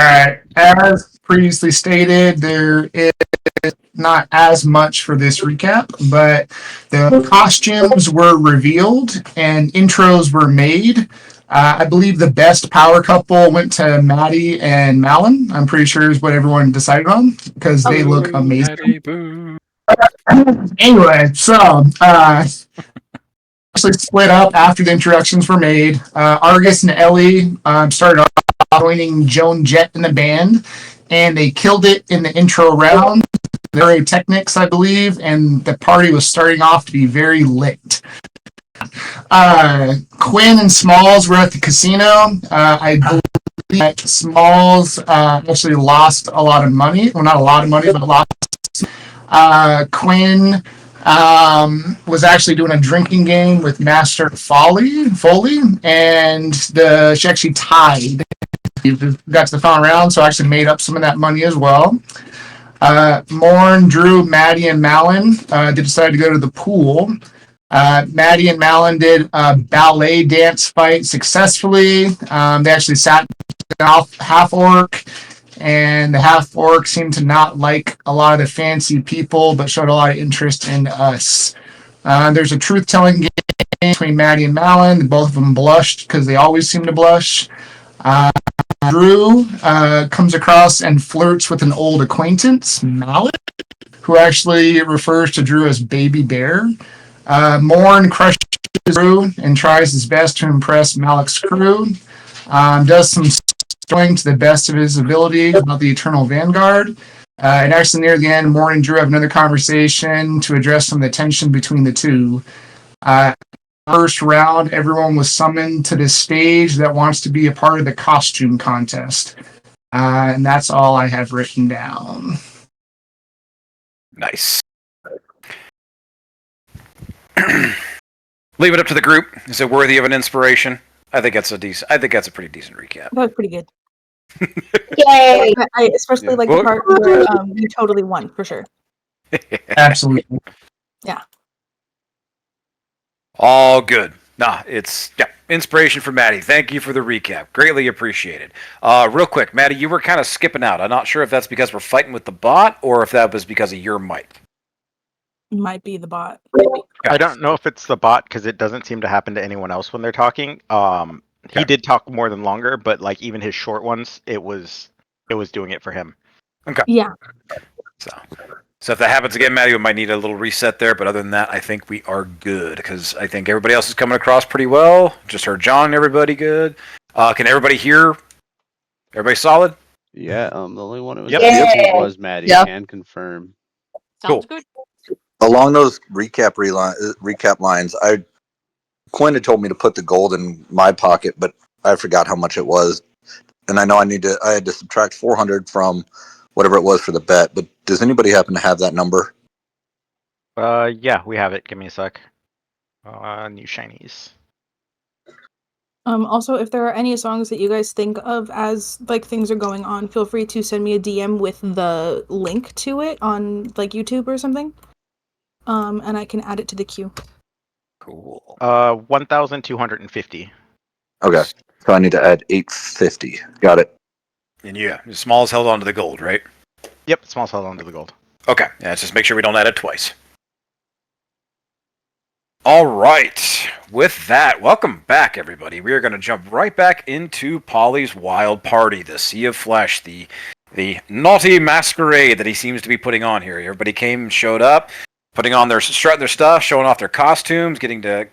right. As previously stated, there is not as much for this recap, but the costumes were revealed and intros were made. I believe the best power couple went to Maddie and Malin. I'm pretty sure is what everyone decided on because they look amazing. Maddie, boo. Anyway, so actually split up after the introductions were made. Argus and Ellie started off joining Joan Jett in the band, and they killed it in the intro round. Technics, I believe, and the party was starting off to be very lit. Quinn and Smalls were at the casino. I believe that Smalls actually lost a lot of money. Well, not a lot of money, but lost. Quinn was actually doing a drinking game with Master Foley, and she actually tied. Got to the final round, so I actually made up some of that money as well. Morn, Drew, Maddie, and Malin they decided to go to the pool. Maddie and Malin did a ballet dance fight successfully. They actually sat off half orc, and the half orc seemed to not like a lot of the fancy people, but showed a lot of interest in us. There's a truth telling game between Maddie and Malin. Both of them blushed because they always seem to blush. Drew comes across and flirts with an old acquaintance, Mallet, who actually refers to Drew as Baby Bear. Morn crushes Drew and tries his best to impress Malik's crew. Does some showing to the best of his ability about the Eternal Vanguard. And actually near the end, Morn and Drew have another conversation to address some of the tension between the two. First round, everyone was summoned to this stage that wants to be a part of the costume contest. And that's all I have written down. Nice. Leave it up to the group. Is it worthy of an inspiration? I think that's a pretty decent recap. That was pretty good. Yay! I especially like the part where you totally won, for sure. Absolutely. Yeah. All good. Inspiration for Maddie. Thank you for the recap. Greatly appreciated. Real quick, Maddie, you were kind of skipping out. I'm not sure if that's because we're fighting with the bot or if that was because of your mic. Might be the bot. I don't know if it's the bot because it doesn't seem to happen to anyone else when they're talking. He did talk more than longer, but like even his short ones, it was doing it for him. Okay. Yeah. So if that happens again, Maddie, we might need a little reset there. But other than that, I think we are good because I think everybody else is coming across pretty well. Just heard John and everybody good. Can everybody hear? Everybody solid? Yeah. The only one it was, was Maddie. Yep. Can confirm. Sounds good. Along those recap lines, Quinn had told me to put the gold in my pocket, but I forgot how much it was, and I know I had to subtract 400 from whatever it was for the bet. But does anybody happen to have that number? Yeah, we have it. Give me a sec. New shinies. Also, if there are any songs that you guys think of as like things are going on, feel free to send me a DM with the link to it on like YouTube or something. And I can add it to the queue. Cool. 1,250. Okay, so I need to add 850. Got it. And yeah, Small's held on to the gold, right? Yep, Small's held on to the gold. Okay, yeah, let's just make sure we don't add it twice. All right, with that, welcome back, everybody. We are going to jump right back into Polly's Wild Party, the Sea of Flesh, the naughty masquerade that he seems to be putting on here. Everybody came, showed up, strutting their stuff, showing off their costumes, getting the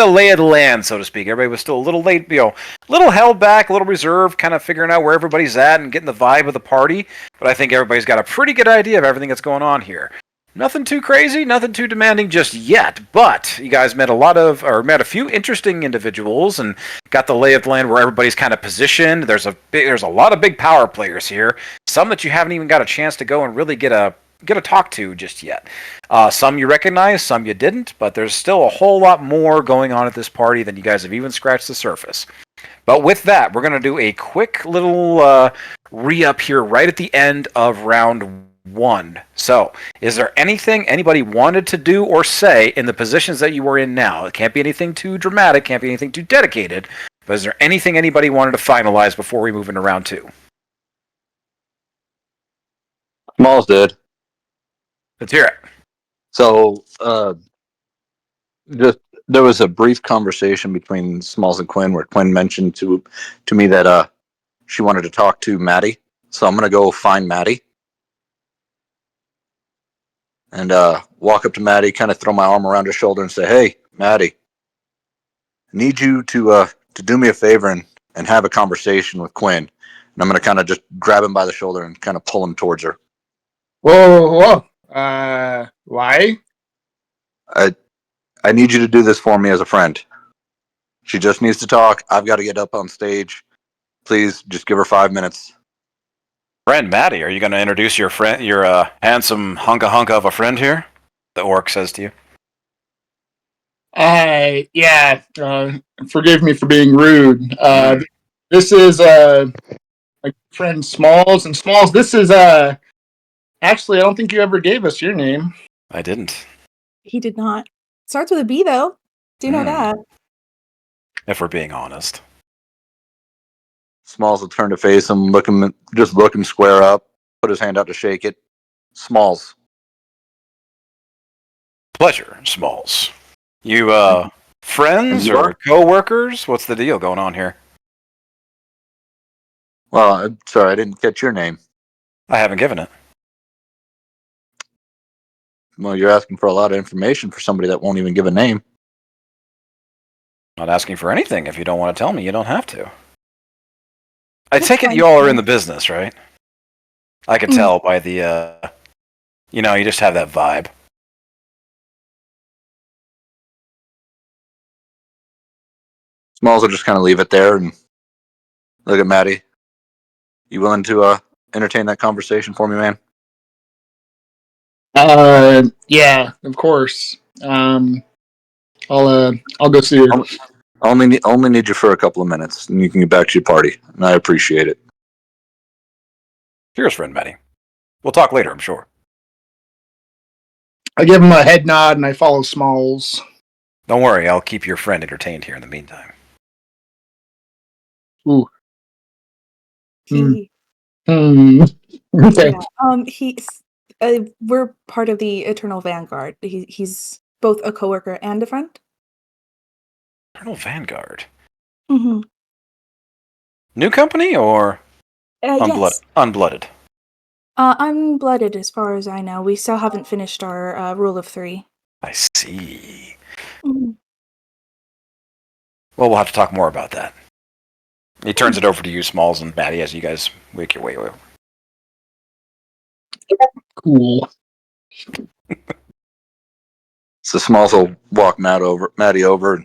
lay of the land, so to speak. Everybody was still a little late, a little held back, a little reserved, kind of figuring out where everybody's at and getting the vibe of the party. But I think everybody's got a pretty good idea of everything that's going on here. Nothing too crazy, nothing too demanding just yet, but you guys met a few interesting individuals and got the lay of the land where everybody's kind of positioned. There's a lot of big power players here, some that you haven't even got a chance to go and really get a talk to just yet. Some you recognize, some you didn't, but there's still a whole lot more going on at this party than you guys have even scratched the surface. But with that, we're going to do a quick little re-up here right at the end of round 1. So, is there anything anybody wanted to do or say in the positions that you were in now? It can't be anything too dramatic, can't be anything too dedicated, but is there anything anybody wanted to finalize before we move into round 2? Smalls did. Let's hear it. So, just there was a brief conversation between Smalls and Quinn where Quinn mentioned to me that she wanted to talk to Maddie. So I'm gonna go find Maddie and walk up to Maddie, kind of throw my arm around her shoulder and say, "Hey, Maddie, I need you to do me a favor and have a conversation with Quinn." And I'm gonna kind of just grab him by the shoulder and kind of pull him towards her. Whoa. Why? I need you to do this for me as a friend. She just needs to talk. I've got to get up on stage. Please, just give her 5 minutes. Friend Maddie, are you going to introduce your friend, your handsome hunka of a friend here? The orc says to you. Yeah. Forgive me for being rude. This is my friend Smalls, and Smalls. This is actually, I don't think you ever gave us your name. I didn't. He did not. Starts with a B though. Do you know that? If we're being honest. Smalls will turn to face him, just looking square up, put his hand out to shake it. Smalls. Pleasure, Smalls. You friends And you or are? co-workers? What's the deal going on here? Well, I'm sorry, I didn't catch your name. I haven't given it. Well, you're asking for a lot of information for somebody that won't even give a name. Not asking for anything. If you don't want to tell me, you don't have to. I take it fine. you all are in the business, right? I can tell by the, you just have that vibe. Smalls will just kind of leave it there and look at Maddie. You willing to entertain that conversation for me, man? Yeah, of course. I'll go see her. Only need you for a couple of minutes, and you can get back to your party. And I appreciate it. Cheers, friend Maddie. We'll talk later, I'm sure. I give him a head nod and I follow Smalls. Don't worry, I'll keep your friend entertained here in the meantime. Ooh. He, Okay. we're part of the Eternal Vanguard. He's both a coworker and a friend. Eternal Vanguard. Mm-hmm. New company or Yes. unblooded? Unblooded, as far as I know. We still haven't finished our rule of 3. I see. Mm-hmm. Well, we'll have to talk more about that. He turns it over to you, Smalls and Maddie, as you guys make your way over. Cool. So Smalls will walk Maddie over.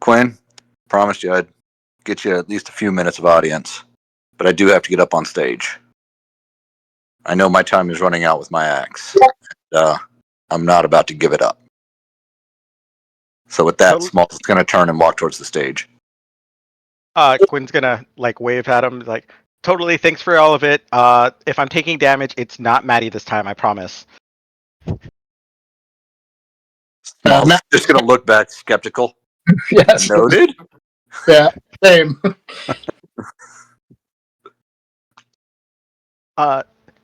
Quinn, promised you I'd get you at least a few minutes of audience, but I do have to get up on stage. I know my time is running out with my axe. I'm not about to give it up. So with that, Smalls is going to turn and walk towards the stage. Quinn's gonna wave at him, totally. Thanks for all of it. If I'm taking damage, it's not Maddie this time. I promise. Smalls just going to look back skeptical. Yes. Noted. Yeah. Same.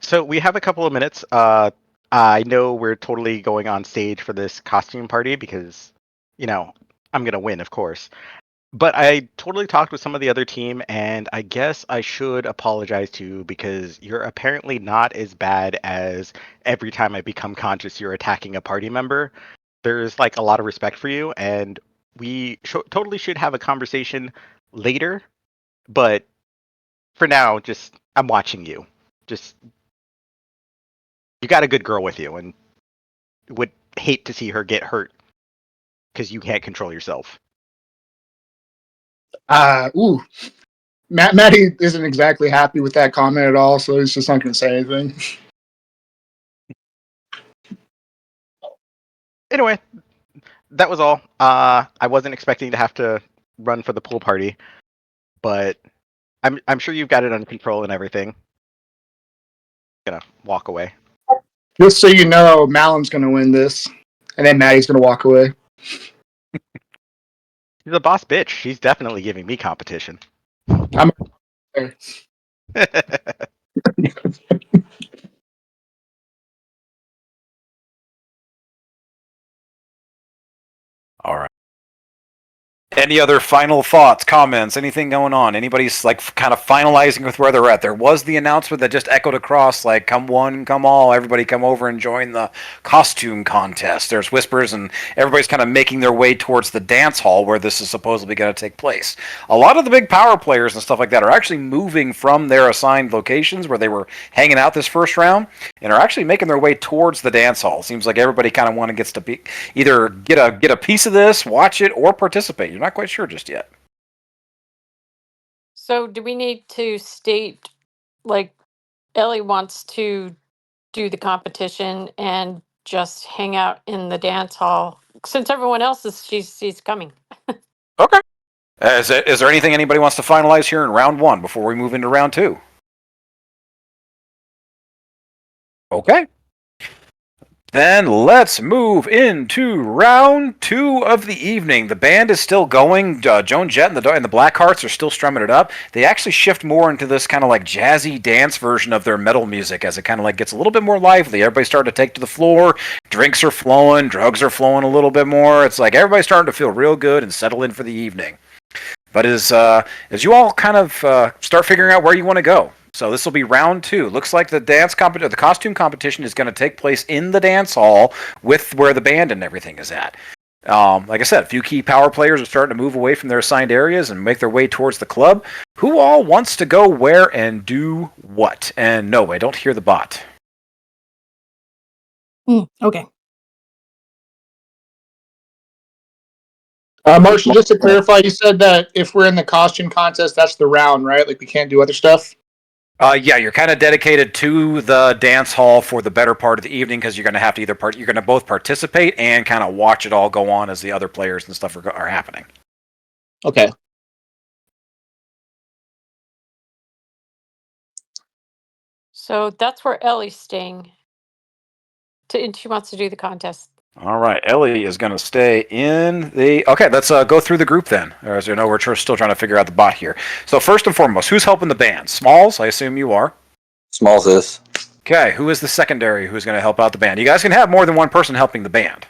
So we have a couple of minutes. I know we're totally going on stage for this costume party because, I'm gonna win, of course. But I totally talked with some of the other team, and I guess I should apologize to you because you're apparently not as bad as every time I become conscious you're attacking a party member. There's a lot of respect for you, and we totally should have a conversation later. But for now, I'm watching you. You got a good girl with you, and would hate to see her get hurt because you can't control yourself. Maddie isn't exactly happy with that comment at all, so he's just not going to say anything. Anyway, that was all. I wasn't expecting to have to run for the pool party, but I'm sure you've got it under control and everything. Gonna walk away. Just so you know, Malon's going to win this, and then Maddie's going to walk away. She's a boss bitch. She's definitely giving me competition. I'm there. Any other final thoughts, comments, anything going on? Anybody's like kind of finalizing with where they're at? There was the announcement that just echoed across, like, come one, come all, everybody come over and join the costume contest. There's whispers, and everybody's kind of making their way towards the dance hall where this is supposedly going to take place. A lot of the big power players and stuff like that are actually moving from their assigned locations where they were hanging out this first round and are actually making their way towards the dance hall. Seems like everybody kind of gets to be either get a piece of this, watch it, or participate. You're not quite sure just yet. So do we need to state, like, Ellie wants to do the competition and just hang out in the dance hall since everyone else she's coming? Okay. Is there anything anybody wants to finalize here in round 1 before we move into round 2? Okay. Then let's move into round 2 of the evening. The band is still going. Joan Jett and the Blackhearts are still strumming it up. They actually shift more into this kind of like jazzy dance version of their metal music as it kind of like gets a little bit more lively. Everybody's starting to take to the floor. Drinks are flowing. Drugs are flowing a little bit more. It's like everybody's starting to feel real good and settle in for the evening. But as you all kind of start figuring out where you want to go. So this will be round 2. Looks like the costume competition is going to take place in the dance hall with where the band and everything is at. Like I said, a few key power players are starting to move away from their assigned areas and make their way towards the club. Who all wants to go where and do what? And no, I don't hear the bot. Okay. Marshall, just to clarify, you said that if we're in the costume contest, that's the round, right? Like we can't do other stuff? Yeah, you're kind of dedicated to the dance hall for the better part of the evening because you're going to have to you're going to both participate and kind of watch it all go on as the other players and stuff are happening. Okay. So that's where Ellie's staying. And she wants to do the contest. All right, Ellie is going to stay in the... Okay, let's go through the group then. As you know, we're still trying to figure out the bot here. So first and foremost, who's helping the band? Smalls, I assume you are. Smalls is. Okay, who is the secondary who's going to help out the band? You guys can have more than one person helping the band.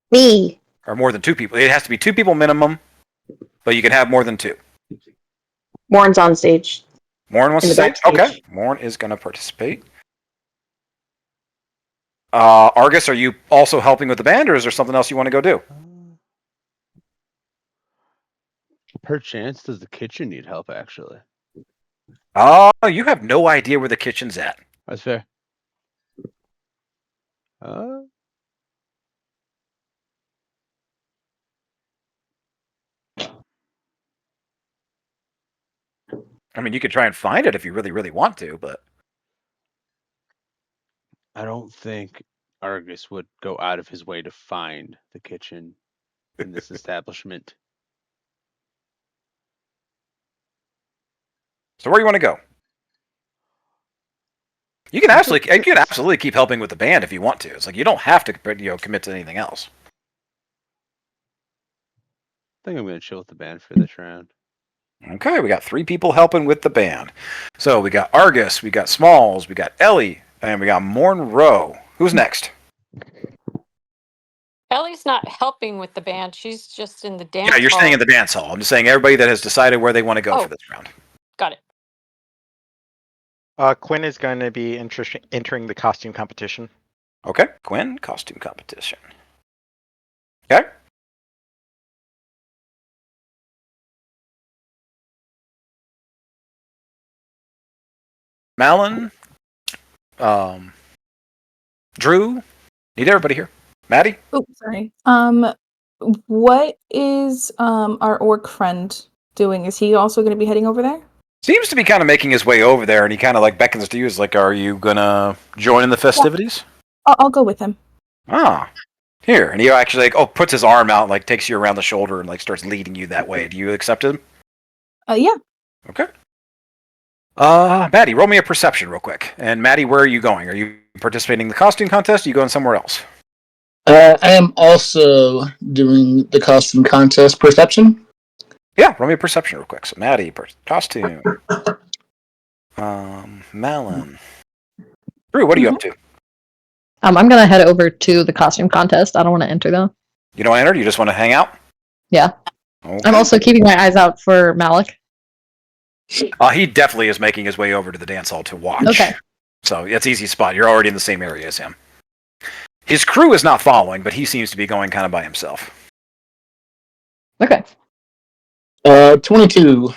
Me. Or more than 2 people. It has to be 2 people minimum, but you can have more than 2. Warren's on stage. Warren wants In to the say? backstage. Okay, Warren is going to participate. Argus, are you also helping with the band, or is there something else you want to go do? Perchance, does the kitchen need help, actually? You have no idea where the kitchen's at. That's fair. I mean, you could try and find it if you really, really want to, but... I don't think Argus would go out of his way to find the kitchen in this establishment. So where do you want to go? You can absolutely keep helping with the band if you want to. It's like you don't have to commit to anything else. I think I'm going to chill with the band for this round. Okay, we got 3 people helping with the band. So we got Argus, we got Smalls, we got Ellie, and we got Monroe. Who's next? Ellie's not helping with the band. She's just in the dance Yeah, you're hall. staying in the dance hall. I'm just saying everybody that has decided where they want to go for this round. Got it. Quinn is going to be entering the costume competition. Okay, Quinn, costume competition. Okay. Malin, Drew, need everybody here. Maddie? Oh, sorry. What is our orc friend doing? Is he also going to be heading over there? Seems to be kind of making his way over there, and he kind of like beckons to you. Is like, are you gonna join in the festivities? I'll go with him. Ah, here, and he actually like puts his arm out, like takes you around the shoulder, and like starts leading you that way. Do you accept him? Yeah. Okay. Maddie, roll me a perception real quick. And Maddie, where are you going? Are you participating in the costume contest? Are you going somewhere else? I am also doing the costume contest. Perception? Yeah, roll me a perception real quick. So Maddie, costume. Malin. Drew, what are you up to? I'm gonna head over to the costume contest. I don't want to enter though. You don't enter? You just want to hang out? Yeah. Okay. I'm also keeping my eyes out for Malik. He definitely is making his way over to the dance hall to watch. Okay. So it's easy spot. You're already in the same area as him. His crew is not following, but he seems to be going kind of by himself. Okay. 22.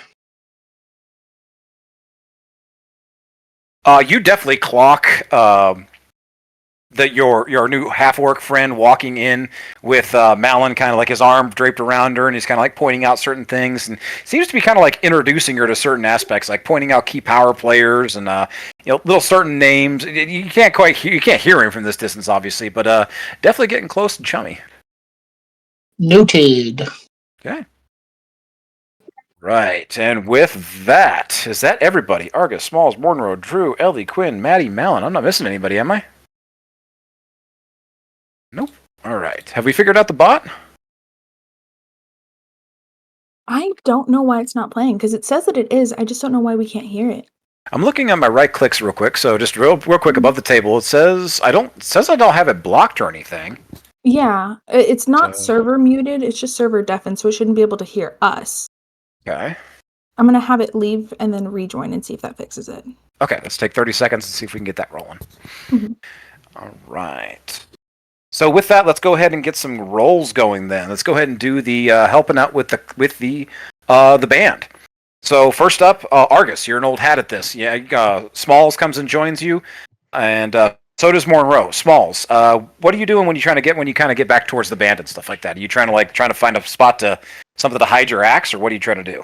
You definitely clock that your new half orc friend walking in with Malin kind of like his arm draped around her, and he's kind of like pointing out certain things, and seems to be kind of like introducing her to certain aspects, like pointing out key power players and little certain names. You can't hear him from this distance, obviously, but definitely getting close and chummy. Noted. Okay. Right, and with that, is that everybody? Argus, Smalls, Mordenroad, Drew, Ellie, Quinn, Maddie, Malin. I'm not missing anybody, am I? Nope. All right. Have we figured out the bot? I don't know why it's not playing because it says that it is. I just don't know why we can't hear it. I'm looking at my right clicks real quick. So just real quick above the table, it says I don't have it blocked or anything. Yeah, it's not So- server muted. It's just server deafened, so it shouldn't be able to hear us. Okay. I'm gonna have it leave and then rejoin and see if that fixes it. Okay. Let's take 30 seconds and see if we can get that rolling. Mhm. All right. So with that, let's go ahead and get some rolls going. Then let's go ahead and do the helping out with the band. So first up, Argus, you're an old hat at this. Yeah, Smalls comes and joins you, and so does Monroe. Smalls, what are you doing when you kind of get back towards the band and stuff like that? Are you trying to find a spot something to hide your axe, or what are you trying to do?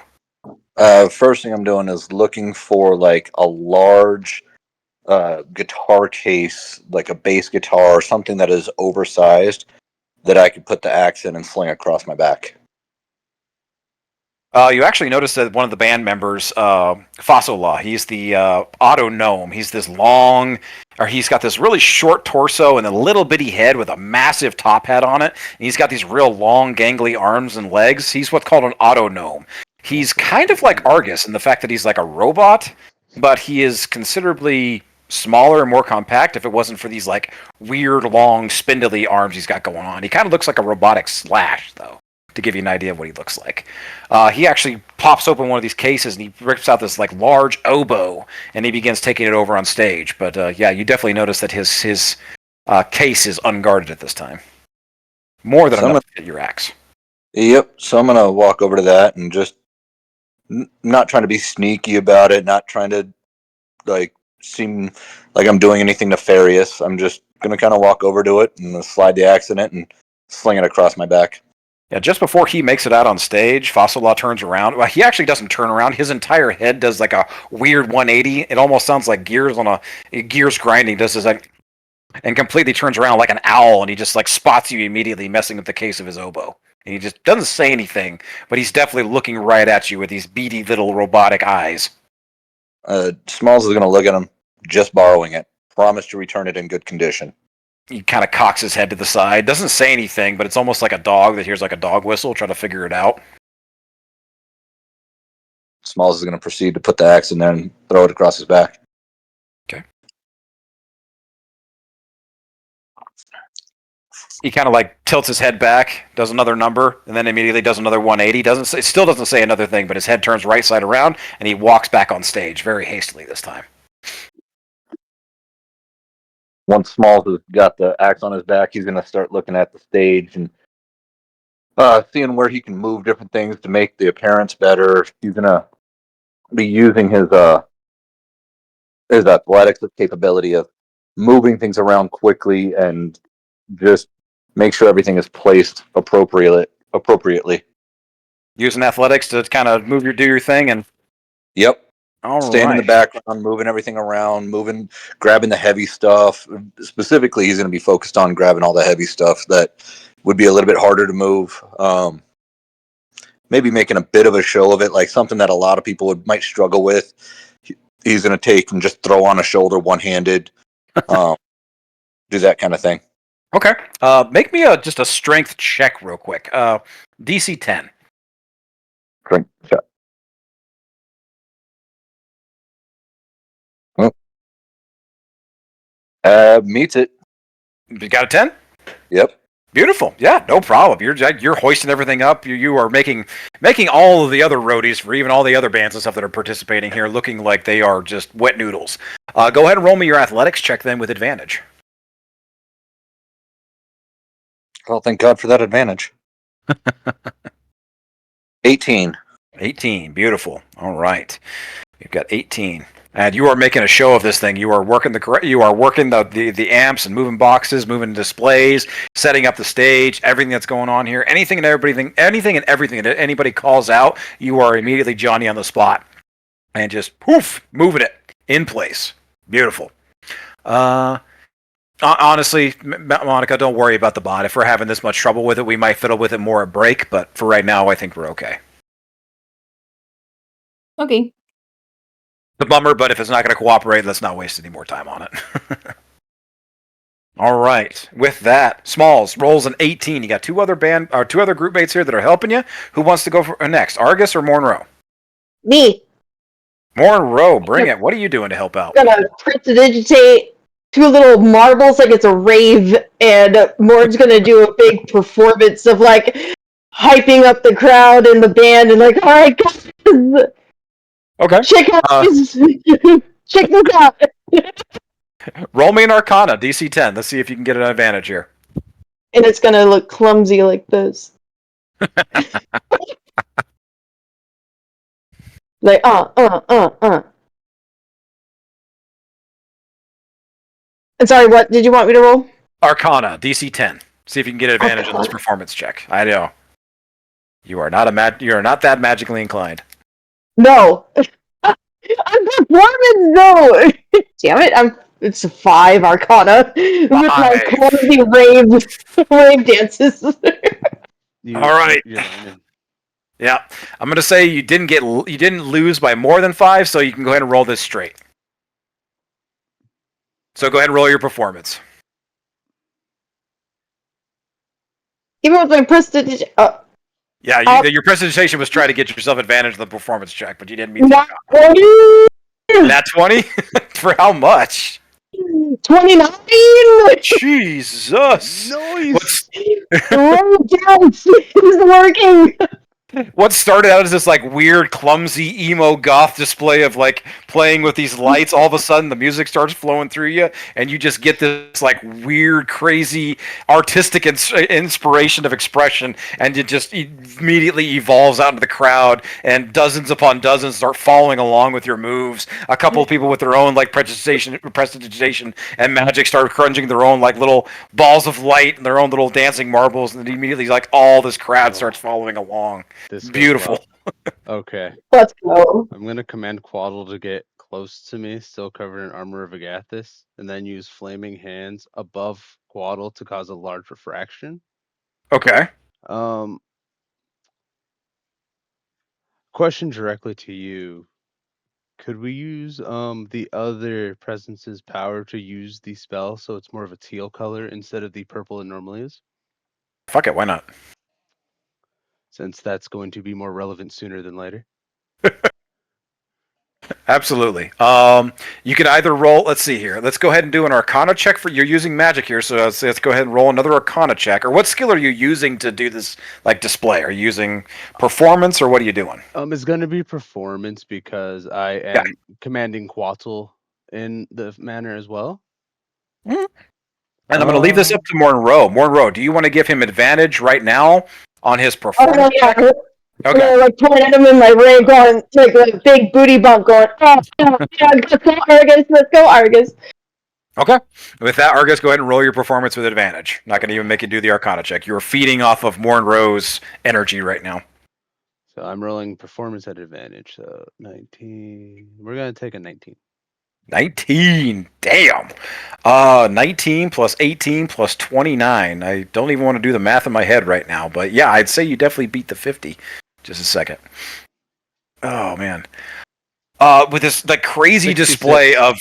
First thing I'm doing is looking for like a large guitar case, like a bass guitar or something that is oversized that I could put the axe in and sling across my back. You actually notice that one of the band members, Fasola, he's the auto gnome. He's he's got this really short torso and a little bitty head with a massive top hat on it. And he's got these real long, gangly arms and legs. He's what's called an auto gnome. He's kind of like Argus in the fact that he's like a robot, but he is considerably smaller and more compact if it wasn't for these like weird, long, spindly arms he's got going on. He kind of looks like a robotic Slash, though, to give you an idea of what he looks like. He actually pops open one of these cases and he rips out this like large oboe and he begins taking it over on stage. But yeah, you definitely notice that his case is unguarded at this time. More than enough to hit your axe. Yep. So I'm gonna walk over to that and just not trying to be sneaky about it, not trying to like seem like I'm doing anything nefarious. I'm just gonna kind of walk over to it and slide the axe in it and sling it across my back. Yeah, just before he makes it out on stage, Fasola turns around. Well, he actually doesn't turn around. His entire head does like a weird 180. It almost sounds like gears grinding. Does this like, and completely turns around like an owl, and he just like spots you immediately, messing with the case of his oboe. And he just doesn't say anything, but he's definitely looking right at you with these beady little robotic eyes. Smalls is gonna look at him, just borrowing it. Promise to return it in good condition. He kind of cocks his head to the side, doesn't say anything, but it's almost like a dog that hears like a dog whistle, trying to figure it out. Smalls is going to proceed to put the axe in there and throw it across his back. Okay. He kind of like tilts his head back, does another number, and then immediately does another 180. Still doesn't say another thing, but his head turns right side around, and he walks back on stage very hastily this time. Once Smalls has got the axe on his back, he's going to start looking at the stage and seeing where he can move different things to make the appearance better. He's going to be using his athletics capability of moving things around quickly and just make sure everything is placed appropriately. Using athletics to kind of do your thing, and Yep. all Staying in the background, moving everything around, grabbing the heavy stuff. Specifically, he's going to be focused on grabbing all the heavy stuff that would be a little bit harder to move. Maybe making a bit of a show of it, like something that a lot of people might struggle with. He's going to take and just throw on a shoulder one-handed, do that kind of thing. Okay. Make me just a strength check real quick. DC 10. Strength check. Meets it. You got a 10? Yep. Beautiful. Yeah, no problem. You're hoisting everything up. You are making all of the other roadies for even all the other bands and stuff that are participating here looking like they are just wet noodles. Go ahead and roll me your athletics check then with advantage. Well, thank God for that advantage. 18. 18. Beautiful. All right. You've got 18. And you are making a show of this thing. You are working the amps and moving boxes, moving displays, setting up the stage, everything that's going on here. Anything and everything that anybody calls out, you are immediately Johnny on the spot. And just poof, moving it in place. Beautiful. Honestly, Monica, don't worry about the bot. If we're having this much trouble with it, we might fiddle with it more at break, but for right now, I think we're okay. Okay. The bummer, but if it's not going to cooperate, let's not waste any more time on it. All right. With that, Smalls rolls an 18. You got two other group mates here that are helping you. Who wants to go for next, Argus or Monroe? Me. Monroe, bring it. What are you doing to help out? I'm gonna prestidigitate 2 little marbles like it's a rave, and Mord's gonna do a big performance of like hyping up the crowd and the band and like, all right, guys, Okay. check this out. Roll me an Arcana, DC 10. Let's see if you can get an advantage here. And it's gonna look clumsy like this. Like, I'm sorry, what did you want me to roll? Arcana, DC 10. See if you can get an advantage on this performance check. I know. You are not that magically inclined. No. I'm performance, no! Damn it, it's a 5 Arcana. With my clumsy rave dances. All right. Yeah, I'm gonna say you didn't lose by more than 5, so you can go ahead and roll this straight. So go ahead and roll your performance. Even with my prestige. Yeah, your presentation was trying to get yourself advantage of the performance check, but you didn't meet Not the Nat 20? For how much? 29! Jesus! Nice! Oh, yes! It's working! What started out as this like weird, clumsy, emo goth display of like playing with these lights, all of a sudden the music starts flowing through you, and you just get this like weird, crazy, artistic inspiration of expression, and it just immediately evolves out into the crowd, and dozens upon dozens start following along with your moves. A couple of people with their own like prestidigitation and magic start crunching their own like little balls of light and their own little dancing marbles, and immediately like all this crowd starts following along. This goes Beautiful. well. Okay. Let's go. I'm gonna command Quaddle to get close to me, still covered in armor of Agathis, and then use flaming hands above Quaddle to cause a large refraction. Okay. Question directly to you. Could we use the other presence's power to use the spell so it's more of a teal color instead of the purple it normally is? Fuck it, why not? Since that's going to be more relevant sooner than later. Absolutely. You can either roll. Let's see here. Let's go ahead and do an Arcana check for. You're using magic here, so let's go ahead and roll another Arcana check. Or what skill are you using to do this like display? Are you using performance, or what are you doing? It's going to be performance because I am commanding Quaddle in the manner as well. And I'm going to leave this up to Monroe. Monroe, do you want to give him advantage right now on his performance? Oh, yeah. check? Okay. Like pointing at him in my rave, going like a big booty bump, going, oh, yeah, let's go Argus, let's go Argus. Okay. With that, Argus, go ahead and roll your performance with advantage. Not going to even make you do the Arcana check. You're feeding off of Monroe's energy right now. So I'm rolling performance at advantage. So 19. We're going to take a 19. 19. Damn. 19 plus 18 plus 29. I don't even want to do the math in my head right now, but yeah, I'd say you definitely beat the 50. Just a second. Oh man. With this like crazy 66. display of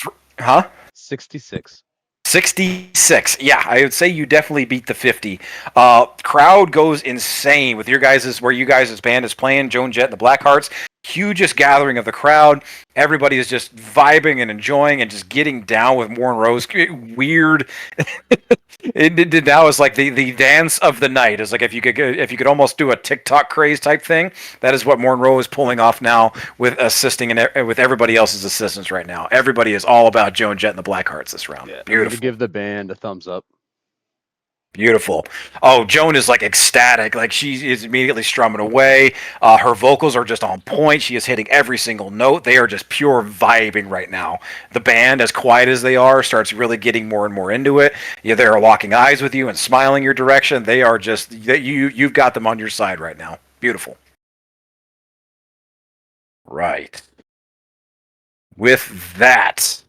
66. 66. Yeah, I would say you definitely beat the 50. Crowd goes insane with your guys' where you guys' band is playing, Joan Jett and the Blackhearts. hugest gathering of the crowd. Everybody is just vibing and enjoying and just getting down with Warren Rose. Weird. It now is like the dance of the night. Is like if you could almost do a TikTok craze type thing. That is what Monroe is pulling off now with assisting and with everybody else's assistance right now. Everybody is all about Joan Jett and the Blackhearts this round. Yeah, I'm Beautiful. gonna give the band a thumbs up. Beautiful. Oh, Joan is like ecstatic. Like she is immediately strumming away. Her vocals are just on point. She is hitting every single note. They are just pure vibing right now. The band, as quiet as they are, starts really getting more and more into it. Yeah, they are locking eyes with you and smiling your direction. They are just you've got them on your side right now. Beautiful. Right. With that,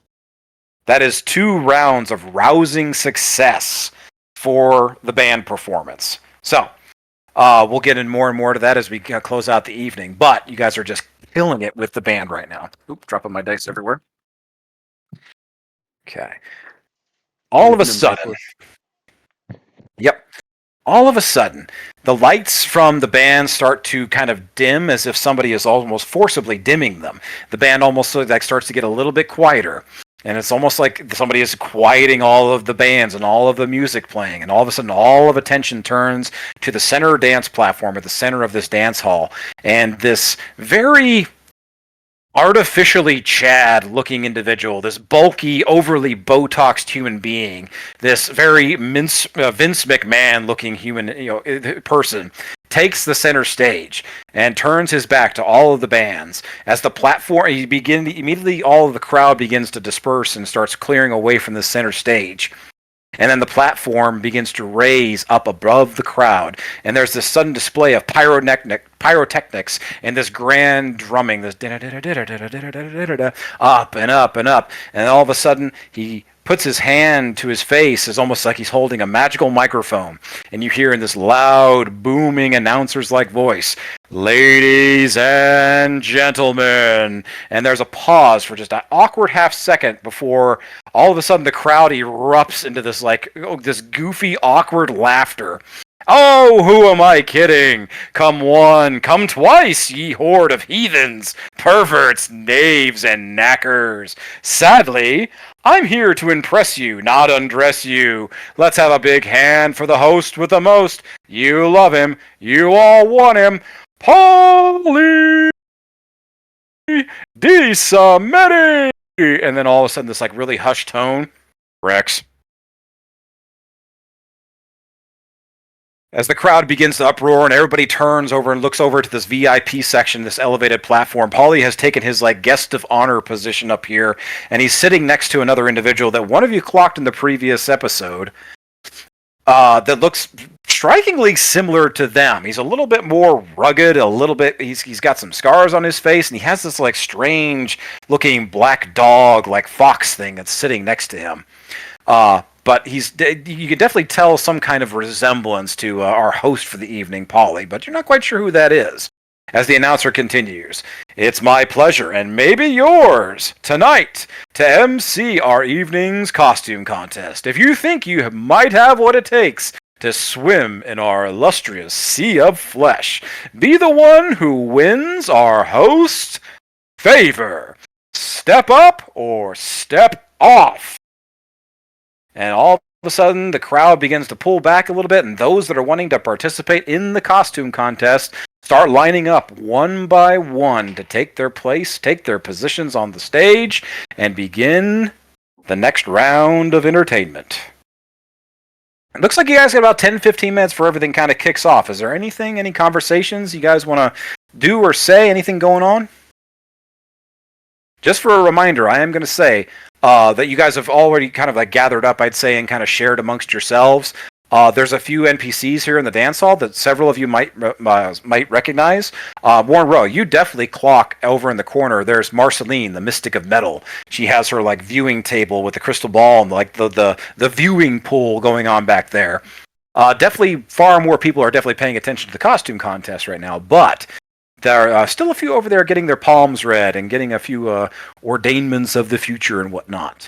that is 2 rounds of rousing success for the band performance. So, we'll get in more and more to that as we close out the evening. But you guys are just killing it with the band right now. Oop, dropping my dice everywhere. Okay. All of a sudden, yep. All of a sudden, the lights from the band start to kind of dim as if somebody is almost forcibly dimming them. The band almost like starts to get a little bit quieter. And it's almost like somebody is quieting all of the bands and all of the music playing. And all of a sudden, all of attention turns to the center dance platform at the center of this dance hall. And this very artificially Chad looking individual, this bulky, overly Botoxed human being, this very Vince McMahon looking human person, takes the center stage and turns his back to all of the bands. As the platform, immediately all of the crowd begins to disperse and starts clearing away from the center stage. And then the platform begins to raise up above the crowd. And there's this sudden display of pyrotechnics and this grand drumming, this up and up and up. And all of a sudden, he puts his hand to his face. It's almost like he's holding a magical microphone. And you hear in this loud, booming, announcer's-like voice, "Ladies and gentlemen." And there's a pause for just an awkward half second before all of a sudden the crowd erupts into this this goofy, awkward laughter. "Oh, who am I kidding? Come one, come twice, ye horde of heathens, perverts, knaves, and knackers. Sadly, I'm here to impress you, not undress you. Let's have a big hand for the host with the most. You love him, you all want him, Paulie DiSametti." And then all of a sudden this really hushed tone, "Rex." As the crowd begins to uproar and everybody turns over and looks over to this VIP section, this elevated platform, Paulie has taken his guest of honor position up here, and he's sitting next to another individual that one of you clocked in the previous episode that looks strikingly similar to them. He's a little bit more rugged, he's got some scars on his face, and he has this strange looking black dog fox thing that's sitting next to him. But you can definitely tell some kind of resemblance to our host for the evening, Paulie, but you're not quite sure who that is. As the announcer continues, "It's my pleasure, and maybe yours, tonight, to MC our evening's costume contest. If you think you might have what it takes to swim in our illustrious sea of flesh, be the one who wins our host favor. Step up or step off." And all of a sudden, the crowd begins to pull back a little bit, and those that are wanting to participate in the costume contest start lining up one by one to take their place, take their positions on the stage, and begin the next round of entertainment. It looks like you guys got about 10-15 minutes for everything kind of kicks off. Is there any conversations you guys want to do or say? Anything going on? Just for a reminder, I am going to say that you guys have already kind of gathered up, I'd say, and kind of shared amongst yourselves. There's a few NPCs here in the dance hall that several of you might recognize. Warren Rowe, you definitely clock over in the corner. There's Marceline, the Mystic of Metal. She has her viewing table with the crystal ball and the viewing pool going on back there. Definitely, far more people are definitely paying attention to the costume contest right now, but there are still a few over there getting their palms read and getting a few ordainments of the future and whatnot.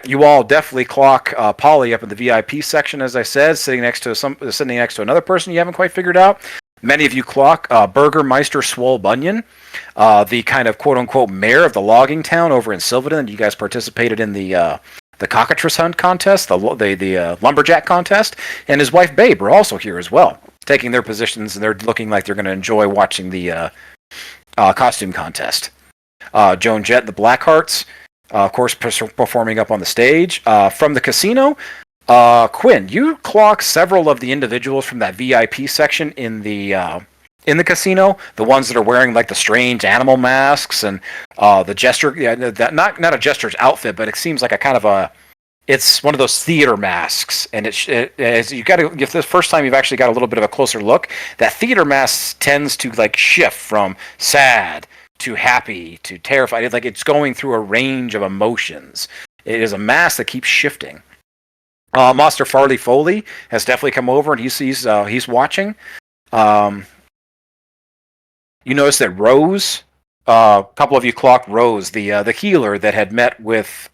You all definitely clock Paulie up in the VIP section, as I said, sitting next to another person you haven't quite figured out. Many of you clock Burgermeister Swole Bunyan, the kind of quote-unquote mayor of the logging town over in Sylvaden. You guys participated in the cockatrice hunt contest, the lumberjack contest, and his wife Babe are also here as well, taking their positions, and they're looking like they're going to enjoy watching the costume contest. Joan Jett, the Blackhearts, of course, performing up on the stage. From the casino, Quinn, you clock several of the individuals from that VIP section in the casino, the ones that are wearing like the strange animal masks and the jester. Yeah, that not a jester's outfit, but it seems like a kind of it's one of those theater masks, and if the first time you've actually got a little bit of a closer look, that theater mask tends to like shift from sad to happy to terrified. It's going through a range of emotions. It is a mask that keeps shifting. Master Farley Foley has definitely come over, and he's watching. You notice that Rose, a couple of you clocked Rose, the healer that had met with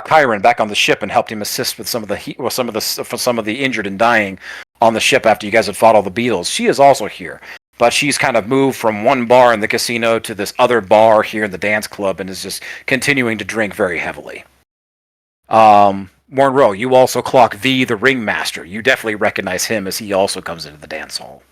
Chiron back on the ship and helped him assist with some of the injured and dying on the ship after you guys had fought all the beetles. She is also here, but she's kind of moved from one bar in the casino to this other bar here in the dance club and is just continuing to drink very heavily. Monroe, you also clock V, the ringmaster. You definitely recognize him as he also comes into the dance hall.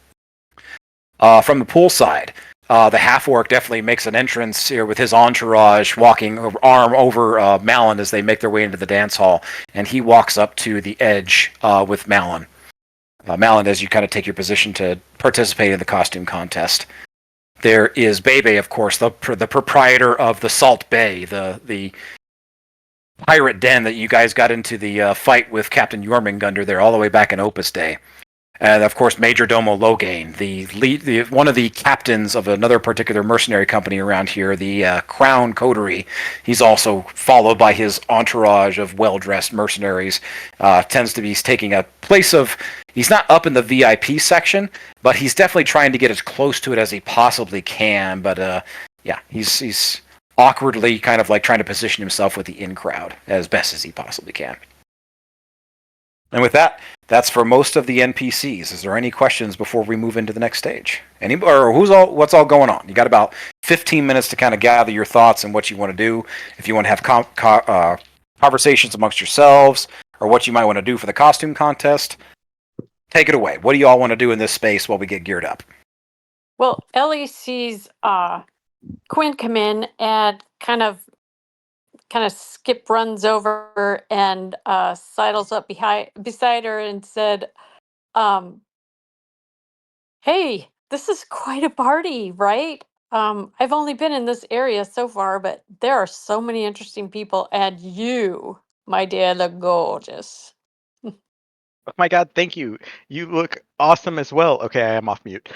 From the poolside, the half-orc definitely makes an entrance here with his entourage, walking arm over Malin as they make their way into the dance hall, and he walks up to the edge with Malin. Malin, as you kind of take your position to participate in the costume contest. There is Bebe, of course, the proprietor of the Salt Bay, the pirate den that you guys got into the fight with Captain Jormungandr there all the way back in Opus Day. And of course, Major Domo Logain, one of the captains of another particular mercenary company around here, the Crown Coterie. He's also followed by his entourage of well-dressed mercenaries. Tends to be taking a place of. He's not up in the VIP section, but he's definitely trying to get as close to it as he possibly can. But he's awkwardly kind of like trying to position himself with the in crowd as best as he possibly can. And with that, that's for most of the NPCs. Is there any questions before we move into the next stage? What's all going on? You got about 15 minutes to kind of gather your thoughts and what you want to do. If you want to have conversations amongst yourselves, or what you might want to do for the costume contest, take it away. What do you all want to do in this space while we get geared up? Well, Ellie sees Quinn come in and kind of skip runs over and sidles up beside her and said, hey, this is quite a party, right? I've only been in this area so far, but there are so many interesting people, and you, my dear, look gorgeous. Oh my god, thank you. You look awesome as well. Okay, I am off mute.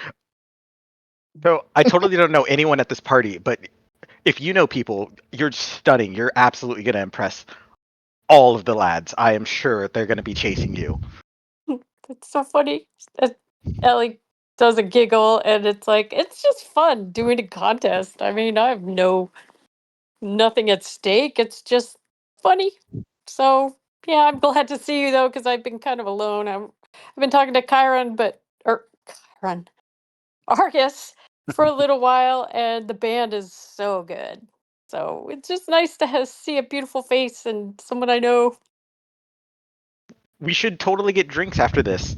So I totally don't know anyone at this party, but if you know people, you're stunning. You're absolutely going to impress all of the lads. I am sure they're going to be chasing you. It's so funny. Ellie does a giggle, and it's like, it's just fun doing a contest. I mean, I have nothing at stake. It's just funny. So, yeah, I'm glad to see you, though, because I've been kind of alone. I've been talking to Chiron, Argus, for a little while, and the band is so good. So it's just nice to see a beautiful face and someone I know. We should totally get drinks after this.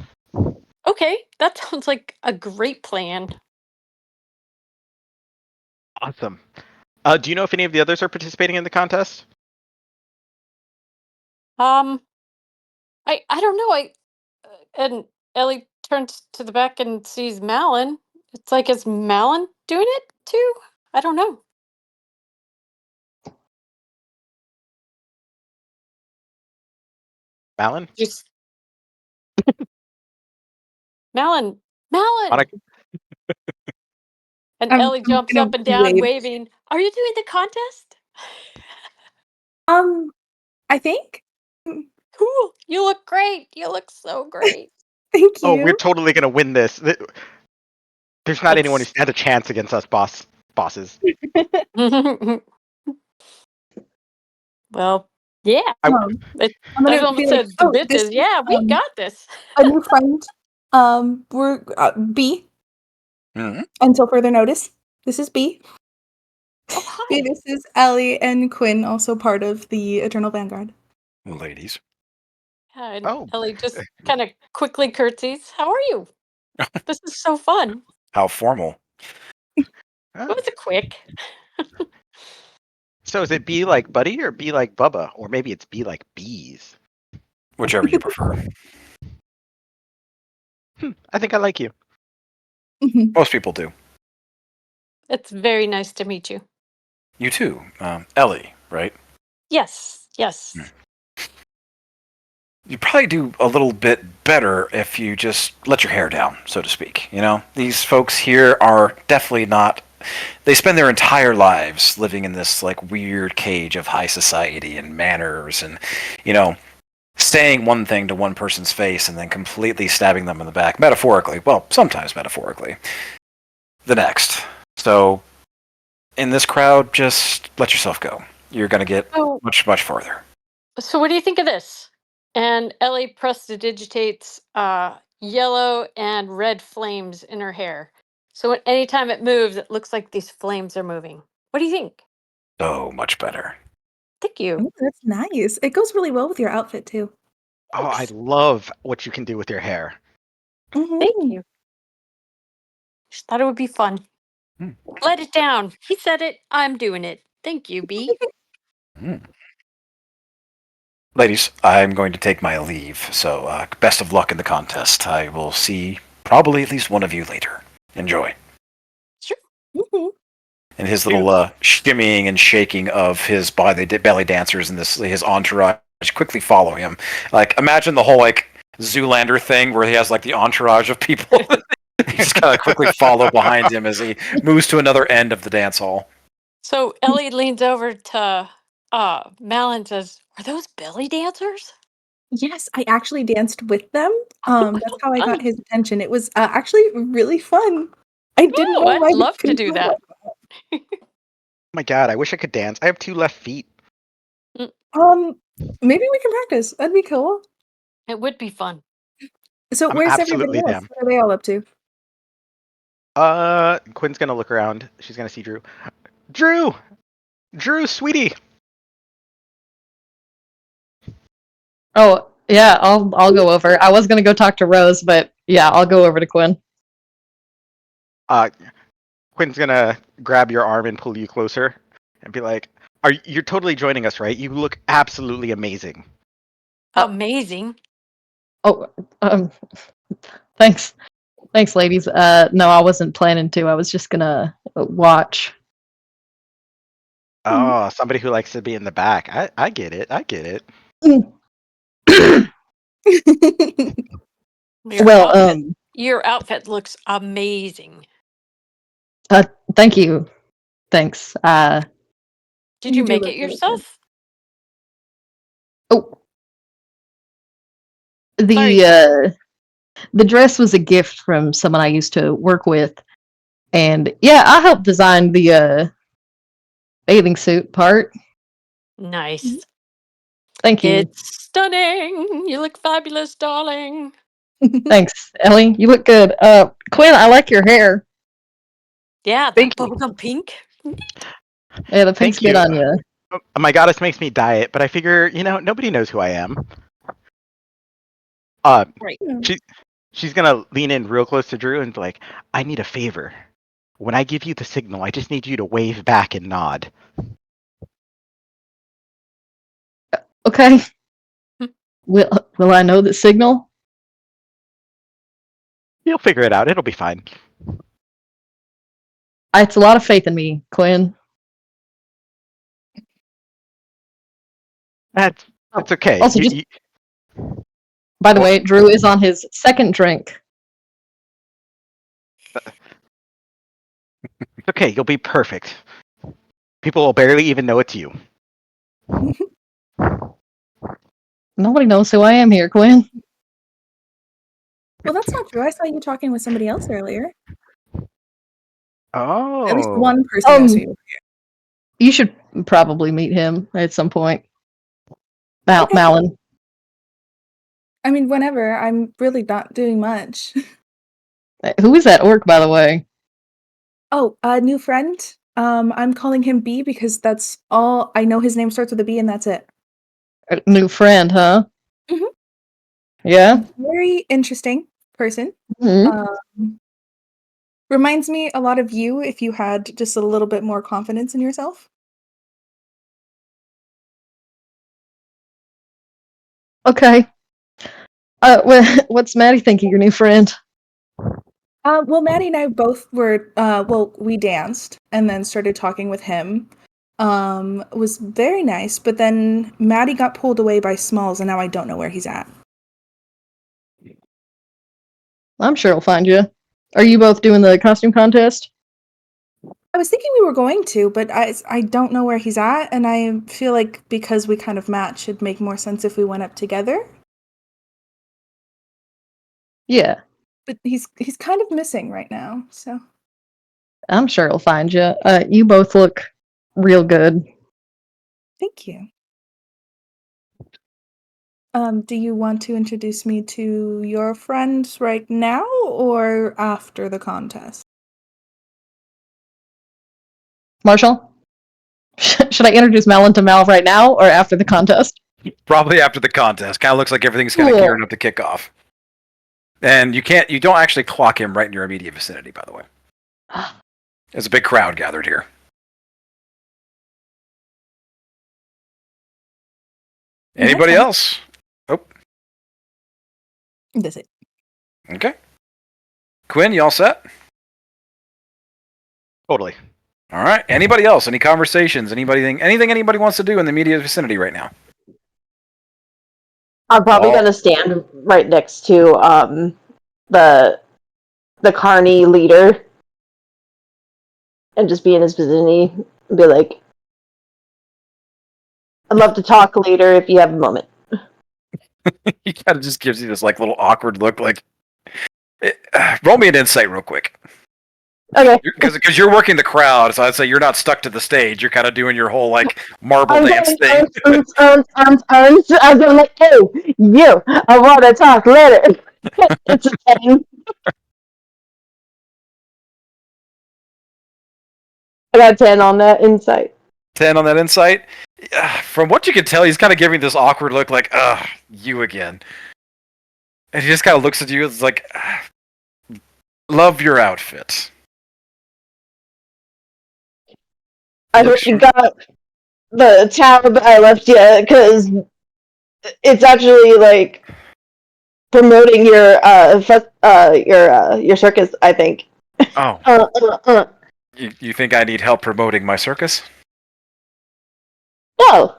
Okay, that sounds like a great plan. Awesome. Do you know if any of the others are participating in the contest? I don't know. And Ellie turns to the back and sees Malin. It's like, is Malin doing it too? I don't know. Malin? Just Malin. And Ellie jumps up and down, waving. Are you doing the contest? I think. Cool. You look great. You look so great. Thank you. Oh, we're totally going to win this. There's not anyone who stands a chance against us bosses. Well, yeah. I'm gonna Everyone be said like, the "Oh, this bitches. is, Yeah, we got this. a new friend We're B Mhm. until further notice. This is B. Oh, B, hi. this is Ellie and Quinn, also part of the Eternal Vanguard. Ladies. Yeah, and Oh. Ellie just kind of quickly curtsies. How are you? This is so fun. How formal. It Oh. was a quick. So is it be like Buddy or be like Bubba? Or maybe it's be like bees. Whichever you prefer. I think I like you. Most people do. It's very nice to meet you. You too. Ellie, right? Yes, yes. You probably do a little bit better if you just let your hair down, so to speak. You know, these folks here are definitely not. They spend their entire lives living in this like weird cage of high society and manners, and you know, saying one thing to one person's face and then completely stabbing them in the back, metaphorically. Well, sometimes metaphorically. The next. So, in this crowd, just let yourself go. You're gonna get Oh, much farther. so what do you think of this? And Ellie prestidigitates yellow and red flames in her hair. So anytime it moves, it looks like these flames are moving. What do you think? So much better. Thank you. Ooh, that's nice. It goes really well with your outfit too. Oh, I Thanks. love what you can do with your hair. Thank Mhm. you. Just thought it would be fun. Hmm. Let it down. He said it. I'm doing it. Thank you, B. Ladies, I'm going to take my leave, so best of luck in the contest. I will see probably at least one of you later. Enjoy. Sure. Mhm. And his little shimmying and shaking of his belly dancers and his entourage quickly follow him. Like, imagine the whole like Zoolander thing where he has like the entourage of people. He just kind of quickly follow behind him as he moves to another end of the dance hall. So Ellie leans over to Mal and says, "Are those belly dancers?" Yes, I actually danced with them. That's how I got Fun. his attention. It was actually really fun. I didn't Oh, know I'd I love to could do do that. Oh my god, I wish I could dance. I have 2 left feet. Maybe we can practice. That'd be cool. It would be fun. So I'm where's everybody absolutely else? down. What are they all up to? Quinn's gonna look around. She's gonna see Drew. Drew! Drew, sweetie! Oh, yeah, I'll go over. I was gonna go talk to Rose, but yeah, I'll go over to Quinn. Quinn's gonna grab your arm and pull you closer and be like, you're totally joining us, right? You look absolutely amazing. Amazing. Oh, thanks. Thanks, ladies. No, I wasn't planning to. I was just gonna watch. Oh, somebody who likes to be in the back. I get it. I get it. Your Well, outfit, your outfit looks amazing. thank you. Thanks. Did you do make look it really good. yourself? Oh, Sorry. the dress was a gift from someone I used to work with, and yeah, I helped design the bathing suit part. Nice. Thank you. It's stunning. You look fabulous, darling. Thanks, Ellie. You look good. Quinn, I like your hair. Yeah, that Thank you. bubblegum pink. Yeah, the pink's Thank good you. on you. Oh, my goddess makes me dye it, but I figure, nobody knows who I am. Right. She's gonna lean in real close to Drew and be like, I need a favor. When I give you the signal, I just need you to wave back and nod. Okay. Hmm. Will I know the signal? You'll figure it out. It'll be fine. It's a lot of faith in me, Quinn. That's okay. Also, by the way, Drew is on his second drink. It's okay. You'll be perfect. People will barely even know it's you. Nobody knows who I am here, Quinn. Well, that's not true. I saw you talking with somebody else earlier. Oh. At least one person knows who you are. You should probably meet him at some point. Okay. Malin. I mean, whenever. I'm really not doing much. Who is that orc, by the way? Oh, a new friend. I'm calling him B because that's all I know. His name starts with a B, and that's it. A new friend, huh? Mhm. Yeah. Very interesting person. Mhm. Reminds me a lot of you if you had just a little bit more confidence in yourself. Okay. What's Maddie think of your new friend? Well, Maddie and I both were, we danced and then started talking with him. It was very nice, but then Maddie got pulled away by Smalls, and now I don't know where he's at. I'm sure he'll find you. Are you both doing the costume contest? I was thinking we were going to, but I don't know where he's at, and I feel like because we kind of match, it'd make more sense if we went up together. Yeah, But he's kind of missing right now, so. I'm sure he'll find you. You both look real good. Thank you. Do you want to introduce me to your friends right now or after the contest? Marshall? Should I introduce Malin to Mal right now or after the contest? Probably after the contest. Kind of looks like everything's kind of Cool. gearing up to kick off. And you don't actually clock him right in your immediate vicinity, by the way. There's a big crowd gathered here. Anybody Okay. else? Oh, That's it. okay. Quinn, you all set? Totally. All right. Anybody else? Any conversations? Anything anybody wants to do in the immediate vicinity right now? I'm probably Oh. gonna stand right next to the Carney leader and just be in his vicinity and be like, I'd love to talk later if you have a moment. He kind of just gives you this like little awkward look. Like, roll me an insight real quick, Okay. because you're working the crowd. So I'd say you're not stuck to the stage. You're kind of doing your whole like marble I'm dance going, thing. as I'm like, hey, you, I want to talk later. It's a 10. I got 10 on that insight. 10 on that insight. From what you can tell, he's kind of giving this awkward look, like, "Ugh, you again." And he just kind of looks at you. It's like, "Love your outfit." I hope you got the tab I left you, because it's actually like promoting your circus, I think. Oh, you think I need help promoting my circus? No,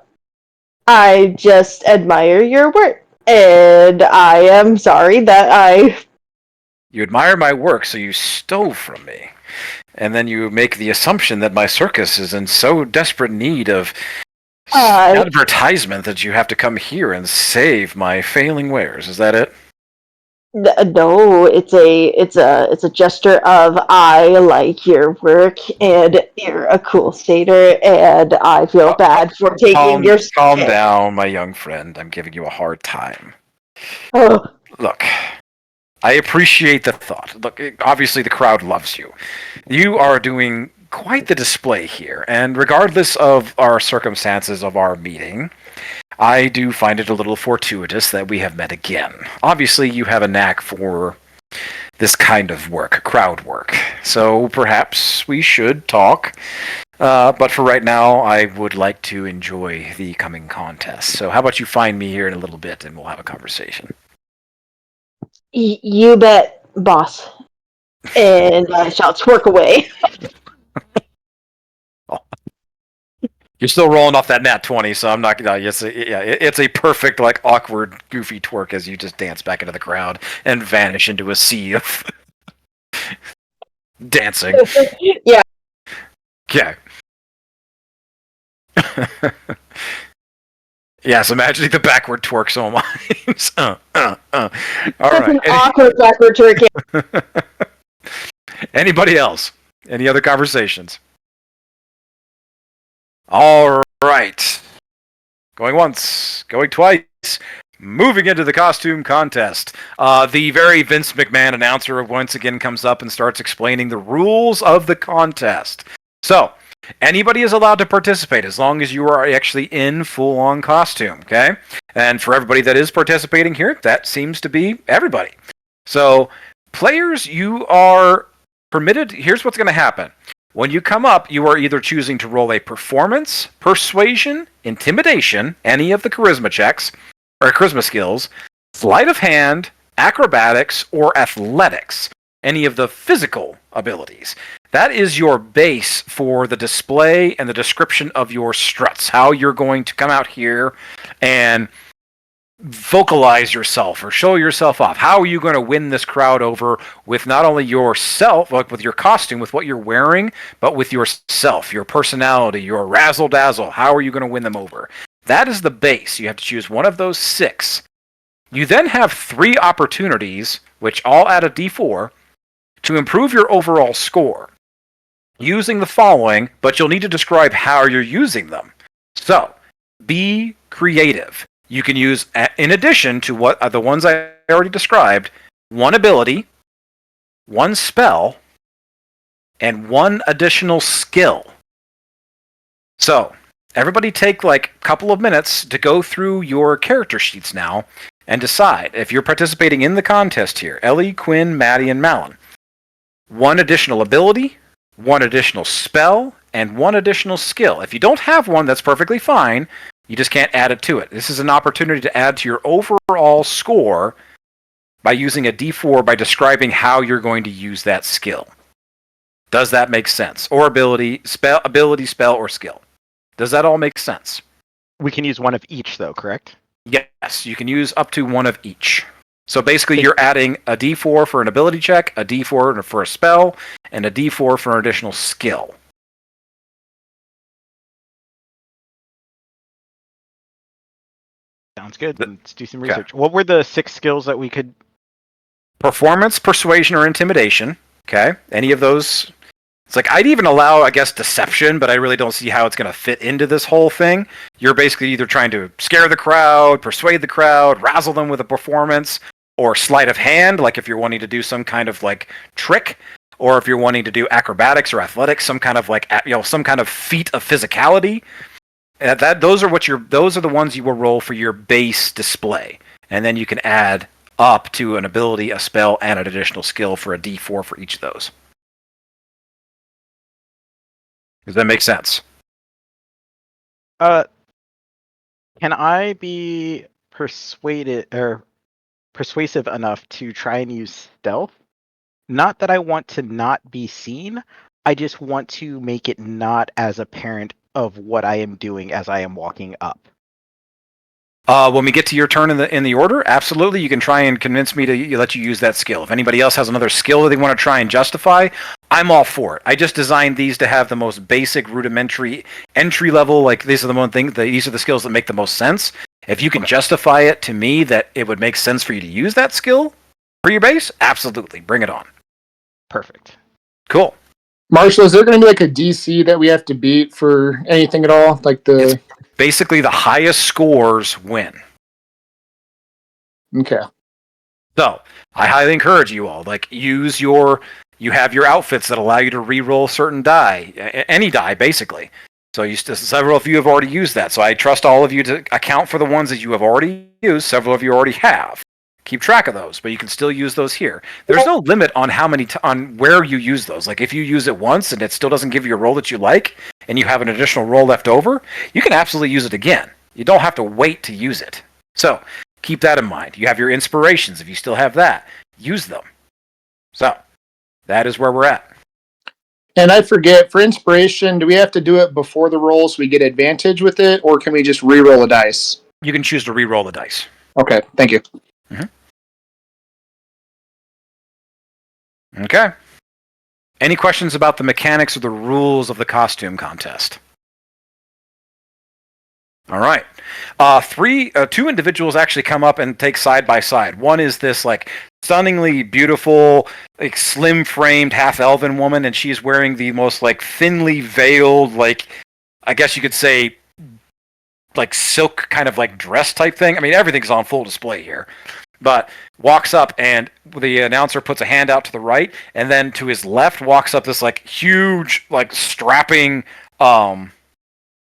I just admire your work, and I am sorry that You admire my work, so you stole from me. And then you make the assumption that my circus is in so desperate need of advertisement that you have to come here and save my failing wares. Is that it? No, it's a gesture of I like your work, and you're a cool skater, and I feel bad for taking your Calm down, my young friend. I'm giving you a hard time. Oh. Look, I appreciate the thought. Look, obviously the crowd loves you. You are doing quite the display here, and regardless of our circumstances of our meeting, I do find it a little fortuitous that we have met again. Obviously, you have a knack for this kind of work, crowd work, so perhaps we should talk. But for right now, I would like to enjoy the coming contest. So how about you find me here in a little bit, and we'll have a conversation. You bet, boss. And I shall twerk away. You're still rolling off that nat 20, so I'm not gonna. It's a perfect, like, awkward, goofy twerk as you just dance back into the crowd and vanish into a sea of dancing. Yeah. Okay. Yes, imagining the backward twerk, so am I. All That's right. an awkward backward twerk. Anybody else? Any other conversations? All right. Going once, going twice. moving into the costume contest. The very Vince McMahon announcer once again comes up and starts explaining the rules of the contest. So, anybody is allowed to participate as long as you are actually in full-on costume, okay? And for everybody that is participating here, that seems to be everybody. So, players, you are permitted. Here's what's going to happen. When you come up, you are either choosing to roll a performance, persuasion, intimidation, any of the charisma checks, or charisma skills, sleight of hand, acrobatics, or athletics, any of the physical abilities. That is your base for the display and the description of your struts, how you're going to come out here and vocalize yourself or show yourself off. How are you going to win this crowd over with not only yourself, like with your costume, with what you're wearing, but with yourself, your personality, your razzle dazzle? How are you going to win them over? That is the base. You have to choose one of those 6. You then have 3 opportunities, which all add a d4, to improve your overall score using the following, but you'll need to describe how you're using them. So, be creative. You can use, in addition to what the ones I already described, 1 ability, 1 spell, and 1 additional skill. So, everybody take like a couple of minutes to go through your character sheets now and decide if you're participating in the contest here. Ellie, Quinn, Maddie, and Malin. 1 additional ability, 1 additional spell, and 1 additional skill. If you don't have one, that's perfectly fine. You just can't add it to it. This is an opportunity to add to your overall score by using a d4 by describing how you're going to use that skill. Does that make sense? Or ability, spell, or skill. Does that all make sense? We can use one of each, though, correct? Yes, you can use up to 1 of each. So basically, you're adding a d4 for an ability check, a d4 for a spell, and a d4 for an additional skill. Sounds good. Let's do some research. What were the 6 skills that we could... Performance, persuasion, or intimidation. Okay, any of those. It's like, I'd even allow, I guess, deception, but I really don't see how it's going to fit into this whole thing. You're basically either trying to scare the crowd, persuade the crowd, razzle them with a performance, or sleight of hand, like if you're wanting to do some kind of like trick, or if you're wanting to do acrobatics or athletics, some kind of like, some kind of feat of physicality. Those are the ones you will roll for your base display, and then you can add up to an ability, a spell, and an additional skill for a d4 for each of those. Does that make sense? Can I be persuasive enough to try and use stealth? Not that I want to not be seen. I just want to make it not as apparent of what I am doing as I am walking up. When we get to your turn in the order, absolutely, you can try and convince me to let you use that skill. If anybody else has another skill that they want to try and justify, I'm all for it. I just designed these to have the most basic, rudimentary, entry level. Like these are the one thing. These are the skills that make the most sense. If you can justify it to me that it would make sense for you to use that skill for your base, absolutely, bring it on. Perfect. Cool. Marshall, is there going to be like a DC that we have to beat for anything at all? Like the basically the highest scores win. Okay. So I highly encourage you all, like, you have your outfits that allow you to re-roll certain die, any die basically. So several of you have already used that. So I trust all of you to account for the ones that you have already used. Several of you already have. Keep track of those, but you can still use those here. There's no limit on how many on where you use those. Like if you use it once and it still doesn't give you a roll that you like, and you have an additional roll left over, you can absolutely use it again. You don't have to wait to use it. So keep that in mind. You have your inspirations. If you still have that, use them. So that is where we're at. And I forget, for inspiration, do we have to do it before the roll so we get advantage with it, or can we just re-roll a dice? You can choose to re-roll the dice. Okay, thank you. Mm-hmm. Okay. Any questions about the mechanics or the rules of the costume contest? All right. Two individuals actually come up and take side by side. One is this like stunningly beautiful, like slim-framed half-elven woman, and she's wearing the most like thinly veiled, like I guess you could say, like silk kind of like dress type thing. I mean, everything's on full display here. But walks up, and the announcer puts a hand out to the right, and then to his left walks up this like huge, like strapping, sorry,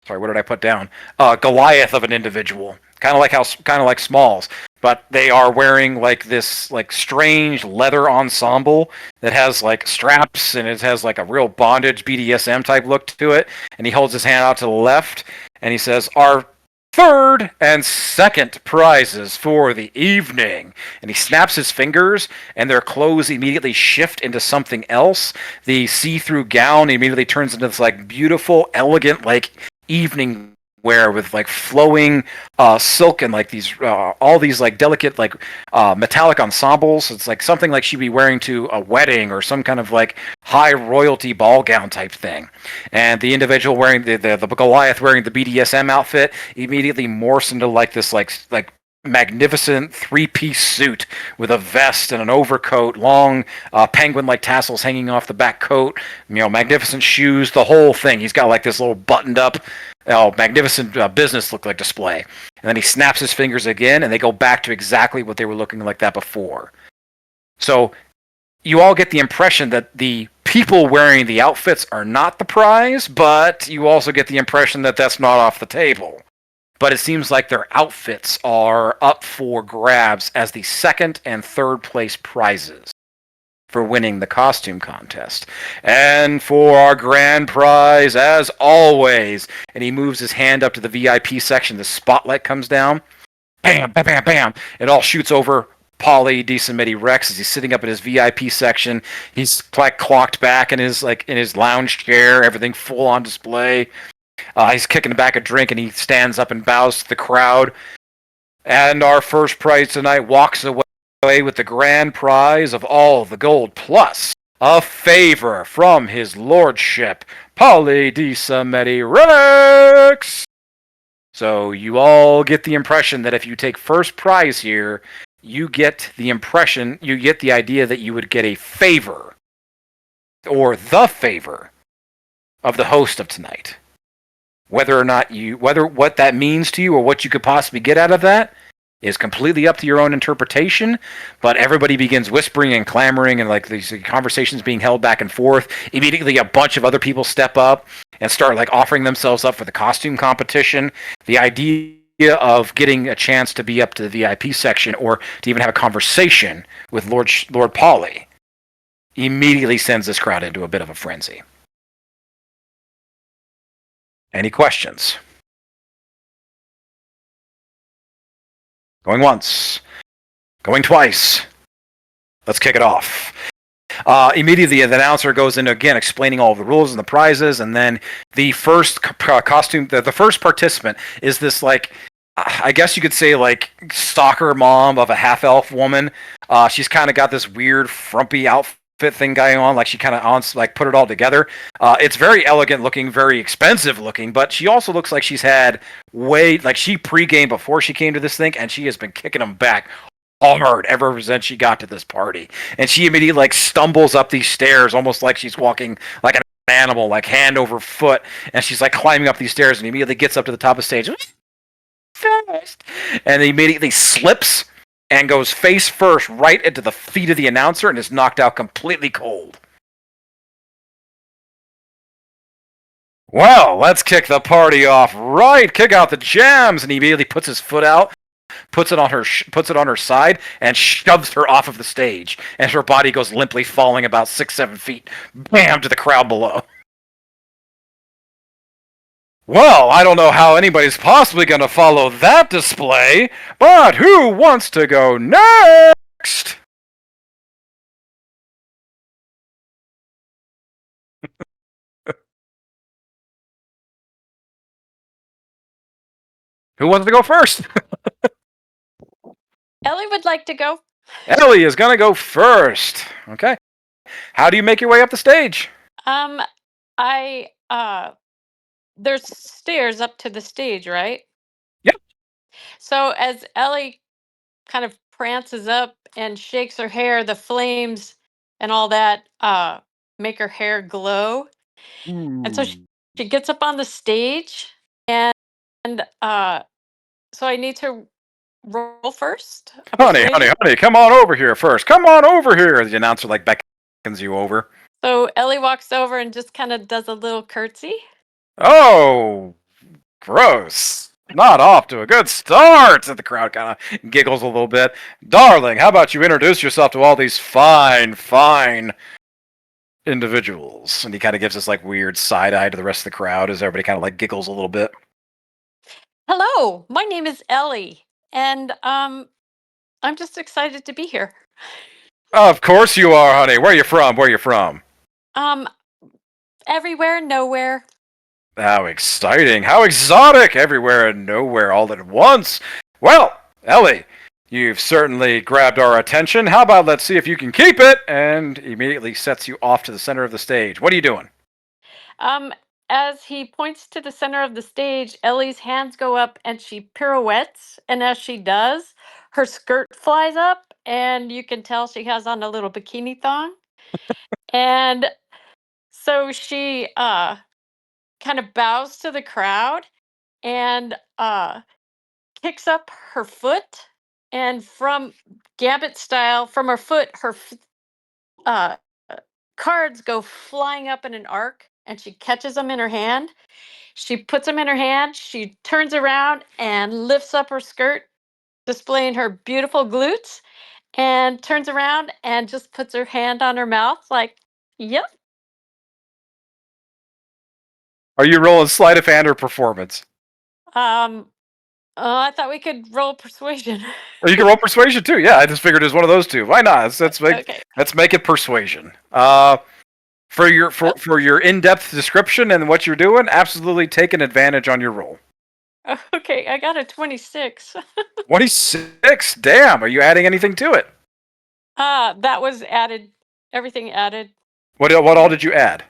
what did I put down? Goliath of an individual, kind of like Smalls, but they are wearing like this like strange leather ensemble that has like straps, and it has like a real bondage BDSM type look to it. And he holds his hand out to the left, and he says, "Our third and second prizes for the evening." And he snaps his fingers, and their clothes immediately shift into something else. The see-through gown immediately turns into this like beautiful, elegant, like evening wear with like flowing silk and like these all these like delicate like metallic ensembles. It's like something like she'd be wearing to a wedding or some kind of like high royalty ball gown type thing. And the individual wearing the Goliath wearing the BDSM outfit immediately morphs into like this like magnificent three-piece suit with a vest and an overcoat, long penguin-like tassels hanging off the back coat, magnificent shoes, the whole thing. He's got like this little buttoned-up, magnificent business look like display. And then he snaps his fingers again, and they go back to exactly what they were looking like that before. So you all get the impression that the people wearing the outfits are not the prize, but you also get the impression that that's not off the table. But it seems like their outfits are up for grabs as the second and third place prizes for winning the costume contest. And for our grand prize, as always, and he moves his hand up to the VIP section, the spotlight comes down, bam, bam, bam, bam, it all shoots over Pauly DeCimedi Rex as he's sitting up in his VIP section. He's like clocked back in his lounge chair, everything full on display. He's kicking back a drink, and he stands up and bows to the crowd. And our first prize tonight walks away with the grand prize of all the gold, plus a favor from his lordship, Pauly DeCimedi Rex. So you all get the impression that if you take first prize here, you get the idea that you would get a favor, or the favor, of the host of tonight. Whether what that means to you or what you could possibly get out of that is completely up to your own interpretation, but everybody begins whispering and clamoring, and like these conversations being held back and forth. Immediately a bunch of other people step up and start like offering themselves up for the costume competition. The idea of getting a chance to be up to the VIP section or to even have a conversation with Lord Pauly immediately sends this crowd into a bit of a frenzy. Any questions? Going once. Going twice. Let's kick it off. Immediately, the announcer goes in again, explaining all the rules and the prizes, and then the first costume, the first participant is this, like, I guess you could say, like, soccer mom of a half-elf woman. She's kind of got this weird, frumpy outfit thing going on, like she kind of put it all together. It's very elegant looking, very expensive looking, but she also looks like she's had she pre-gamed before she came to this thing, and she has been kicking them back hard ever since she got to this party. And she immediately like stumbles up these stairs almost like she's walking like an animal, like hand over foot, and she's like climbing up these stairs and immediately gets up to the top of the stage fast, and immediately slips and goes face first right into the feet of the announcer and is knocked out completely cold. Well, let's kick the party off right. Kick out the jams, and he immediately puts his foot out, puts it on her side, and shoves her off of the stage. And her body goes limply falling about 6-7 feet, bam, to the crowd below. Well, I don't know how anybody's possibly going to follow that display, but who wants to go next? Who wants to go first? Ellie would like to go. Ellie is going to go first. Okay. How do you make your way up the stage? There's stairs up to the stage, right? Yep. So as Ellie kind of prances up and shakes her hair, the flames and all that make her hair glow. And so she gets up on the stage, and so I need to roll first. Honey, Persuasion? come on over here first. Come on over here. The announcer like beckons you over. So Ellie walks over and just kind of does a little curtsy. Oh, gross. Not off to a good start. And the crowd kind of giggles a little bit. Darling, how about you introduce yourself to all these fine individuals? And he kind of gives this like weird side eye to the rest of the crowd as everybody kind of like giggles a little bit. Hello, my name is Ellie, and I'm just excited to be here. Of course you are, honey. Where are you from? Where are you from? Everywhere, nowhere. How exciting. How exotic. Everywhere and nowhere all at once. Well, Ellie, you've certainly grabbed our attention. How about let's see if you can keep it? And immediately sets you off to the center of the stage. What are you doing? As he points to the center of the stage, Ellie's hands go up and she pirouettes. And as she does, her skirt flies up, and you can tell she has on a little bikini thong. And so she kind of bows to the crowd and kicks up her foot. And from Gambit style, from her foot, her cards go flying up in an arc, and she catches them in her hand. She puts them in her hand. She turns around and lifts up her skirt, displaying her beautiful glutes, and turns around and just puts her hand on her mouth, like, yep. Are you rolling sleight of hand or performance? I thought we could roll persuasion. Or you can roll persuasion too. Yeah, I just figured it was one of those two. Why not? Let's make it persuasion. For your in-depth description and what you're doing, absolutely take an advantage on your roll. Okay, I got a 26. 26? Damn, are you adding anything to it? That was added. Everything added. What all did you add?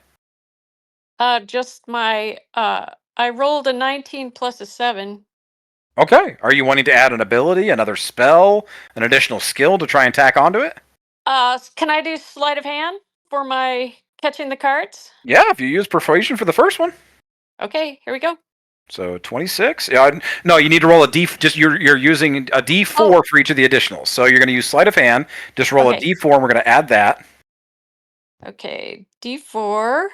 Just my I rolled a 19 plus a 7. Okay. Are you wanting to add an ability, another spell, an additional skill to try and tack onto it? Can I do sleight of hand for my catching the cards? Yeah, if you use persuasion for the first one. Okay, here we go. So 26. Yeah, no, you need to roll a d. Just you're using a d4 for each of the additionals. So you're going to use sleight of hand. Just roll a d4, and we're going to add that. Okay, d4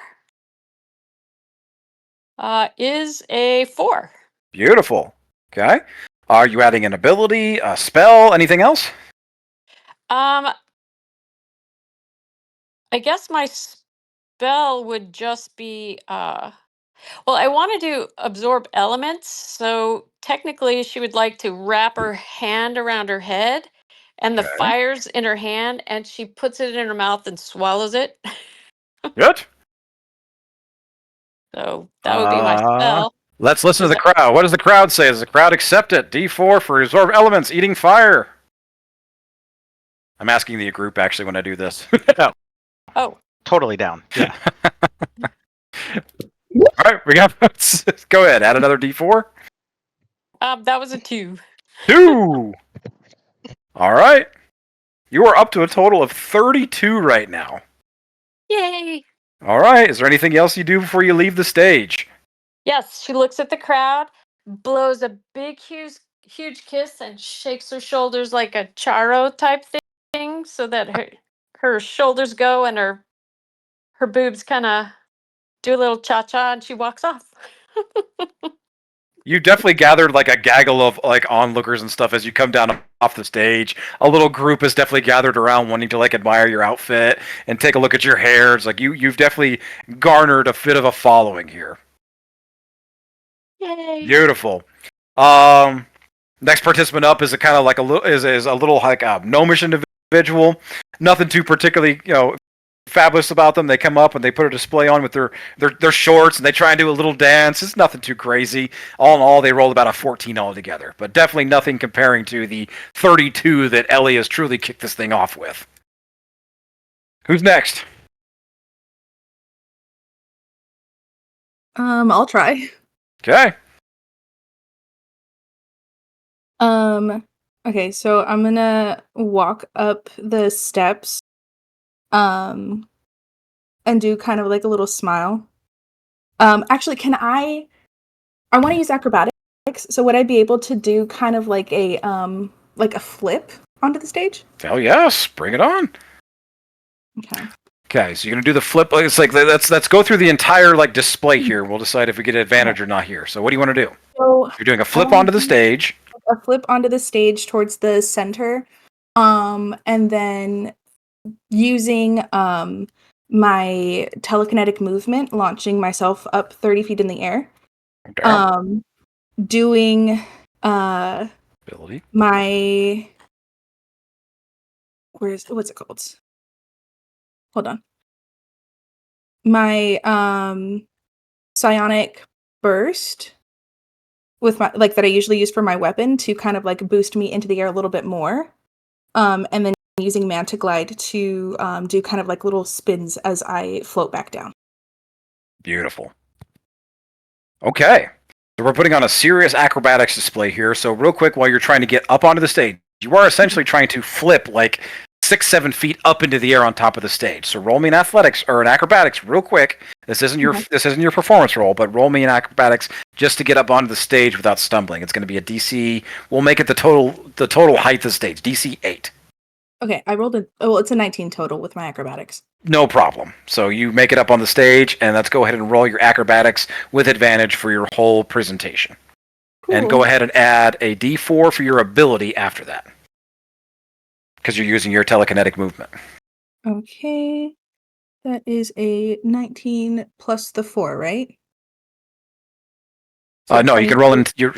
is a 4. Beautiful. Okay. Are you adding an ability, a spell, anything else? I guess my spell would just be well, I want to do absorb elements, so technically she would like to wrap her hand around her head, and the fire's in her hand, and she puts it in her mouth and swallows it. Good. So that would be my spell. Let's listen to the crowd. What does the crowd say? Does the crowd accept it? D4 for absorb elements, eating fire. I'm asking the group actually when I do this. Oh. Totally down. Yeah. All right, we got. Go ahead. Add another D4. That was a 2. 2. All right. You are up to a total of 32 right now. Yay! All right. Is there anything else you do before you leave the stage? Yes, she looks at the crowd, blows a big, huge kiss, and shakes her shoulders like a Charo type thing, so that her shoulders go and her boobs kind of do a little cha-cha, and she walks off. You definitely gathered like a gaggle of like onlookers and stuff as you come down off the stage. A little group is definitely gathered around wanting to like admire your outfit and take a look at your hair. It's like you've definitely garnered a bit of a following here. Yay! Beautiful. Next participant up is a kind of like a little like a gnomish individual. Nothing too particularly fabulous about them. They come up and they put a display on with their shorts and they try and do a little dance. It's nothing too crazy. All in all, they rolled about a 14 altogether, but definitely nothing comparing to the 32 that Ellie has truly kicked this thing off with. Who's next? I'll try. Okay. Okay, so I'm gonna walk up the steps, and do kind of like a little smile. Actually, I want to use acrobatics. So would I be able to do kind of like a flip onto the stage? Hell yes, bring it on. Okay. Okay, so you're gonna do the flip. It's like let's go through the entire like display here. We'll decide if we get an advantage or not here. So what do you want to do? So You're doing a flip onto the stage. a flip onto the stage towards the center, and then using my telekinetic movement, launching myself up 30 feet in the air. Okay. Doing Ability. my what's it called? Hold on. My psionic burst with my that I usually use for my weapon to kind of like boost me into the air a little bit more. And then using Manta Glide to do kind of like little spins as I float back down. Beautiful. Okay. So we're putting on a serious acrobatics display here. So real quick, while you're trying to get up onto the stage, you are essentially trying to flip like 6-7 feet up into the air on top of the stage. So roll me an athletics or an acrobatics real quick. This isn't your performance roll, but roll me an acrobatics just to get up onto the stage without stumbling. It's going to be a DC. We'll make it the total height of the stage, DC 8. Okay, I rolled it's a 19 total with my acrobatics. No problem. So you make it up on the stage, and let's go ahead and roll your acrobatics with advantage for your whole presentation. Cool. And go ahead and add a D4 for your ability after that, because you're using your telekinetic movement. Okay, that is a 19 plus the 4, right? So No, you can roll so you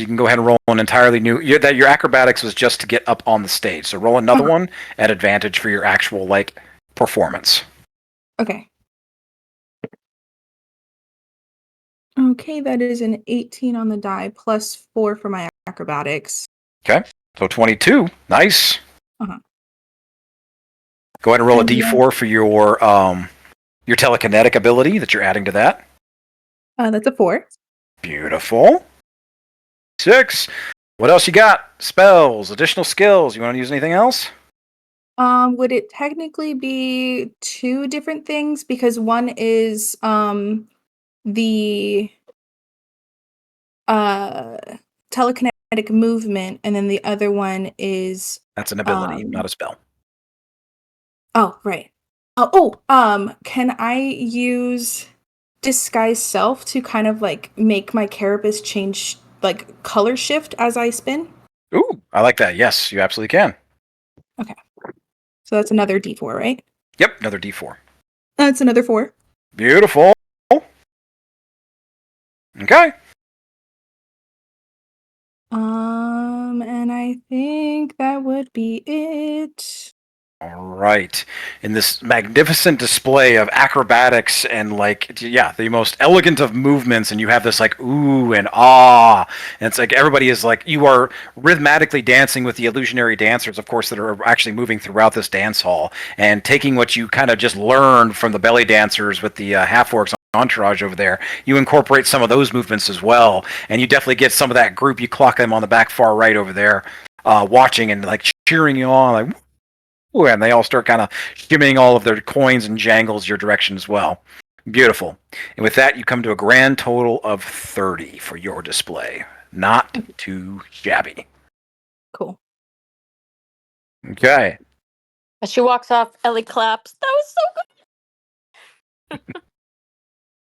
can go ahead and roll an entirely new. Your acrobatics was just to get up on the stage. So roll another one at advantage for your actual performance. Okay. Okay, that is an 18 on the die plus 4 for my acrobatics. Okay, so 22. Nice. Uh-huh. Go ahead and roll a D4 for your telekinetic ability that you're adding to that. That's a 4. Beautiful. 6. What else you got? Spells, additional skills. You want to use anything else? Would it technically be 2 different things? Because one is the telekinetic movement, and then the other one is that's an ability, not a spell. Oh, right. Can I use disguise self to kind of make my carapace change color shift as I spin? Ooh, I like that. Yes, you absolutely can. Okay. So that's another D4, right? Yep, another D4. That's another 4. Beautiful. Okay. And I think that would be it. All right. In this magnificent display of acrobatics and the most elegant of movements, and you have this ooh and ah, and it's everybody is you are rhythmically dancing with the illusionary dancers, of course, that are actually moving throughout this dance hall and taking what you kind of just learned from the belly dancers with the half-orcs entourage over there. You incorporate some of those movements as well, and you definitely get some of that group. You clock them on the back far right over there, watching and cheering you on, ooh, and they all start kind of shimmying all of their coins and jangles your direction as well. Beautiful. And with that, you come to a grand total of 30 for your display. Not too shabby. Cool. Okay. As she walks off, Ellie claps. That was so good.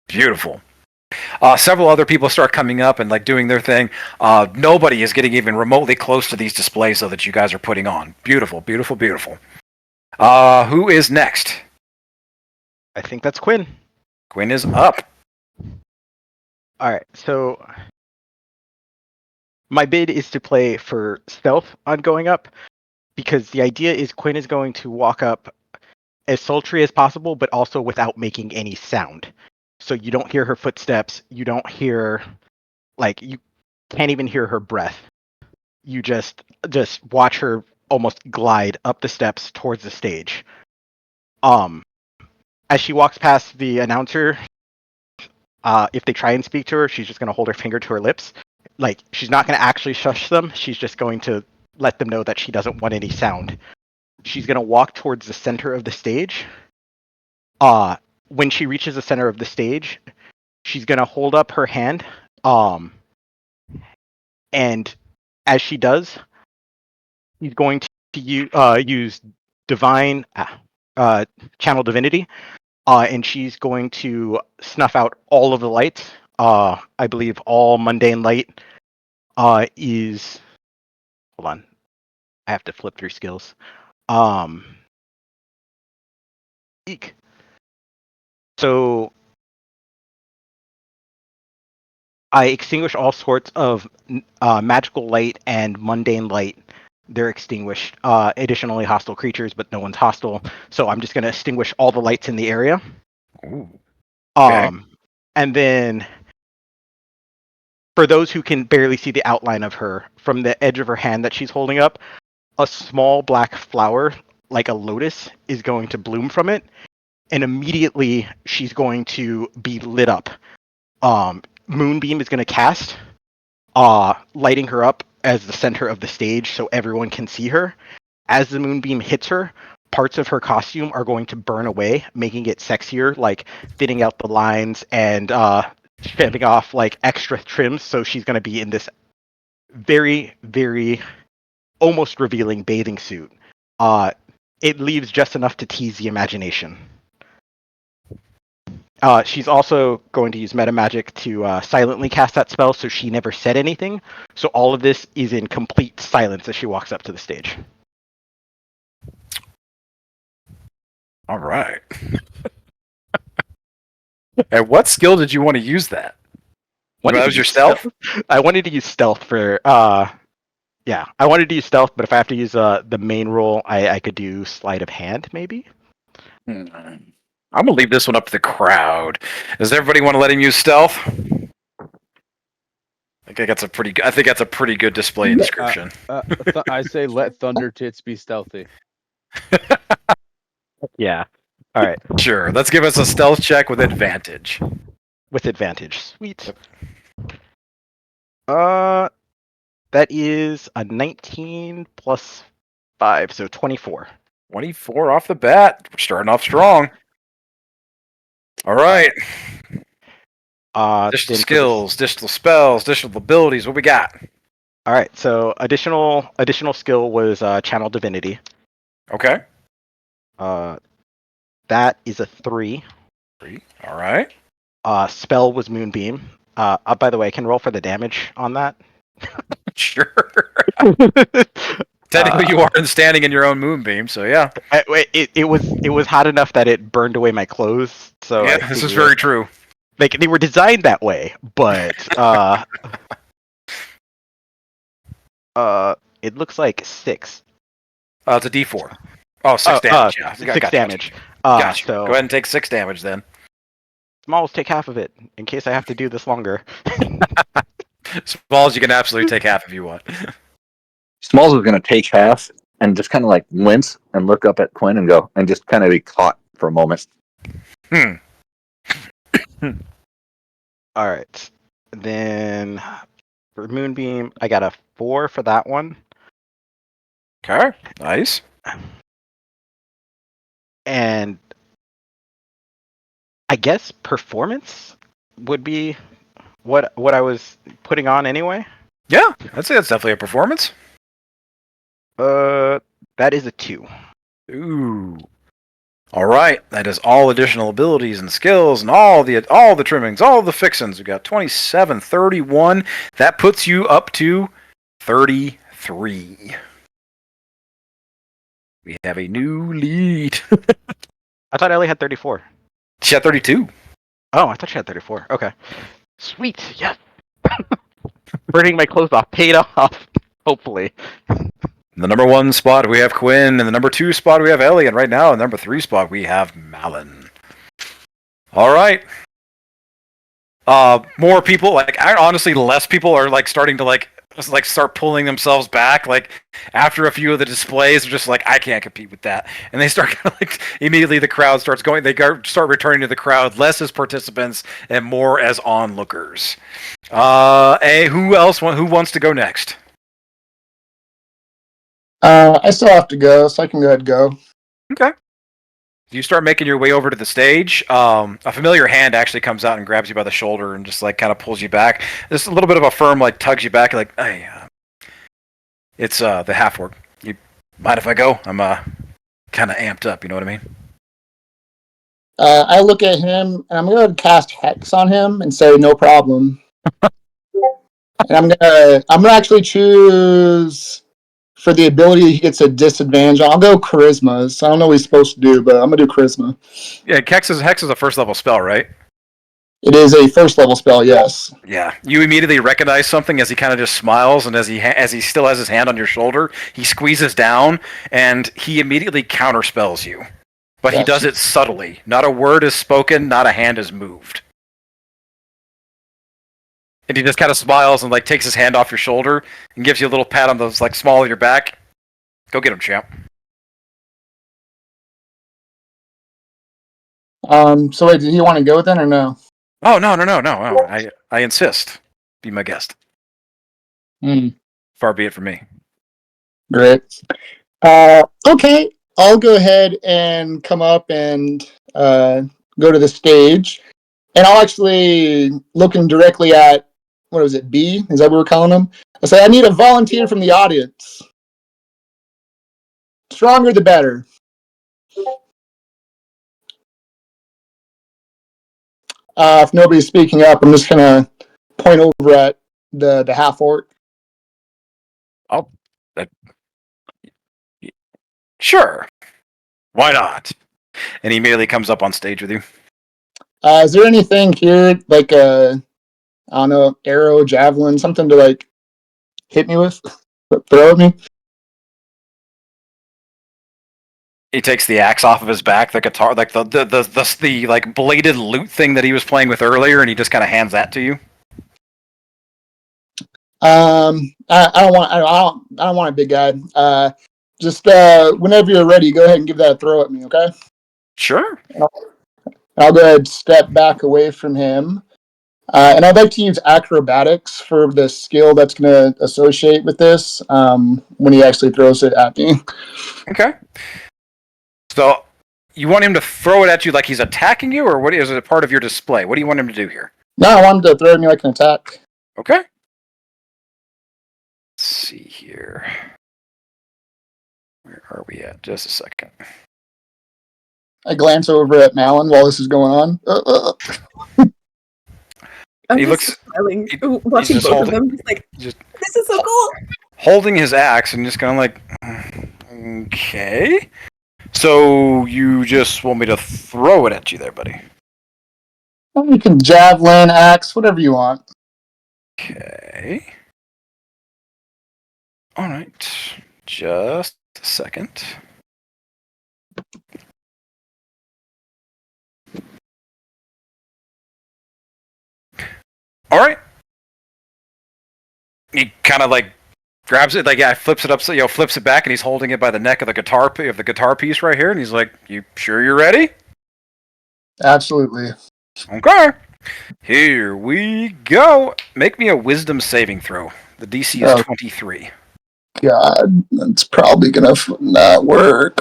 Beautiful. Several other people start coming up and doing their thing. Nobody is getting even remotely close to these displays though that you guys are putting on. Beautiful, beautiful, beautiful. Who is next? I think that's Quinn. Quinn is up. All right, so my bid is to play for stealth on going up, because the idea is Quinn is going to walk up as sultry as possible, but also without making any sound. So you don't hear her footsteps. You don't hear, you can't even hear her breath. You just watch her almost glide up the steps towards the stage. As she walks past the announcer, if they try and speak to her, she's just going to hold her finger to her lips. She's not going to actually shush them. She's just going to let them know that she doesn't want any sound. She's going to walk towards the center of the stage. When she reaches the center of the stage, she's going to hold up her hand, And as she does, he's going to use divine channel divinity, and she's going to snuff out all of the lights. I believe all mundane light is. Hold on, I have to flip through skills. Eek. So I extinguish all sorts of magical light and mundane light. They're extinguished. Additionally, hostile creatures, but no one's hostile. So I'm just going to extinguish all the lights in the area. Ooh. Okay. And then, for those who can barely see the outline of her, from the edge of her hand that she's holding up, a small black flower, like a lotus, is going to bloom from it. And immediately, she's going to be lit up. Moonbeam is going to cast, lighting her up as the center of the stage so everyone can see her. As the moonbeam hits her, parts of her costume are going to burn away, making it sexier, like thinning out the lines and shaving off like extra trims. So she's going to be in this very, very almost revealing bathing suit. It leaves just enough to tease the imagination. She's also going to use meta magic to silently cast that spell, so she never said anything. So all of this is in complete silence as she walks up to the stage. All right. And what skill did you want to use that? That was your stealth? I wanted to use stealth for. Yeah, I wanted to use stealth, but if I have to use the main roll, I could do sleight of hand, maybe. I'm gonna leave this one up to the crowd. Does everybody want to let him use stealth? I think that's a pretty good display and description. I say let Thunder Tits be stealthy. Yeah. All right. Sure. Let's give us a stealth check with advantage. With advantage. Sweet. That is a 19 plus 5, so 24. 24 off the bat. We're starting off strong. All right. Additional skills, additional spells, additional abilities. What we got? All right. So additional skill was channel divinity. Okay. That is a 3. 3. All right. Spell was moonbeam. By the way, I can roll for the damage on that. Sure. Technically, you are standing in your own moonbeam, so yeah. It was hot enough that it burned away my clothes. So yeah, this is very true. Like they were designed that way, but it looks like 6. It's a D4. Oh, 6 damage. Yeah, 6 damage. Gotcha. So go ahead and take 6 damage then. Smalls, take half of it in case I have to do this longer. Smalls, you can absolutely take half if you want. Smalls is going to take half and just kind of like wince and look up at Quinn and go and just kind of be caught for a moment. All right. Then for Moonbeam, I got a 4 for that one. Okay, nice. And I guess performance would be what I was putting on anyway. Yeah, I'd say that's definitely a performance. That is a 2. Ooh. All right, that is all additional abilities and skills and all the trimmings, all the fixins. We got 27, 31. That puts you up to 33. We have a new lead. I thought Ellie had 34. She had 32. Oh, I thought she had 34. Okay. Sweet. Yes. Burning my clothes off. Paid off. Hopefully. In the number 1 spot, we have Quinn. In the number 2 spot, we have Ellie. And right now, in the number 3 spot, we have Malin. All right. More people, honestly, less people are starting to start pulling themselves back. After a few of the displays, they're just I can't compete with that, and they start immediately. The crowd starts going. They start returning to the crowd, less as participants and more as onlookers. Who wants to go next? I still have to go, so I can go ahead and go. Okay. you start making your way over to the stage. A familiar hand actually comes out and grabs you by the shoulder and just like kind of pulls you back. Just a little bit of a firm like tugs you back, like, hey, it's the half orc. You mind if I go? I'm kind of amped up. You know what I mean? I look at him and I'm gonna cast Hex on him and say no problem. And I'm gonna actually choose for the ability he gets a disadvantage. I'll go Charisma. So I don't know what he's supposed to do, but I'm gonna do Charisma. Yeah, Hex is a first level spell, right? It is a first level spell, yes. Yeah, you immediately recognize something as he kind of just smiles, and as he still has his hand on your shoulder, he squeezes down, and he immediately counterspells you. But he does it subtly. Not a word is spoken, not a hand is moved. And he just kind of smiles and like takes his hand off your shoulder and gives you a little pat on the like small of your back. Go get him, champ. So wait, did he want to go then or no? Oh no. I insist. Be my guest. Far be it from me. Great. Okay, I'll go ahead and come up and go to the stage, and I'll actually look him directly at, what was it, B? Is that what we're calling him? I say, I need a volunteer from the audience. Stronger the better. If nobody's speaking up, I'm just gonna point over at the half orc. Oh, sure. Why not? And he immediately comes up on stage with you. Is there anything here, like I don't know, arrow, javelin, something to like hit me with, throw at me? He takes the axe off of his back, the guitar, like the like bladed lute thing that he was playing with earlier, and he just kind of hands that to you. I don't want a big guy. Just whenever you're ready, go ahead and give that a throw at me, okay? Sure. I'll go ahead and step back away from him. And I'd like to use acrobatics for the skill that's going to associate with this when he actually throws it at me. Okay. So, you want him to throw it at you like he's attacking you, or what is it a part of your display? What do you want him to do here? No, I want him to throw at me like an attack. Okay. Let's see here. Where are we at? Just a second. I glance over at Malin while this is going on. I'm He just looks- smiling, he- watching just both of holding- them. Just like, just- this is so cool. Holding his axe and just kind of like, okay. So you just want me to throw it at you there, buddy? You can javelin, axe, whatever you want. Okay. All right. Just a second. All right. He kind of like grabs it, like flips it up, so flips it back, and he's holding it by the neck of the guitar piece right here, and he's like, "You sure you're ready?" Absolutely. Okay. Here we go. Make me a wisdom saving throw. The DC is 23. God, that's probably gonna not work.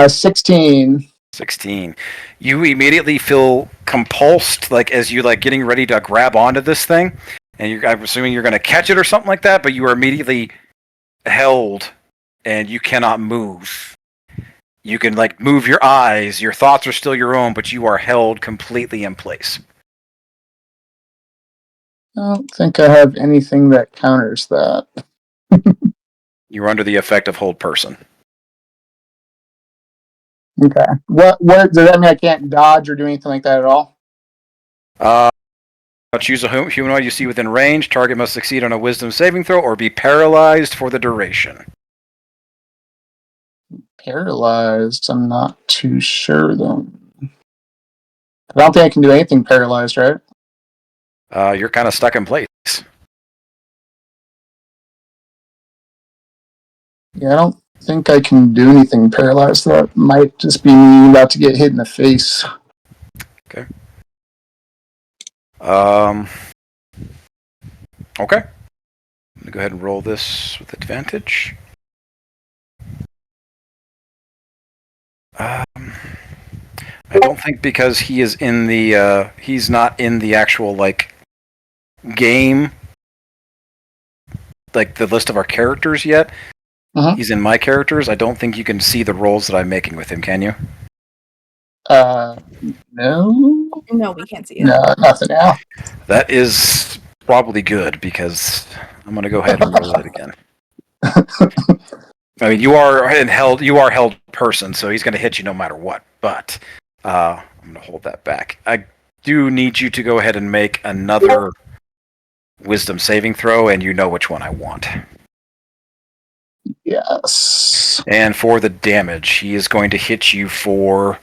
16. 16. You immediately feel compulsed, like as you like getting ready to grab onto this thing, and I'm assuming you're going to catch it or something like that, but you are immediately held, and you cannot move. You can like move your eyes, your thoughts are still your own, but you are held completely in place. I don't think I have anything that counters that. You're under the effect of hold person. Okay. What does that mean? I can't dodge or do anything like that at all? Choose a humanoid you see within range. Target must succeed on a wisdom saving throw or be paralyzed for the duration. Paralyzed? I'm not too sure though. I don't think I can do anything paralyzed, right? You're kind of stuck in place. Yeah, I don't think I can do anything paralyzed. That might just be me about to get hit in the face. Okay. Okay. I'm gonna go ahead and roll this with advantage. I don't think because he is in the he's not in the actual like game, like the list of our characters yet. He's in my characters. I don't think you can see the rolls that I'm making with him, can you? No, No, we can't see it. no, nothing now. That is probably good because I'm going to go ahead and roll it again. I mean, you are held person, so he's going to hit you no matter what. But I'm going to hold that back. I do need you to go ahead and make another wisdom saving throw, and you know which one I want. Yes. And for the damage, he is going to hit you for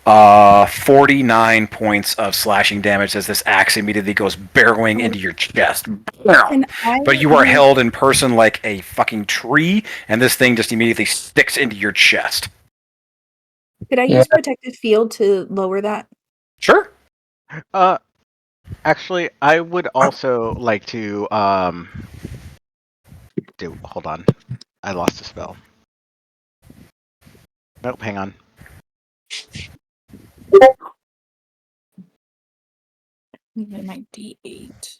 49 points of slashing damage as this axe immediately goes barreling into your chest. But you are held in person like a fucking tree, and this thing just immediately sticks into your chest. Could I use protective field to lower that? Sure. Actually, I would also like to hold on. I lost a spell. Nope, hang on. My D8.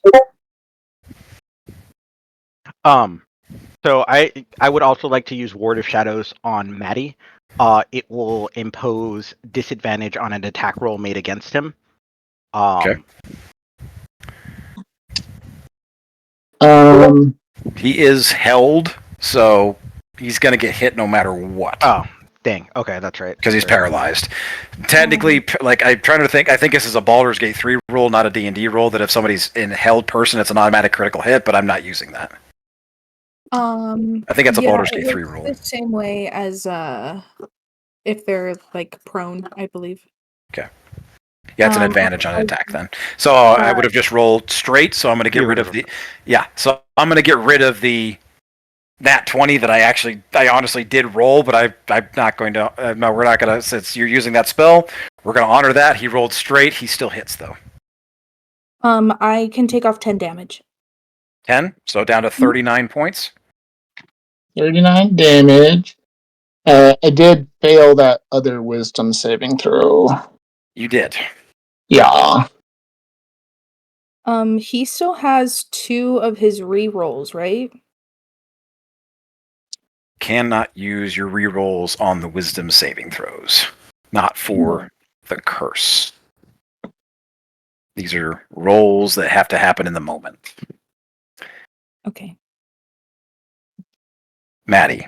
So I would also like to use Ward of Shadows on Maddie. It will impose disadvantage on an attack roll made against him. Okay. He is held, so he's gonna get hit no matter what. Oh, dang. Okay, that's right. Because he's paralyzed. Technically, like I'm trying to think. I think this is a Baldur's Gate 3 rule, not a D&D rule. That if somebody's in held person, it's an automatic critical hit. But I'm not using that. I think that's a Baldur's Gate 3 rule. The same way as if they're like prone, I believe. Okay. Yeah, it's an advantage on an attack then. So I would have just rolled straight. So I'm going to get rid of the. Yeah. So I'm going to get rid of the. That 20 that I honestly did roll, but I'm not going to. No, we're not going to. Since you're using that spell, we're going to honor that. He rolled straight. He still hits though. I can take off 10 damage. 10, so down to 39 points. 39 damage. I did fail that other wisdom saving throw. You did. Yeah. He still has 2 of his re-rolls, right? Cannot use your rerolls on the wisdom saving throws. Not for the curse. These are rolls that have to happen in the moment. Okay. Maddie.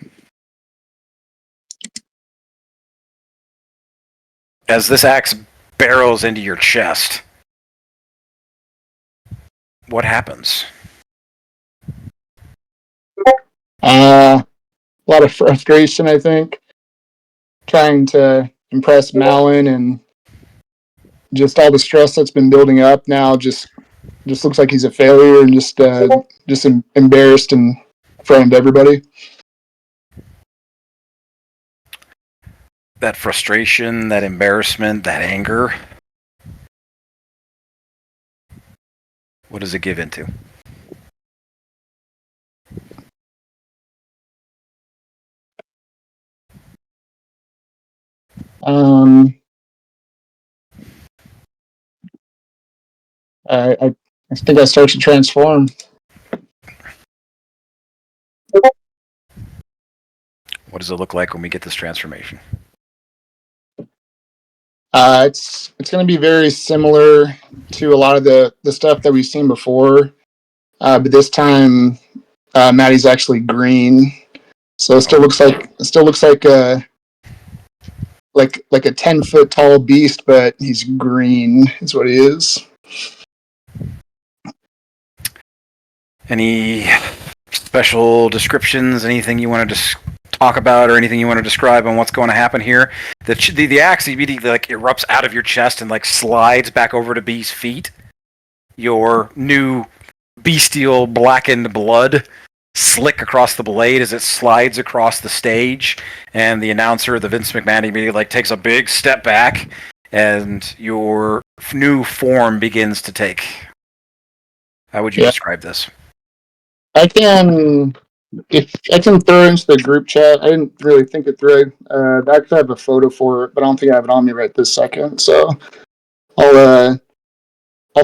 As this axe barrels into your chest, what happens? A lot of frustration, I think. Trying to impress Malin and just all the stress that's been building up now just looks like he's a failure and just embarrassed in front of everybody. That frustration, that embarrassment, that anger. What does it give into? I think I start to transform. What does it look like when we get this transformation? It's going to be very similar to a lot of the stuff that we've seen before, but this time Maddie's actually green, so it still looks like a 10-foot tall beast, but he's green is what he is. Any special descriptions? Anything you want to talk about, or anything you want to describe on what's going to happen here? The axe immediately erupts out of your chest and slides back over to B's feet. Your new bestial blackened blood slick across the blade as it slides across the stage, and the announcer, the Vince McMahon, immediately takes a big step back, and your new form begins to take. How would you describe this? I can If I can throw it into the group chat, I didn't really think it through. I actually have a photo for it, but I don't think I have it on me right this second. So I'll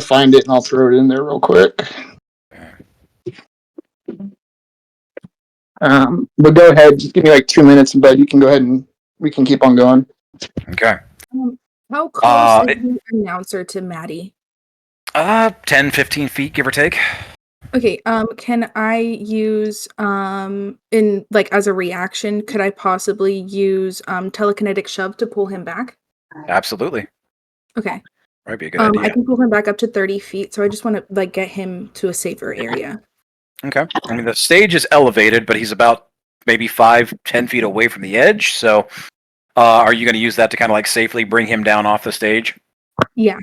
find it and I'll throw it in there real quick. But go ahead, just give me like 2 minutes, but you can go ahead and we can keep on going. Okay. How close is it- the announcer to Maddie? 10, 15 feet, give or take. Okay, can I use in like as a reaction, could I possibly use telekinetic shove to pull him back? Absolutely. Okay. Might be a good I idea. can pull him back up to 30 feet, so I just want to like get him to a safer area. Okay. I mean, the stage is elevated, but he's about maybe 5-10 feet away from the edge. So, are you going to use that to kind of like safely bring him down off the stage? Yeah.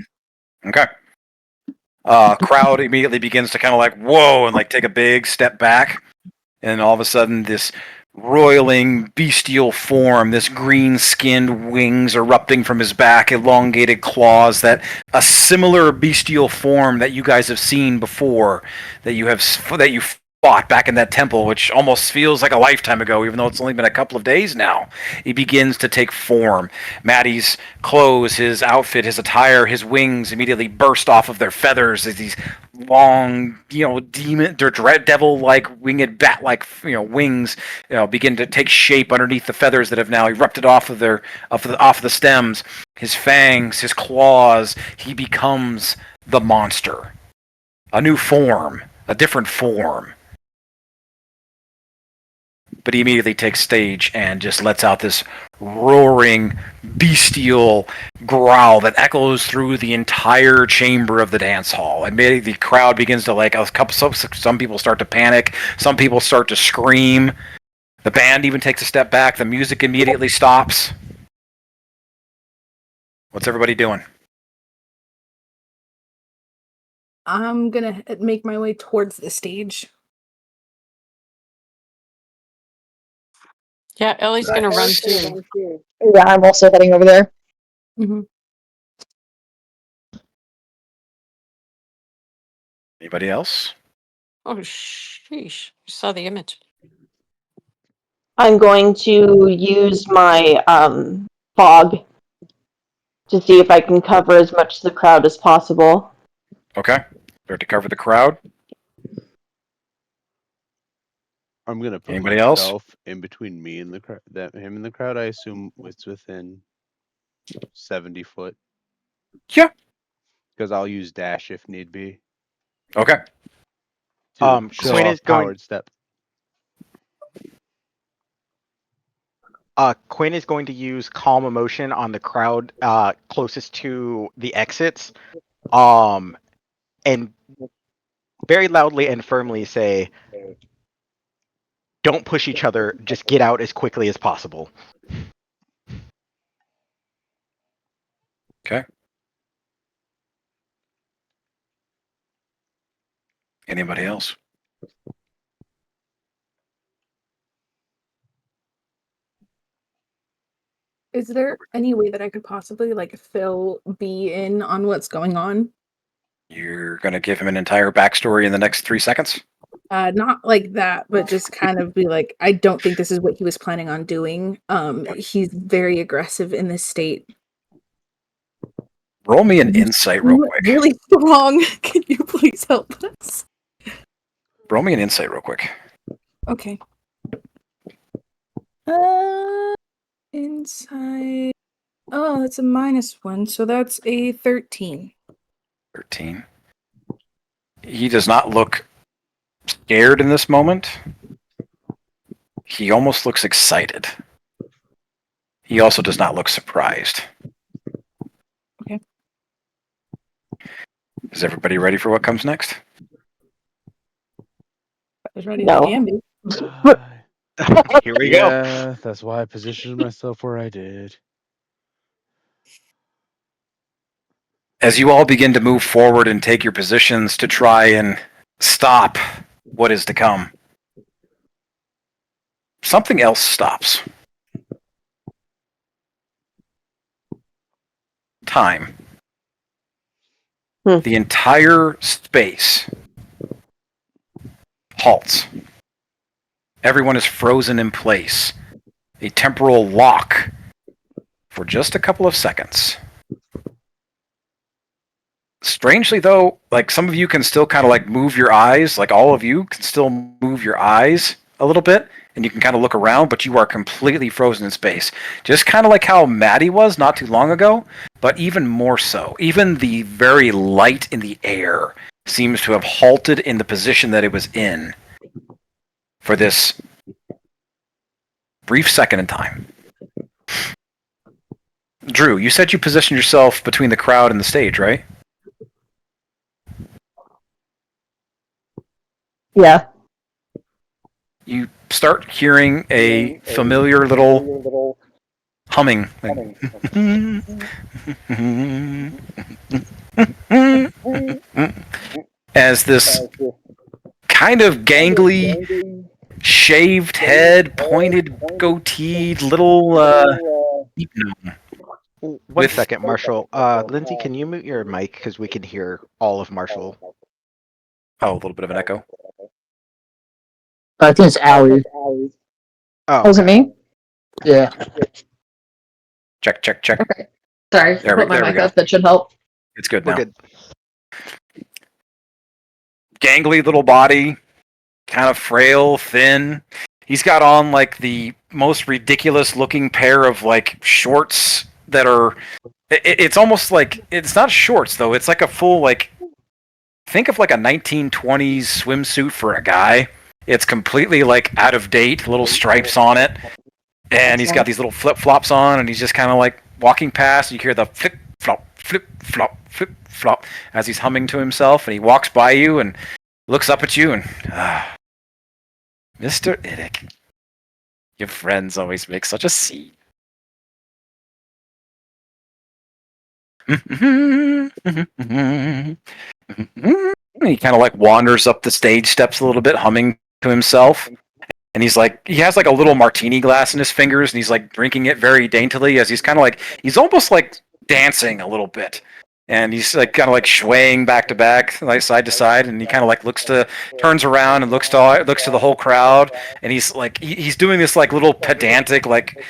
Okay. Crowd immediately begins to kind of like, whoa, and like take a big step back. And all of a sudden, this roiling bestial form, this green-skinned wings erupting from his back, elongated claws, that a similar bestial form that you guys have seen before, that you fought back in that temple, which almost feels like a lifetime ago, even though it's only been a couple of days now. He begins to take form. Maddie's clothes, his outfit, his attire, his wings immediately burst off of their feathers as these long, demon or devil-like winged bat-like, wings, begin to take shape underneath the feathers that have now erupted off of the stems. His fangs, his claws, he becomes the monster. A new form, a different form. But he immediately takes stage and just lets out this roaring, bestial growl that echoes through the entire chamber of the dance hall. And maybe the crowd begins to some people start to panic, some people start to scream. The band even takes a step back, the music immediately stops. What's everybody doing? I'm gonna make my way towards the stage. Yeah, Ellie's gonna run too. Yeah, I'm also heading over there. Mhm. Anybody else? Oh, sheesh. You saw the image. I'm going to use my fog to see if I can cover as much of the crowd as possible. Okay. Start to cover the crowd. I'm gonna put Anybody else? myself in between me and the crowd. Him and the crowd. I assume it's within 70 foot. Yeah. Because I'll use dash if need be. Okay. To show Quinn off is going. powered step. Quinn is going to use calm emotion on the crowd closest to the exits, and very loudly and firmly say, "Don't push each other. Just get out as quickly as possible." Okay. Anybody else? Is there any way that I could possibly like fill B in on what's going on? You're going to give him an entire backstory in the next 3 seconds? Not like that, but just kind of be like, I don't think this is what he was planning on doing. He's very aggressive in this state. Roll me an insight real quick. Really strong. Can you please help us? Roll me an insight real quick. Okay. Inside. Oh, that's a -1, so that's a 13. 13. He does not look scared in this moment. He almost looks excited. He also does not look surprised. Okay. Is everybody ready for what comes next? I was ready No. to can be. Here we go. Yeah, that's why I positioned myself where I did. As you all begin to move forward and take your positions to try and stop what is to come, something else stops. Time. The entire space halts. Everyone is frozen in place. A temporal lock for just a couple of seconds. Strangely, though, like some of you can still kind of like move your eyes, like all of you can still move your eyes a little bit, and you can kind of look around, but you are completely frozen in space. Just kind of like how Maddie was not too long ago, but even more so. Even the very light in the air seems to have halted in the position that it was in for this brief second in time. Drew, you said you positioned yourself between the crowd and the stage, right? Yeah. You start hearing a familiar little humming. As this kind of gangly, shaved head, pointed goateed little deep gnome. One With- second, Marshall. Lindsay, can you mute your mic because we can hear all of Marshall? Oh, a little bit of an echo. I think it's Allie. Oh, Was it me? Yeah. Check. Okay. Sorry. There we- Put my there we mic go. up. That should help. It's good we're now. good. Gangly little body, kind of frail, thin. He's got on like the most ridiculous looking pair of like shorts that are. It's almost like it's not shorts though. It's like a full like. Think of like a 1920s swimsuit for a guy. It's completely like out of date, little stripes on it, and he's got these little flip flops on, and he's just kind of like walking past. You hear the flip flop, flip flop, flip flop as he's humming to himself, and he walks by you and looks up at you and, Mr. Iddick, your friends always make such a scene. He kind of like wanders up the stage steps a little bit, humming to himself. And he's like, he has like a little martini glass in his fingers, and he's like drinking it very daintily as he's kind of like, he's almost like dancing a little bit. And he's like kind of like swaying back to back, like side to side, and he kind of like turns around and looks to the whole crowd, and he's like, he's doing this like little pedantic like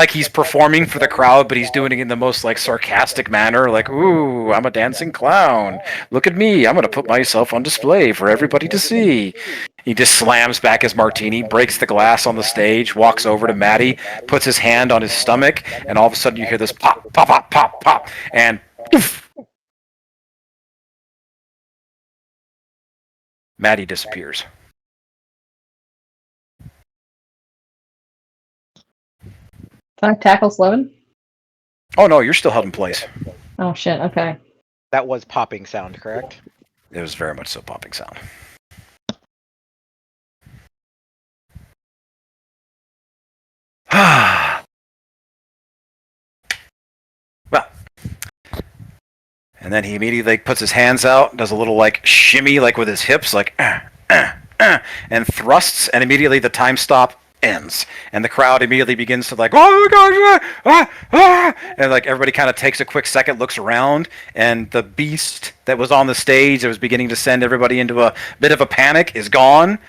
he's performing for the crowd, but he's doing it in the most like sarcastic manner, like, "Ooh, I'm a dancing clown. Look at me. I'm gonna put myself on display for everybody to see." He just slams back his martini, breaks the glass on the stage, walks over to Maddie, puts his hand on his stomach, and all of a sudden you hear this pop, pop, pop, pop, pop, and poof, Maddie disappears. Can I tackle Sloan? Oh no, you're still held in place. Oh shit. Okay. That was popping sound, correct? It was very much so popping sound. Well, and then he immediately like, puts his hands out, does a little like shimmy, like with his hips, like, and thrusts, and immediately the time stop ends, and the crowd immediately begins to like, oh my gosh, and like everybody kind of takes a quick second, looks around, and the beast that was on the stage that was beginning to send everybody into a bit of a panic is gone,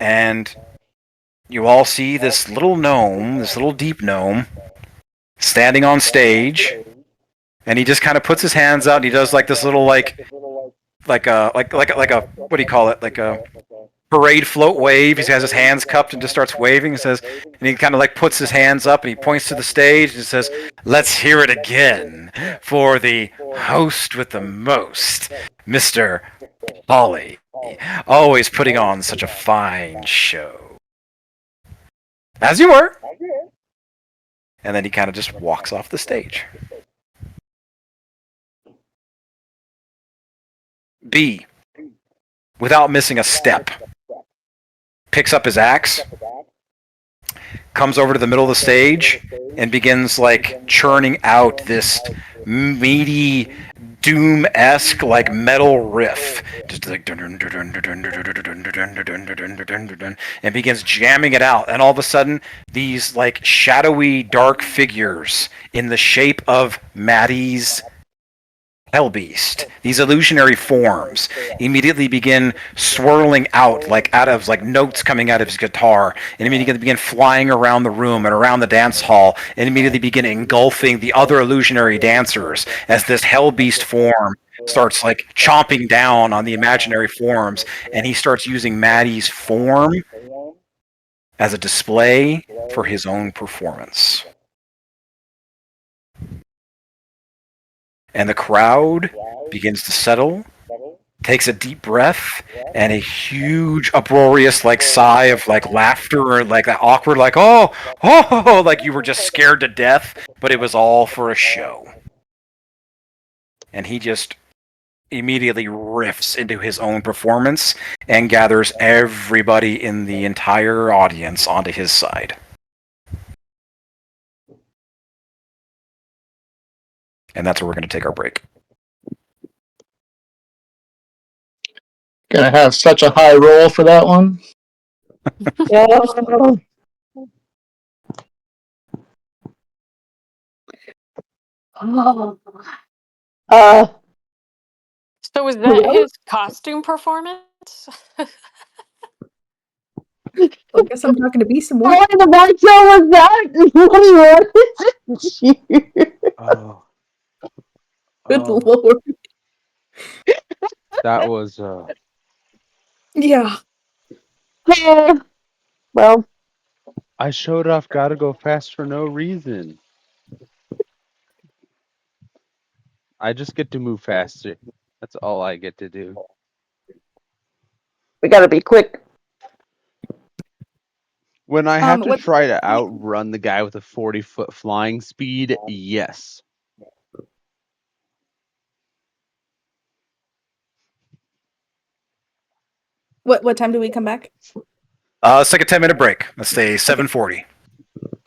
and you all see this little gnome, this little deep gnome, standing on stage, and he just kind of puts his hands out, and he does like this little like a what do you call it, like a parade float wave. He has his hands cupped and just starts waving. And says, and he kind of like puts his hands up and he points to the stage and says, "Let's hear it again for the host with the most, Mr. Polly, always putting on such a fine show." As you were. And then he kind of just walks off the stage. B, without missing a step, picks up his axe, comes over to the middle of the stage, and begins like churning out this meaty, Doom-esque like metal riff, just like and begins jamming it out. And all of a sudden, these like shadowy, dark figures in the shape of Maddie's Hellbeast, these illusionary forms, immediately begin swirling out out of notes coming out of his guitar, and immediately begin flying around the room and around the dance hall, and immediately begin engulfing the other illusionary dancers as this Hellbeast form starts chomping down on the imaginary forms, and he starts using Maddie's form as a display for his own performance. And the crowd begins to settle, takes a deep breath, and a huge uproarious sigh of laughter, or that awkward oh, like you were just scared to death, but it was all for a show. And he just immediately riffs into his own performance and gathers everybody in the entire audience onto his side. And that's where we're going to take our break. Gonna have such a high roll for that one. Yeah. So was that his costume performance? I guess I'm talking to be some more. What in the white show was that? What do you want? Oh, Good oh, lord. that was Yeah. Well, I showed off gotta go fast for no reason. I just get to move faster. That's all I get to do. we gotta be quick. When I have to What try to outrun the guy with a 40-foot flying speed, yes. what time do we come back? Let's take a 10-minute break. Let's say 7:40.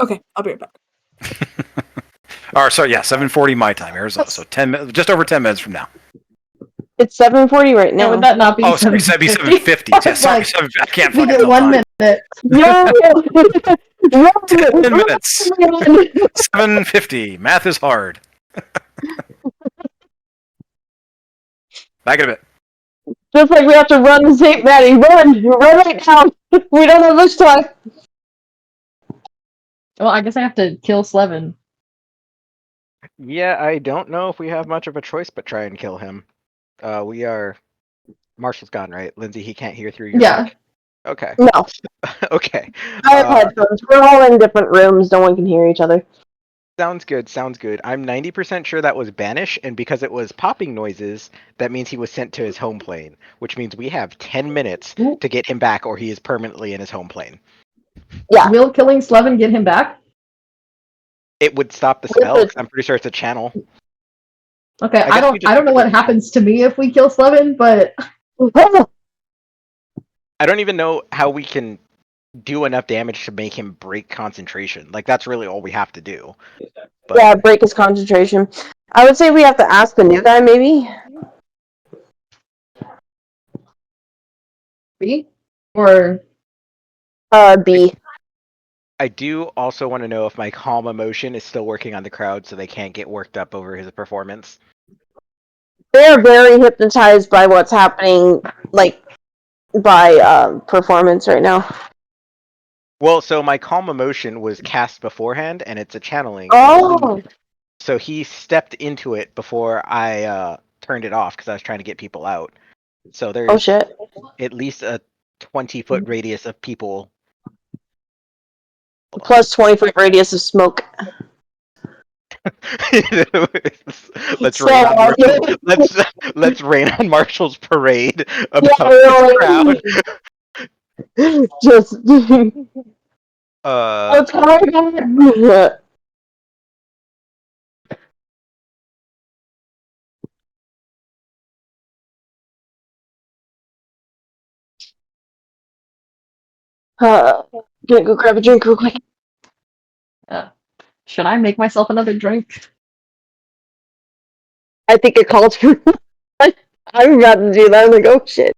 Okay, I'll be right back. Or sorry, yeah, 7:40 my time, Arizona. So just over 10 minutes from now. It's 7:40 right Now, now. would that not be Oh, sorry, 7:50. Yeah, sorry, I can't We fucking get tell 1 time. minute. No! 10 minutes. 7:50. Math is hard. Back in a bit. Just like we have to run to St. Maddie. Run! Run right now! We don't have much time. Well, I guess I have to kill Slevin. Yeah, I don't know if we have much of a choice but try and kill him. We are. Marshall's gone, right? Lindsay, he can't hear through your Yeah. mic. Okay. No. Okay. I have headphones. We're all in different rooms. No one can hear each other. Sounds good. Sounds good. I'm 90% sure that was Banish, and because it was popping noises, that means he was sent to his home plane, which means we have 10 minutes to get him back, or he is permanently in his home plane. Yeah. Will killing Slevin get him back? It would stop the spell, 'cause I'm pretty sure it's a channel. Okay, I I guess we just don't know what have to- happens to me if we kill Slevin, but I don't even know how we can do enough damage to make him break concentration. That's really all we have to do. But Yeah, break his concentration. I would say we have to ask the new guy, maybe. B or B. I do also want to know if my calm emotion is still working on the crowd so they can't get worked up over his performance. They are very hypnotized by what's happening, by performance right now. Well, so my calm emotion was cast beforehand, and it's a channeling. Oh! So he stepped into it before I turned it off because I was trying to get people out. So there's shit. at least a 20-foot radius of people. Plus 20-foot radius of smoke. let's So, rain on let's rain on Marshall's parade about really. this crowd. Just Uh, what's going on? Gonna go grab a drink real quick. should I make myself another drink? I think it calls for. I'm about to do that. I'm like, oh shit.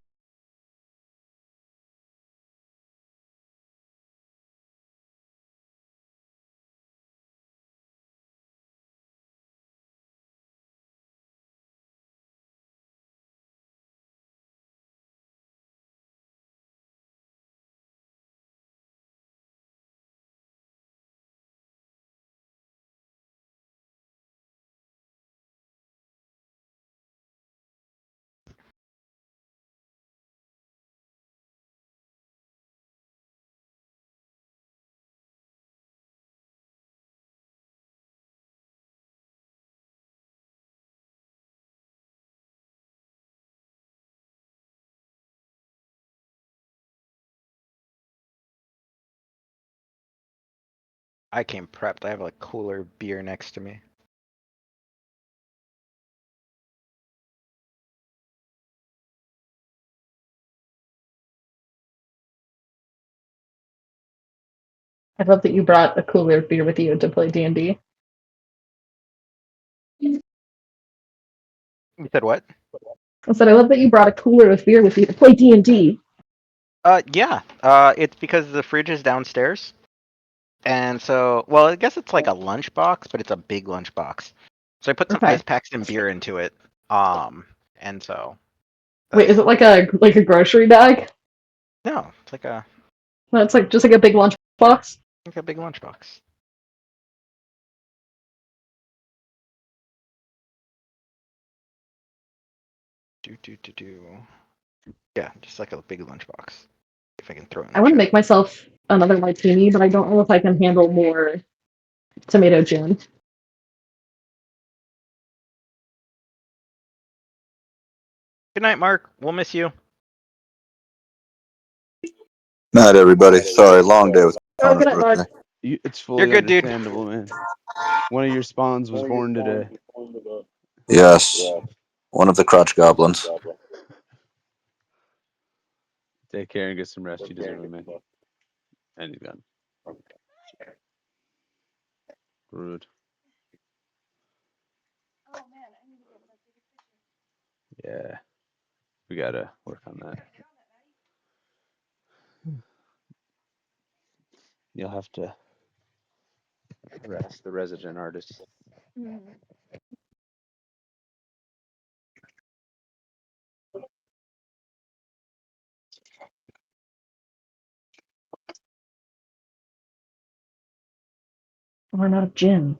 I came prepped. I have a cooler beer next to me. I love that you brought a cooler of beer with you to play D&D. You said what? I said I love that you brought a cooler of beer with you to play D&D. Yeah. It's because the fridge is downstairs. And so, well, I guess it's like a lunchbox, but it's a big lunchbox. So I put some Okay. ice packs and beer into it. And so. Wait, is it like a grocery bag? No, it's like a No, it's like just like a big lunch box. big lunchbox. Do. Yeah, just like a big lunchbox. If I can throw it in I the want to chat. make myself another martini, but I don't know if I can handle more tomato gin. Good night, Mark. We'll miss you. Not everybody. Sorry, long day with Oh, Connor's good night, Mark. birthday. It's fully good, dude. understandable, man. One of your spawns was born today. Yes, one of the crotch goblins. Take care and get some rest. You deserve it, man. And he's gone. Rude. Yeah, we gotta work on that. You'll have to harass the resident artist. We're not a gin.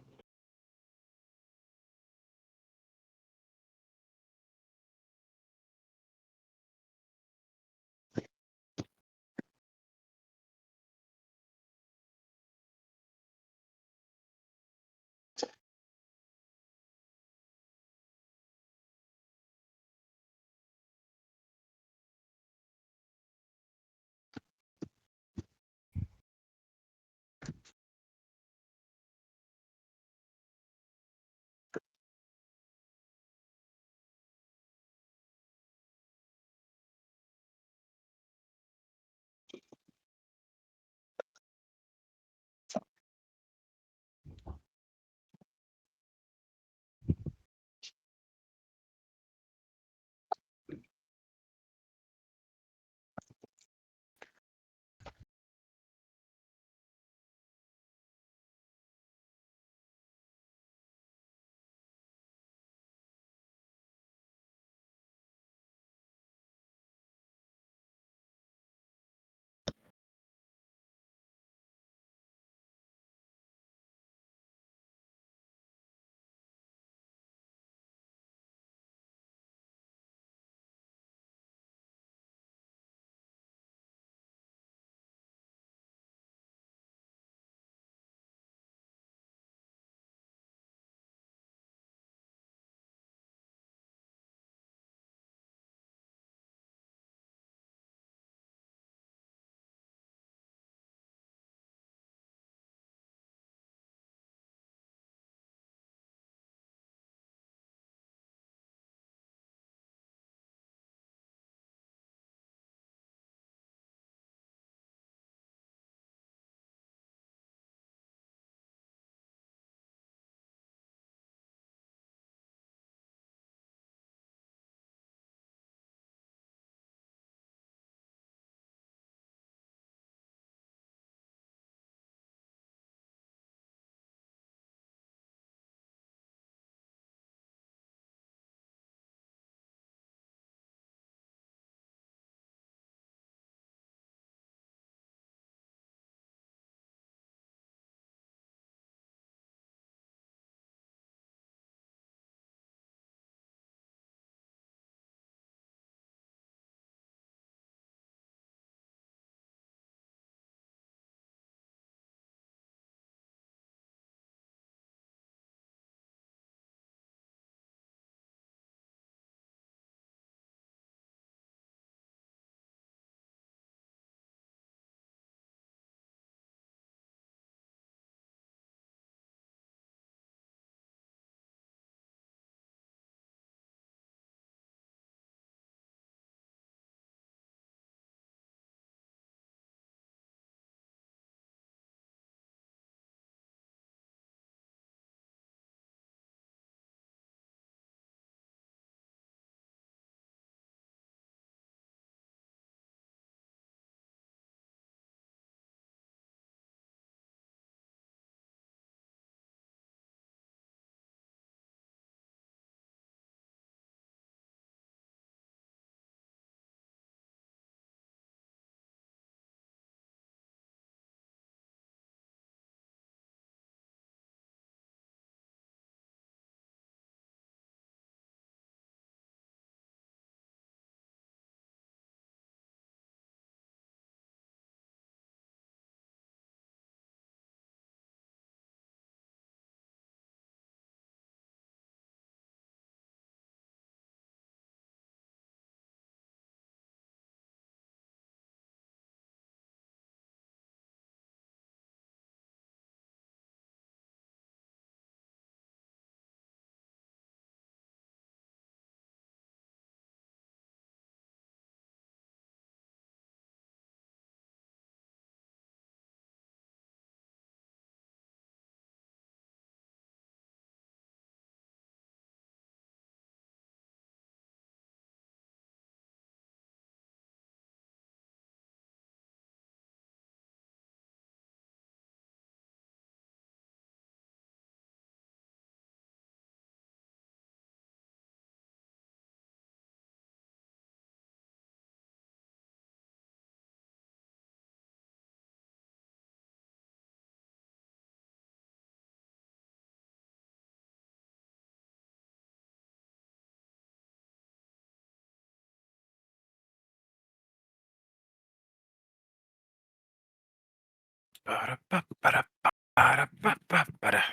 Ba-da-ba-ba-da-ba-da-ba-ba-ba-da.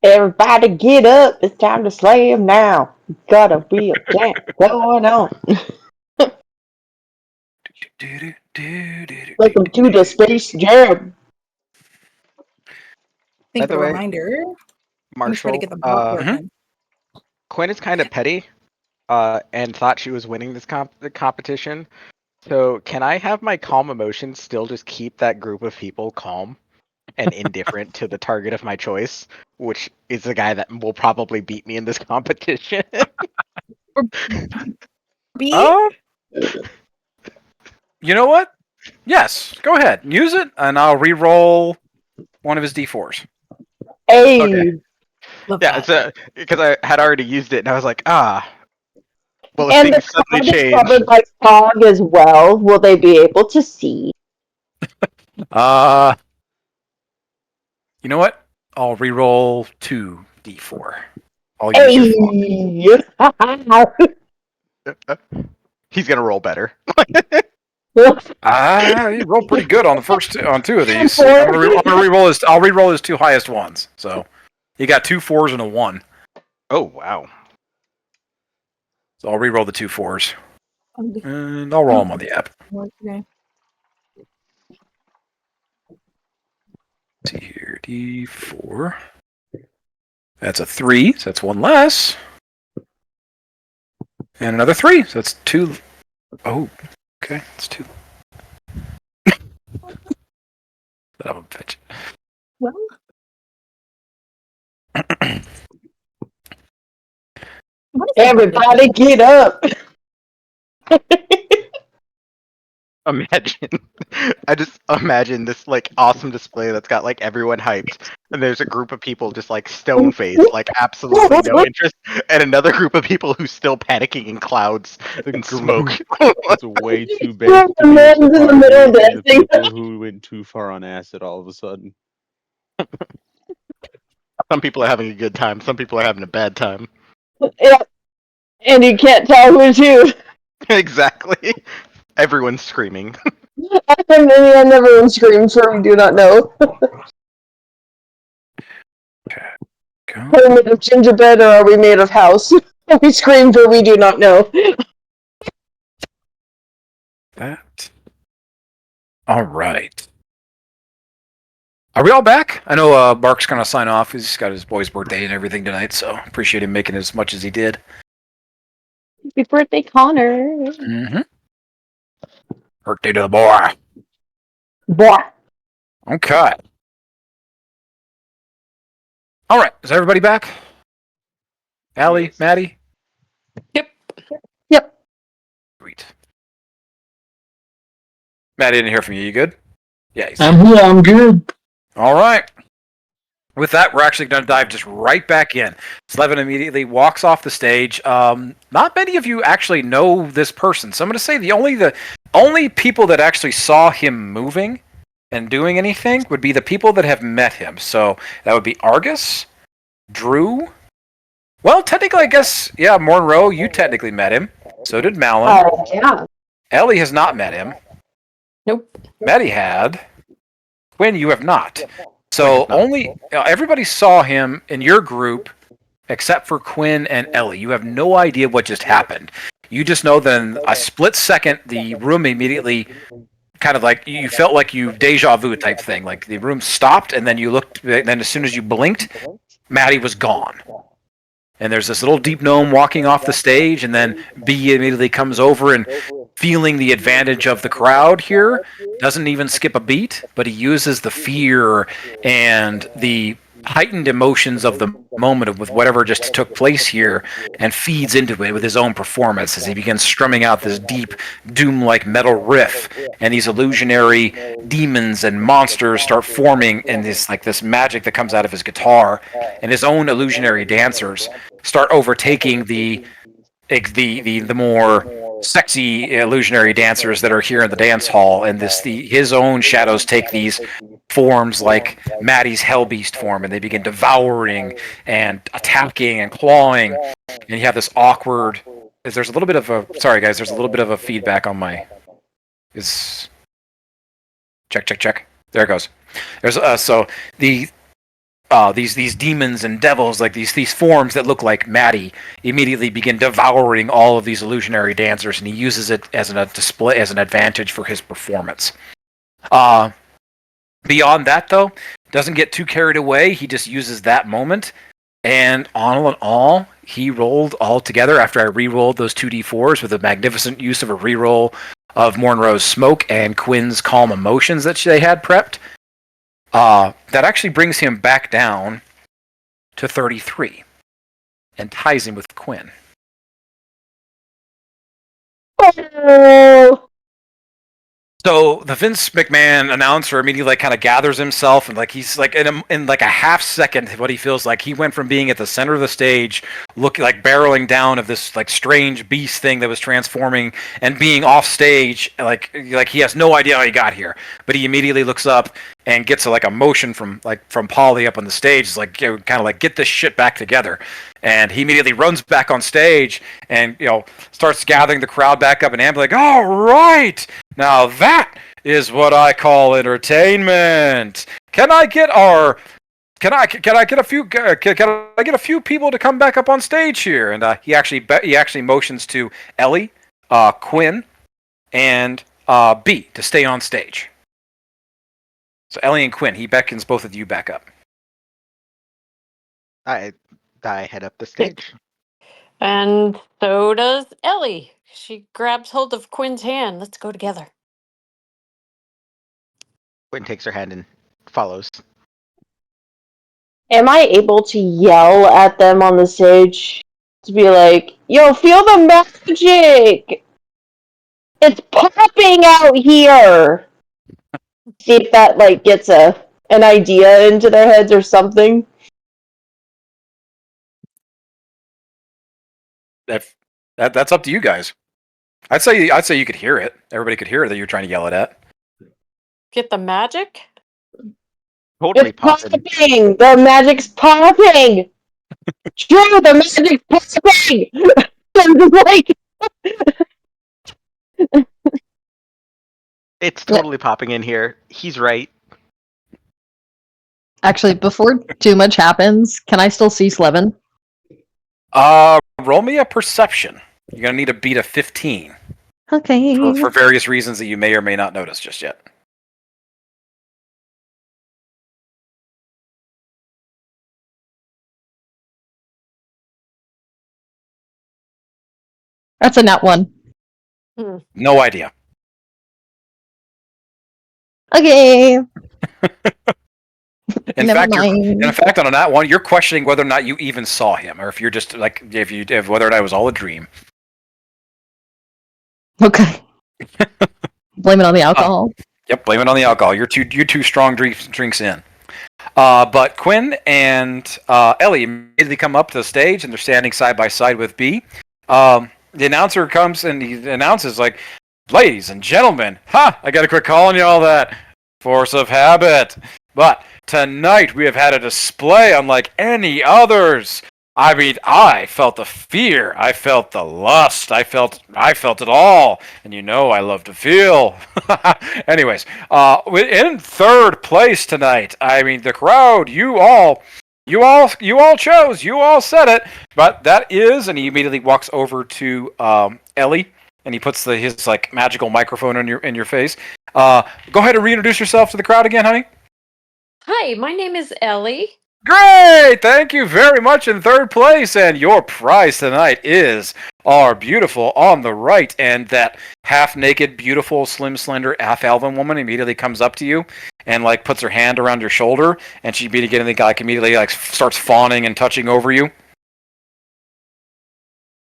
Everybody get up. It's time to slam now. Got a real jam going on. Welcome to the Space Jam. Think By of a the way, reminder. I'm gonna try to Marshall, get the bot Mhm. working. Quinn is kind of petty, and thought she was winning this the competition. So can I have my calm emotions still just keep that group of people calm and indifferent to the target of my choice, which is the guy that will probably beat me in this competition? B? Oh, you know what? Yes, go ahead. Use it, and I'll re-roll one of his d4s. Hey. Okay. Love Yeah, that. it's because I had already used it, and I was like, well, if And the things suddenly crowd is change, covered by fog as well. Will they be able to see? You know what? I'll re-roll 2d4. I'll use your 4. Hey. he's gonna roll better. He rolled pretty good on the first on 2 of these. Four. I'm gonna re-roll his. I'll re-roll his 2 highest ones. So he got 2 4s and a 1. Oh wow! So I'll re-roll the 2 4s, Okay. and I'll roll them on the app. Okay. Let's see here, d4. That's a 3, so that's 1 less. And another 3, so that's 2. Oh, okay, that's 2. That a bitch. Well, what is that Everybody get up. Imagine, I just imagine this like awesome display that's got like everyone hyped, and there's a group of people just like stone faced, like absolutely no interest, and another group of people who's still panicking in clouds and smoke. It's way too big Yeah, to the be a man's in the middle of party and the dancing. people who went too far on acid all of a sudden. Some people are having a good time, some people are having a bad time. Yeah. And you can't tell who's who. Exactly. Everyone's screaming. And everyone screams for we do not know. Go. Are we made of gingerbread or are we made of house? We scream for we do not know. That. All right. Are we all back? I know Mark's gonna sign off. He's got his boy's birthday and everything tonight, so appreciate him making as much as he did. Happy birthday, Connor. Mm-hmm. Birthday to the boy. Boy. Okay. All right. Is everybody back? Allie, Yes. Maddie? Yep. Yep. Sweet. Maddie, didn't hear from you. You good? Yeah. I'm here. I'm good. All right. With that, we're actually going to dive just right back in. Slevin immediately walks off the stage. Not many of you actually know this person, so I'm going to say the only people that actually saw him moving and doing anything would be the people that have met him. So that would be Argus, Drew. Well, technically, I guess, yeah, Monroe, you technically met him. So did Malin. Oh, yeah. Ellie has not met him. Nope. Maddie had. Quinn, you have not. So only everybody saw him in your group, except for Quinn and Ellie. You have no idea what just happened. You just know that in a split second, the room immediately kind of like you felt like you deja vu type thing. Like the room stopped, and then you looked. Then as soon as you blinked, Maddie was gone. And there's this little deep gnome walking off the stage, and then B immediately comes over and feeling the advantage of the crowd here, doesn't even skip a beat, but he uses the fear and the heightened emotions of the moment with whatever just took place here and feeds into it with his own performance as he begins strumming out this deep doom-like metal riff, and these illusionary demons and monsters start forming in this magic that comes out of his guitar, and his own illusionary dancers start overtaking the more sexy illusionary dancers that are here in the dance hall, and his own shadows take these forms like Maddie's Hellbeast form, and they begin devouring and attacking and clawing and you have this awkward. There's a little bit of a. Sorry, guys. There's a little bit of a feedback on my. Is. Check. There it goes. There's so the. These demons and devils, like these forms that look like Maddie, immediately begin devouring all of these illusionary dancers, and he uses it as a display, as an advantage for his performance. Beyond that, though, doesn't get too carried away. He just uses that moment, and all in all, he rolled all together after I re-rolled those 2d4s with a magnificent use of a re-roll of Monroe's Smoke and Quinn's Calm Emotions that they had prepped. That actually brings him back down to 33 and ties him with Quinn. Oh. So the Vince McMahon announcer immediately kind of gathers himself, and he's in like a half second, what he feels like he went from being at the center of the stage, looking like barreling down of this like strange beast thing that was transforming, and being off stage like he has no idea how he got here, but he immediately looks up and gets a motion from Polly up on the stage. It's like, kind of like, get this shit back together. And he immediately runs back on stage and, starts gathering the crowd back up, and Amber's like, all right, now that is what I call entertainment. Can I get a few people to come back up on stage here? And he actually motions to Ellie, Quinn, and B to stay on stage. So Ellie and Quinn, he beckons both of you back up. I head up the stage. And so does Ellie. She grabs hold of Quinn's hand. Let's go together. Quinn takes her hand and follows. Am I able to yell at them on the stage to be like, yo, feel the magic! It's popping out here! See if that, gets an idea into their heads or something. That's up to you guys. I'd say you could hear it. Everybody could hear it that you're trying to yell it at. Get the magic? Totally It's popping. popping! The magic's popping! True, the magic's popping! It's totally popping in here. He's right. Actually, before too much happens, can I still see Slevin? Roll me a perception. You're gonna need to beat a 15 Okay. for various reasons that you may or may not notice just yet. That's a nat 1. No idea. Okay. In Never fact, mind. on that one, you're questioning whether or not you even saw him, or if you're just if whether or not it was all a dream. Okay. Blame it on the alcohol. Yep, blame it on the alcohol. You're too strong drinks in. But Quinn and Ellie immediately come up to the stage, and they're standing side by side with B. The announcer comes and he announces, like, ladies and gentlemen, I gotta quit calling you all that. Force of habit. But tonight we have had a display unlike any others. I mean, I felt the fear, I felt the lust, I felt it all, and I love to feel. Anyways, in third place tonight, I mean, the crowd, you all chose, you all said it, but that is, and he immediately walks over to Ellie, and he puts his magical microphone in your face. Go ahead and reintroduce yourself to the crowd again, honey. Hi, my name is Ellie. Great! Thank you very much. In third place, and your prize tonight is our beautiful on the right, and that half-naked, beautiful, slim, slender, half-elven woman immediately comes up to you and puts her hand around your shoulder, and she immediately starts fawning and touching over you.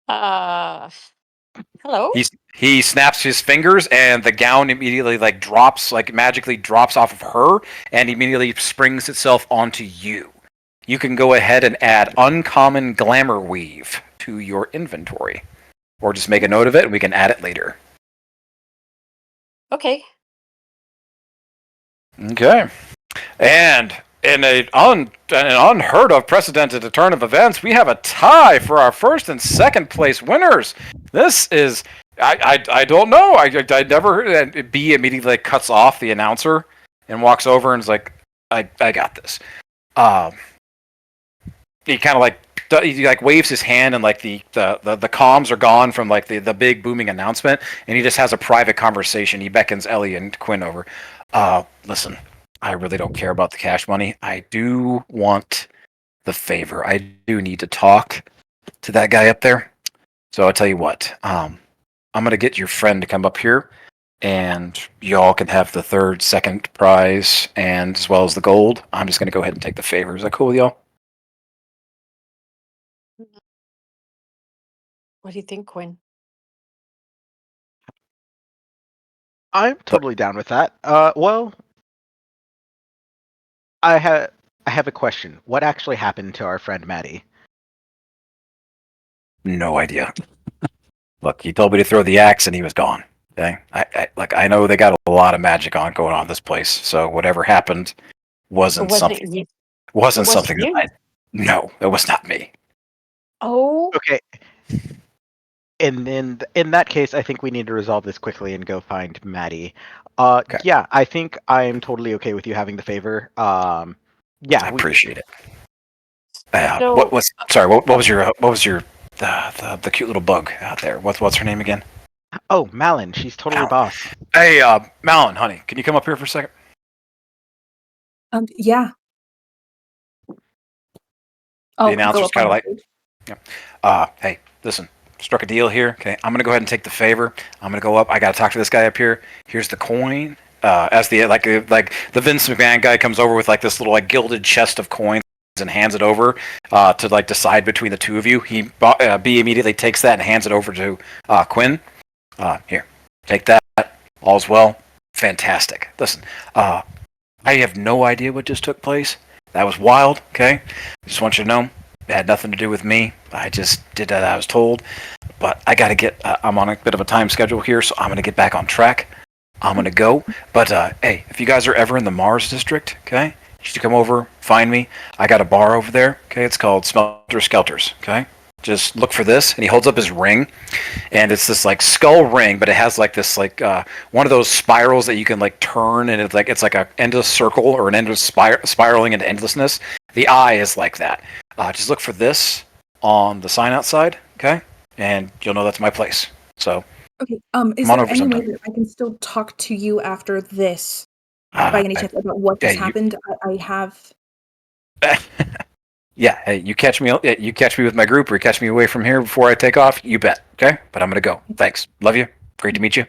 Hello. He snaps his fingers, and the gown immediately magically drops off of her, and immediately springs itself onto you. You can go ahead and add Uncommon Glamour Weave to your inventory, or just make a note of it, and we can add it later. Okay. Okay. And in an unheard of precedented turn of events, we have a tie for our first and second place winners. This is I don't know. I never heard that. B immediately like, cuts off the announcer and walks over and is like, I got this. He kind of like he like waves his hand and like the comms are gone from like the big booming announcement, and he just has a private conversation. He beckons Ellie and Quinn over. Listen, I really don't care about the cash money. I do want the favor. I do need to talk to that guy up there. So I'll tell you what. I'm gonna get your friend to come up here, and y'all can have the third, second prize, and as well as the gold. I'm just gonna go ahead and take the favor. Is that cool with y'all? What do you think, Quinn? I'm totally down with that. Well, I have a question. What actually happened to our friend Maddie? No idea. Look, he told me to throw the axe, and he was gone. Okay, I know they got a lot of magic going on in this place. So whatever happened wasn't something. You? Wasn't Was something it you? that I. No, it was not me. Oh, Okay. And then in that case, I think we need to resolve this quickly and go find Maddie. Okay. Yeah, I think I'm totally okay with you having the favor. Yeah, I appreciate it. So- What was? Sorry. What was your the cute little bug out there? What's her name again? Oh, Malin, she's totally Malin. boss. Hey, Malin, honey, can you come up here for a second? Yeah. The I'll go announcer's up kind of on like, stage. hey, listen, struck a deal here. Okay, I'm gonna go ahead and take the favor. I'm gonna go up. I gotta talk to this guy up here. Here's the coin. As the like the Vince McMahon guy comes over with like this little like gilded chest of coins and hands it over to like decide between the two of you. B immediately takes that and hands it over to Quinn. Here, take that. All's well. Fantastic. Listen, I have no idea what just took place. That was wild. Okay, just want you to know, it had nothing to do with me. I just did that. I was told, but I gotta get. I'm on a bit of a time schedule here, so I'm gonna get back on track. I'm gonna go. But hey, if you guys are ever in the Mars district, okay, you should come over, find me. I got a bar over there. Okay, it's called Smelter Skelters. Okay, just look for this. And he holds up his ring, and it's this like skull ring, but it has like this like one of those spirals that you can like turn, and it's like a endless circle or an endless spiraling into endlessness. The eye is like that. Just look for this on the sign outside, okay? And you'll know that's my place. So Okay. Is Come on there over any way sometime. that I can still talk to you after this, uh, by any chance, about what just yeah, you- happened? I have. yeah, hey, you catch me with my group, or you catch me away from here before I take off. You bet, okay? But I'm gonna go. Thanks, love you. Great to meet you.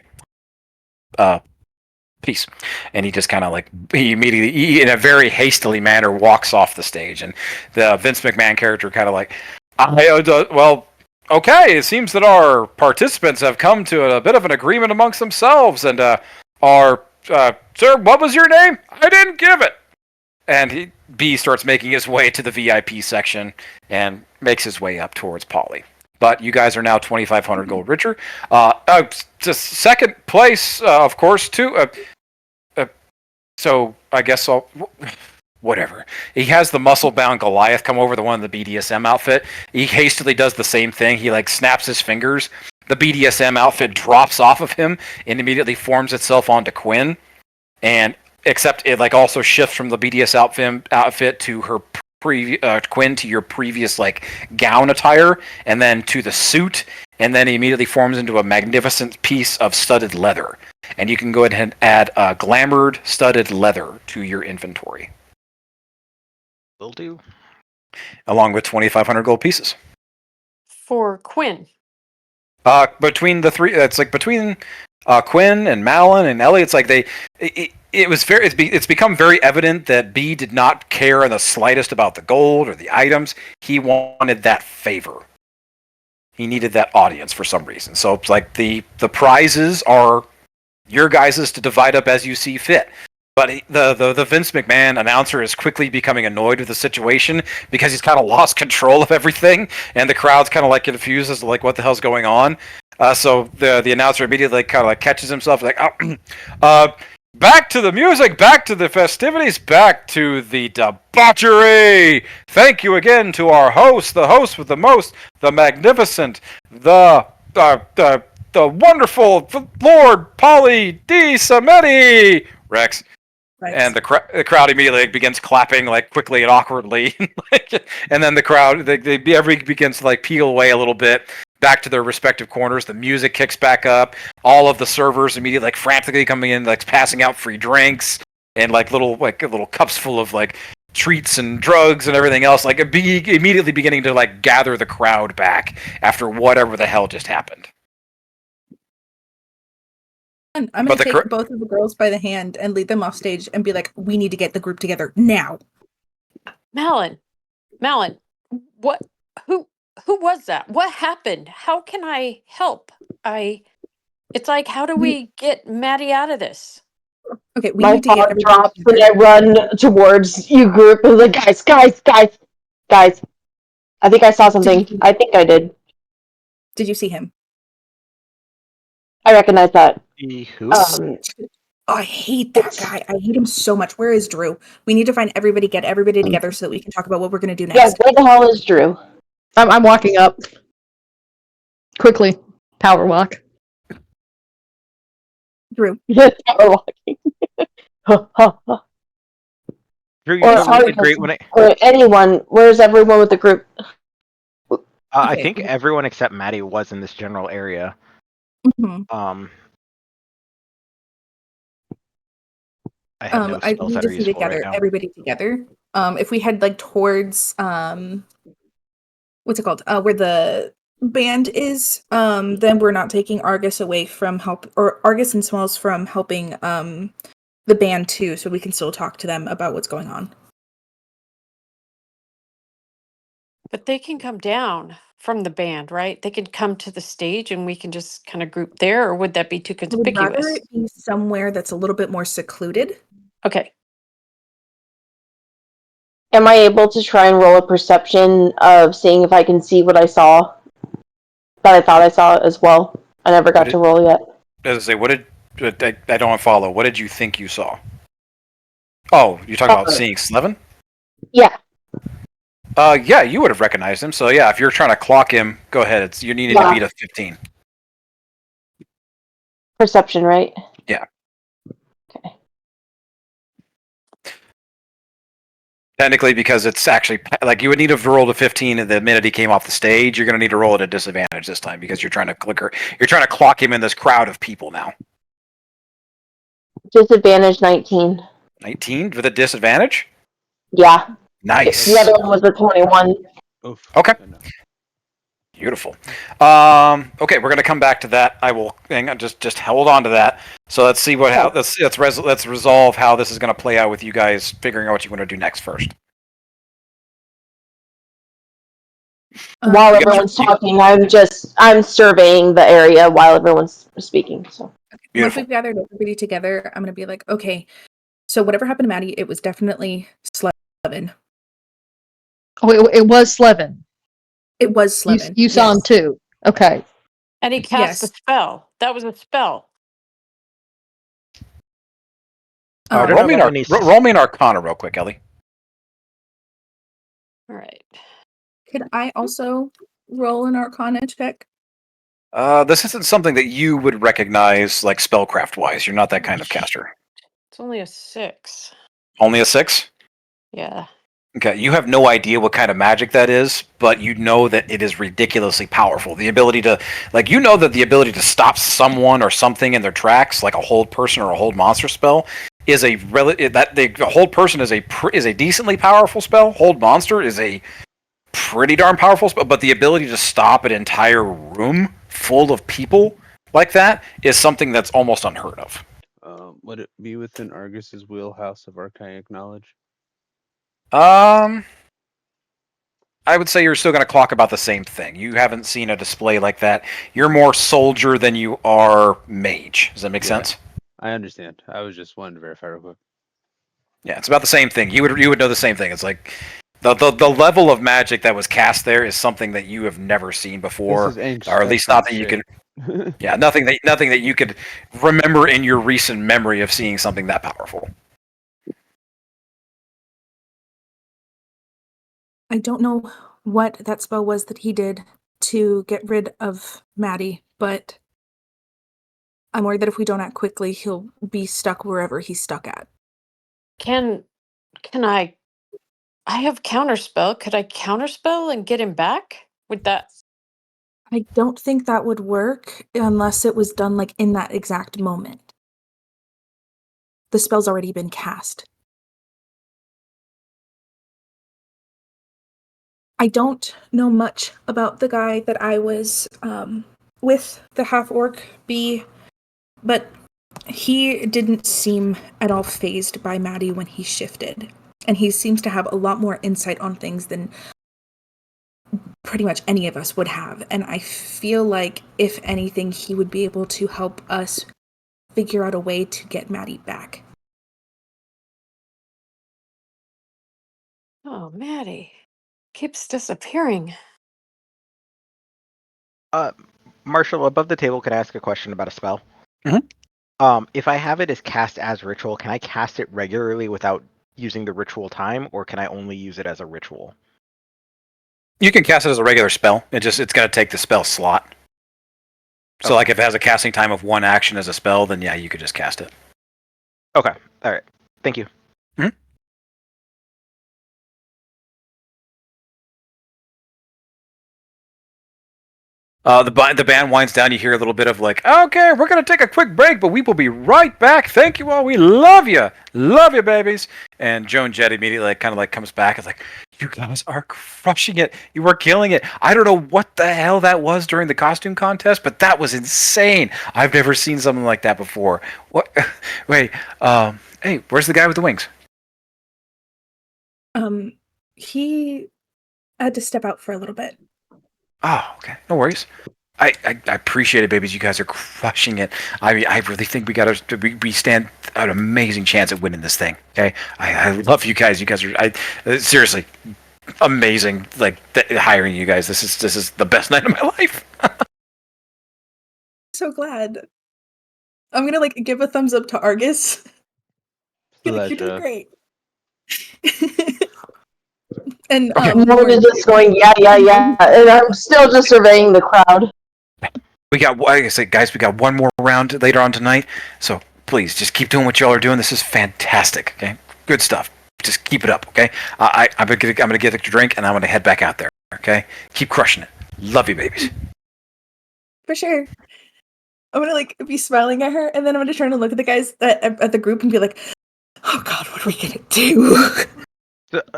Peace. And he just kind of like he immediately, in a very hastily manner, walks off the stage, and the Vince McMahon character kind of like, well, okay, it seems that our participants have come to a bit of an agreement amongst themselves, and sir, what was your name? I didn't give it. And B starts making his way to the VIP section and makes his way up towards Polly. But you guys are now 2,500 gold richer. Just second place, of course, too. So I guess I'll. Whatever. He has the muscle-bound Goliath come over, the one in the BDSM outfit. He hastily does the same thing. He like snaps his fingers. The BDSM outfit drops off of him and immediately forms itself onto Quinn. And except it like also shifts from the BDS outfit to her Quinn to your previous like gown attire, and then to the suit, and then he immediately forms into a magnificent piece of studded leather. And you can go ahead and add glamored studded leather to your inventory, Will do. along with 2,500 gold pieces. for Quinn. Between the three, it's like between Quinn and Malin and Ellie, it's like it's become very evident that B did not care in the slightest about the gold or the items. He wanted that favor. He needed that audience for some reason. So it's like the prizes are your guys' to divide up as you see fit. But the Vince McMahon announcer is quickly becoming annoyed with the situation because he's kind of lost control of everything, and the crowd's kind of like confused as to like what the hell's going on. So the announcer immediately kind of like catches himself like, back to the music, back to the festivities, back to the debauchery. Thank you again to our host, the host with the most, the magnificent, the wonderful Lord Polly D. Samedi, Rex. Right. And the crowd immediately begins clapping like quickly and awkwardly, and then the crowd everybody begins to like peel away a little bit back to their respective corners. The music kicks back up. All of the servers immediately like frantically coming in, like passing out free drinks and like little cups full of like treats and drugs and everything else. Like immediately beginning to like gather the crowd back after whatever the hell just happened. I'm going to take both of the girls by the hand and lead them off stage and be like, we need to get the group together now. Malin, what? Who was that? What happened? How can I help? It's like, how do we get Maddie out of this? Okay, we My need to get paw everybody drops together. and I run towards you group and like, guys. I think I saw something. I think I did. Did you see him? I recognize that. Who? I hate that guy. I hate him so much. Where is Drew? We need to find everybody, get everybody together so that we can talk about what we're going to do Yeah, next. where the hell is Drew? I'm walking up. Quickly. Power walk. Drew. Power walking. Drew, you Or know what would be great when Or anyone. Where's everyone with the group? I Okay. think everyone except Maddie was in this general area. Mhm. I have no I spells need that to are see useful together, right now. everybody together. If we head like towards what's it called? Where the band is, then we're not taking Argus away from Argus and Smalls from helping the band too, so we can still talk to them about what's going on. But they can come down from the band, right? They could come to the stage and we can just kind of group there, or would that be too I would rather conspicuous? it be somewhere that's a little bit more secluded. Okay. Am I able to try and roll a perception of seeing if I can see what I saw? That I thought I saw as well. I never got to roll yet. As I say, what did I don't follow? What did you think you saw? Oh, you're talking about seeing Slevin? Yeah. Yeah, you would have recognized him. So yeah, if you're trying to clock him, go ahead. You needed to beat a 15. Perception, right? Yeah. Okay. Technically, because it's actually like you would need to have rolled a 15 and the minute he came off the stage, you're going to need to roll at a disadvantage this time because you're trying to clock him in this crowd of people now. Disadvantage 19. 19 with a disadvantage? Yeah. Nice. The other one was a 21. Oof. Okay. Beautiful. Okay, we're gonna come back to that. I will hang on, just hold on to that. So let's see let's resolve how this is gonna play out with you guys figuring out what you want to do next first. While everyone's talking, I'm surveying the area while everyone's speaking. So Once Beautiful. we've gathered everybody together, I'm gonna be like, okay, so whatever happened to Maddie, it was definitely Slevin. Oh, it was Slevin. It was Slevin. You saw him yes. too. Okay. And he cast a spell. That was a spell. Roll me an Arcana real quick, Ellie. All right. Could I also roll an Arcana check? This isn't something that you would recognize, like spellcraft wise. You're not that kind of caster. It's only a 6. Only a 6? Yeah. Okay, you have no idea what kind of magic that is, but you know that it is ridiculously powerful. The ability to, the ability to stop someone or something in their tracks, like a hold person or a hold monster spell, is a hold person is a decently powerful spell. Hold monster is a pretty darn powerful spell, but the ability to stop an entire room full of people like that is something that's almost unheard of. Would it be within Argus's wheelhouse of archaic knowledge? I would say you're still going to clock about the same thing. You haven't seen a display like that. You're more soldier than you are mage. Does that make sense? I understand. I was just wanting to verify real quick. Yeah, it's about the same thing. You would know the same thing. It's like the level of magic that was cast there is something that you have never seen before, This is ancient, or at least not that you can. Yeah, nothing that you could remember in your recent memory of seeing something that powerful. I don't know what that spell was that he did to get rid of Maddie, but I'm worried that if we don't act quickly, he'll be stuck wherever he's stuck at. Can I have counterspell. Could I counterspell and get him back? Would that I don't think that would work unless it was done like in that exact moment. The spell's already been cast. I don't know much about the guy that I was with, the half-orc bee, but he didn't seem at all fazed by Maddie when he shifted. And he seems to have a lot more insight on things than pretty much any of us would have. And I feel like, if anything, he would be able to help us figure out a way to get Maddie back. Oh, Maddie keeps disappearing. Marshall, above the table, can I ask a question about a spell? If I have it as cast as ritual, can I cast it regularly without using the ritual time, or can I only use it as a ritual? You can cast it as a regular spell. It's going to take the spell slot. So, like, if it has a casting time of 1 action as a spell, then yeah, you could just cast it. Okay. All right. Thank you. The band winds down. You hear a little bit of like, okay, we're going to take a quick break, but we will be right back. Thank you all. We love you. Love you, babies. And Joan Jett immediately kind of like comes back. It's like, you guys are crushing it. You are killing it. I don't know what the hell that was during the costume contest, but that was insane. I've never seen something like that before. What? Wait. Hey, where's the guy with the wings? He had to step out for a little bit. Oh, okay. No worries. I appreciate it, babies. You guys are crushing it. I mean, I really think we stand an amazing chance at winning this thing. Okay, I love you guys. You guys are seriously amazing. Like hiring you guys. This is the best night of my life. So glad. I'm gonna like give a thumbs up to Argus. You're doing great. And Morgan just going, yeah, and I'm still just surveying the crowd. We got, like I said, guys, we got one more round later on tonight. So please, just keep doing what y'all are doing. This is fantastic. Okay, good stuff. Just keep it up. Okay, I'm gonna get a drink and I'm gonna head back out there. Okay, keep crushing it. Love you, babies. For sure. I'm gonna like be smiling at her, and then I'm gonna turn and look at the guys at the group and be like, "Oh God, what are we gonna do?"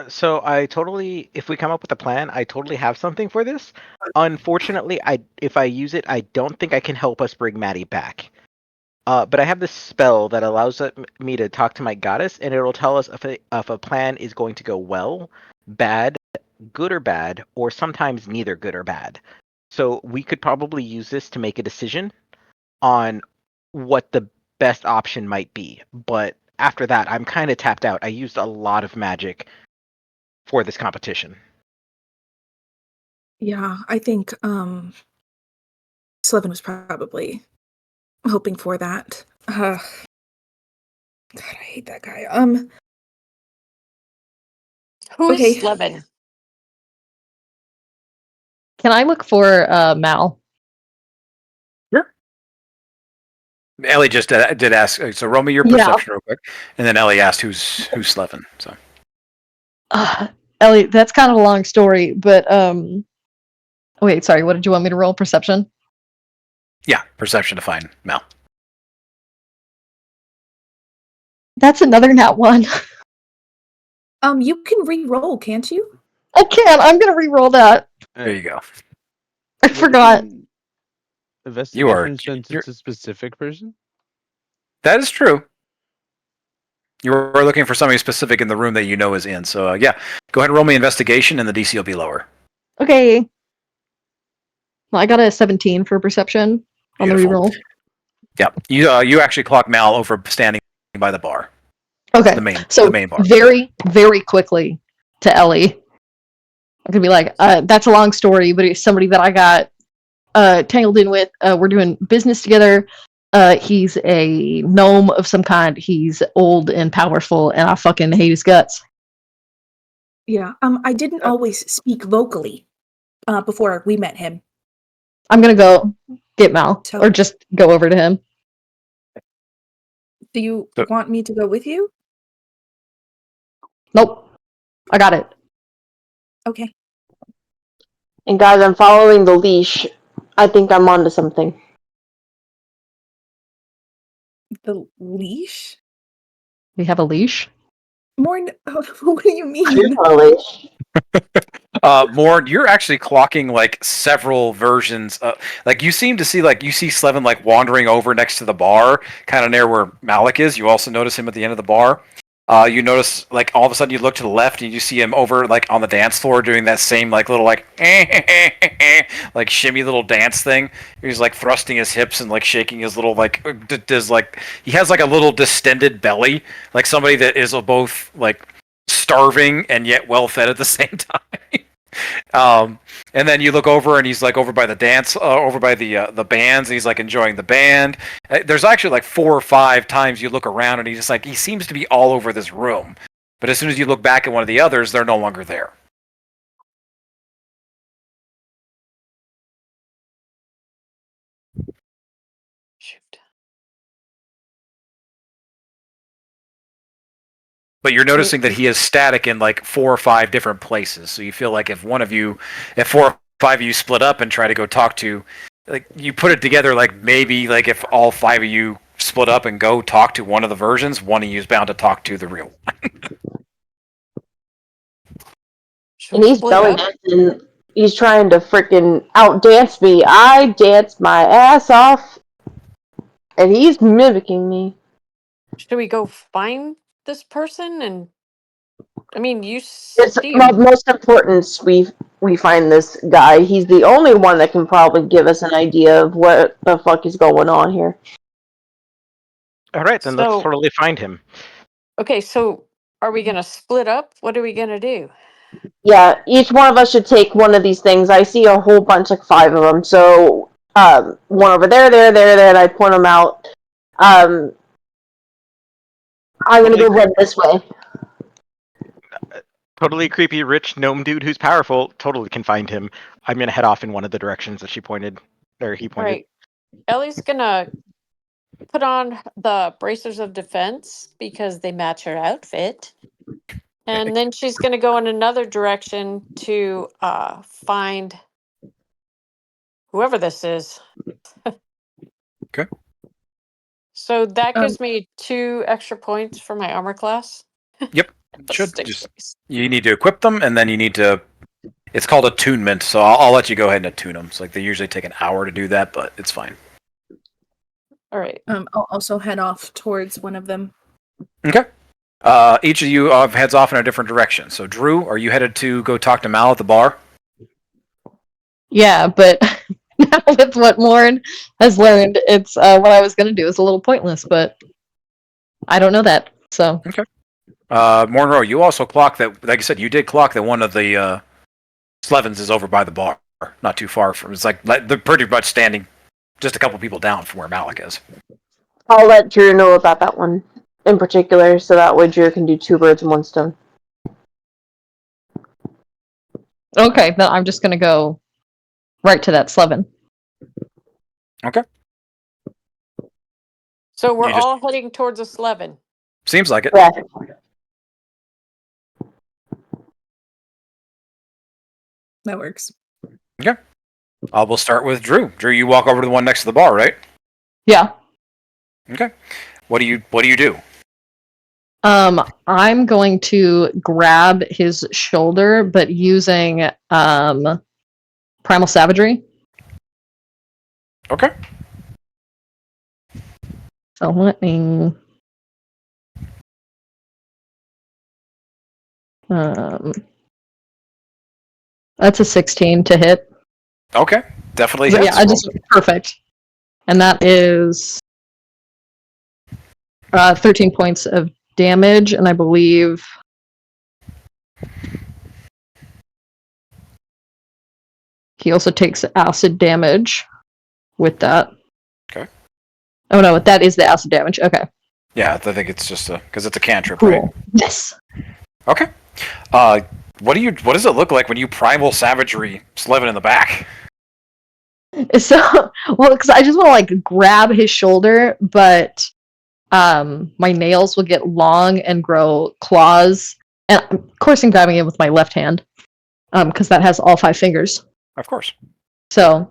So if we come up with a plan, I totally have something for this. Unfortunately, if I use it, I don't think I can help us bring Maddie back. But I have this spell that allows me to talk to my goddess, and it'll tell us if a plan is going to go well, bad, good or bad, or sometimes neither good or bad. So we could probably use this to make a decision on what the best option might be. But after that, I'm kind of tapped out. I used a lot of magic for this competition. Yeah, I think Slevin was probably hoping for that. God, I hate that guy. Who's Okay. Slevin? Can I look for Mal? Ellie just did ask. So roll me your perception real quick, and then Ellie asked who's Slevin. So Ellie, that's kind of a long story, but wait, sorry, what did you want me to roll? Perception? yeah, perception to find Mel. That's another nat one. You can re-roll, can't you? I can. I'm gonna re-roll that. There you go. I forgot. Investigation since it's a specific person? That is true. You were looking for somebody specific in the room that you know is in. So yeah, go ahead and roll me investigation, and the DC will be lower. Okay. Well, I got a 17 for perception on the Beautiful. reroll. Yep. You actually clock Mal over standing by the bar. Okay. The main bar. Very, very quickly to Ellie. I'm gonna be like, that's a long story, but it's somebody that I got tangled in with. We're doing business together. He's a gnome of some kind. He's old and powerful, and I fucking hate his guts. Yeah. I didn't always speak vocally before we met him. I'm gonna go get Mal, So- or just go over to him. Do you So- want me to go with you? Nope, I got it. Okay. And guys, I'm following the leash. I think I'm onto something. The leash? We have a leash. Morn, what do you mean? Here's my leash. Morn, you're actually clocking like several versions. Like you seem to see, like you see Slevin like wandering over next to the bar, kind of near where Malik is. You also notice him at the end of the bar. You notice like all of a sudden you look to the left and you see him over like on the dance floor doing that same like little like like shimmy little dance thing. He's like thrusting his hips and like shaking his little like does like he has like a little distended belly, like somebody that is both like starving and yet well fed at the same time. And then you look over and he's like over by the dance, over by the bands, and he's like enjoying the band. There's actually like 4 or 5 times you look around and he's just like he seems to be all over this room. But as soon as you look back at one of the others, they're no longer there. Shoot. But you're noticing that he is static in like 4 or 5 different places. So you feel like if 4 or 5 of you split up and try to go talk to, like you put it together, like maybe like if all 5 of you split up and go talk to one of the versions, one of you is bound to talk to the real one. Should And we he's split belly up? dancing. He's trying to freaking outdance me. I dance my ass off, and he's mimicking me. Should we go find this person? And I mean, you It's see of him. most importance we find this guy. He's the only one that can probably give us an idea of what the fuck is going on here. All right, then So- let's totally find him. Okay, so are we gonna split up? What are we gonna do? Yeah, each one of us should take one of these things. I see a whole bunch, like 5 of them. So, one over there, and I point them out. I'm gonna go run this way. Totally creepy, rich gnome dude who's powerful. Totally can find him. I'm gonna head off in one of the directions that she pointed, or he All pointed. right. Ellie's gonna put on the bracers of defense because they match her outfit. And then she's gonna go in another direction to find whoever this is. Okay. So that Um, gives me 2 extra points for my armor class. Should Stick just face. you need to equip them and then you need to. It's called attunement, so I'll let you go ahead and attune them. It's like they usually take an hour to do that, but it's fine. All right. I'll also head off towards one of them. Okay. Each of you heads off in a different direction. So, Drew, are you headed to go talk to Mal at the bar? Yeah, but now with what Lauren has learned, it's what I was gonna do is a little pointless, but I don't know that. So Monroe, you also clock that. Like I said, you did clock that one of the Slevins is over by the bar, not too far from. It's like they're pretty much standing just a couple people down from where Malik is. I'll let Drew know about that one in particular, so that way Drew can do 2 birds with 1 stone. okay, then I'm just gonna go right to that Slevin. So we're You just- all heading towards a Slevin. Seems like it. Yeah. That works. We'll start with Drew. Drew, you walk over to the one next to the bar, right? Yeah. Okay. What do you do? I'm going to grab his shoulder, but using primal savagery. Okay. So let me. That's a 16 to hit. Okay. Definitely So, hits. yeah, I just perfect, and that is 13 points of damage, and I believe He also takes acid damage with that. Okay. Oh no, that is the acid damage. Okay. Yeah, I think it's just because it's a cantrip, Cool. right? Yes. Okay. What does it look like when you primal savagery Slevin in the back? So, well, because I just want to like grab his shoulder, but my nails will get long and grow claws, and of course I'm grabbing it with my left hand, because that has all 5 fingers. Of course. So,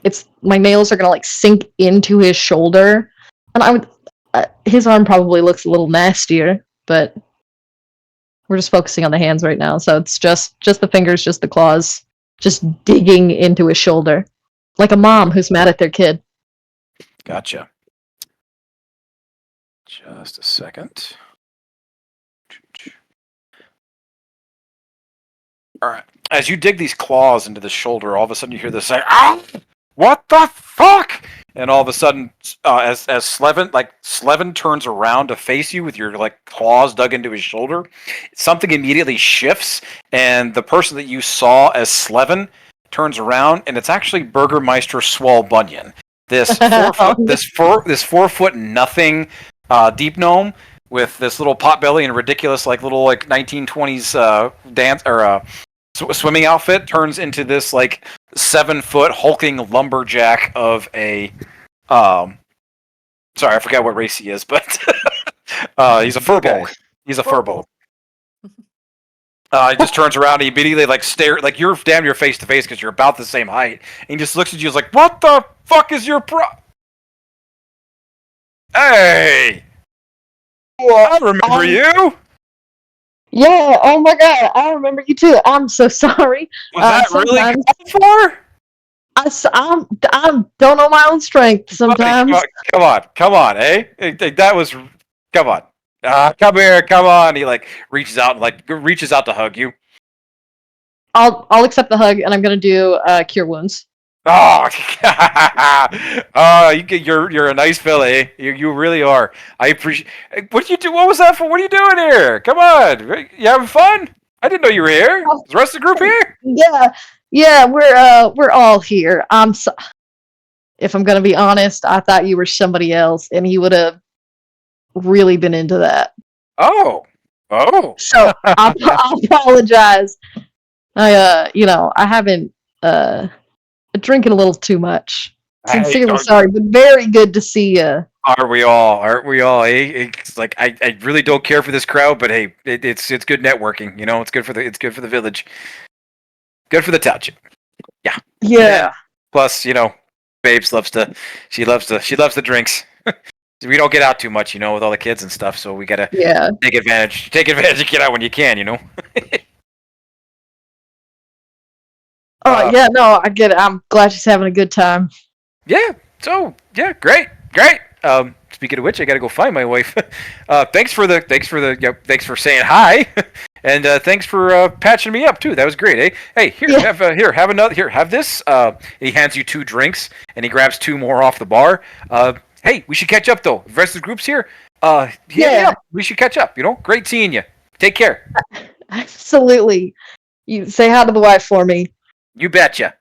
it's my nails are gonna like sink into his shoulder, and I would. His arm probably looks a little nastier, but we're just focusing on the hands right now. So it's just the fingers, just the claws, just digging into his shoulder, like a mom who's mad at their kid. Gotcha. Just a second. All right. As you dig these claws into the shoulder, all of a sudden you hear this say, "Ow! What the fuck?" And all of a sudden, as Slevin turns around to face you with your like claws dug into his shoulder, something immediately shifts, and the person that you saw as Slevin turns around, and it's actually Burgermeister Swall Bunyan, this 4-foot nothing deep gnome with this little pot belly and ridiculous little 1920s dance or swimming outfit, turns into this 7-foot hulking lumberjack of a sorry, I forgot what race he is, but he's a furbolg. He's a furbolg. He just turns around and he immediately stare you're damn near face to face because you're about the same height, and he just looks at you as what the fuck is your Hey! I remember you! Yeah, oh my god, I remember you too. I'm so sorry. Was that really called for? I don't know my own strength sometimes. Come on, eh? That was, come on. Come here, come on. He reaches out and reaches out to hug you. I'll accept the hug, and I'm gonna do cure wounds. Oh, you're a nice fella, eh? You really are. I appreciate. What did you do? What was that for? What are you doing here? Come on, you having fun? I didn't know you were here. Is the rest of the group here? Yeah, we're all here. If I'm gonna be honest, I thought you were somebody else, and he would have really been into that. Oh. So I apologize. I haven't drinking a little too much. Sincerely sorry, but very good to see you. Aren't we all? Eh? It's I really don't care for this crowd, but hey, it's good networking. It's good for the village. Good for the township. Yeah. Yeah. Plus, Babes loves the drinks. We don't get out too much, with all the kids and stuff, so we gotta take advantage and get out when you can, Oh yeah, no, I get it. I'm glad she's having a good time. Yeah. So great. Speaking of which, I gotta go find my wife. Thanks for saying hi, and thanks for patching me up too. That was great, eh? Hey, have another. Here, have this. He hands you 2 drinks, and he grabs 2 more off the bar. Hey, we should catch up though. The rest of the group's here. Yeah, we should catch up. Great seeing you. Take care. Absolutely. You say hi to the wife for me. You betcha.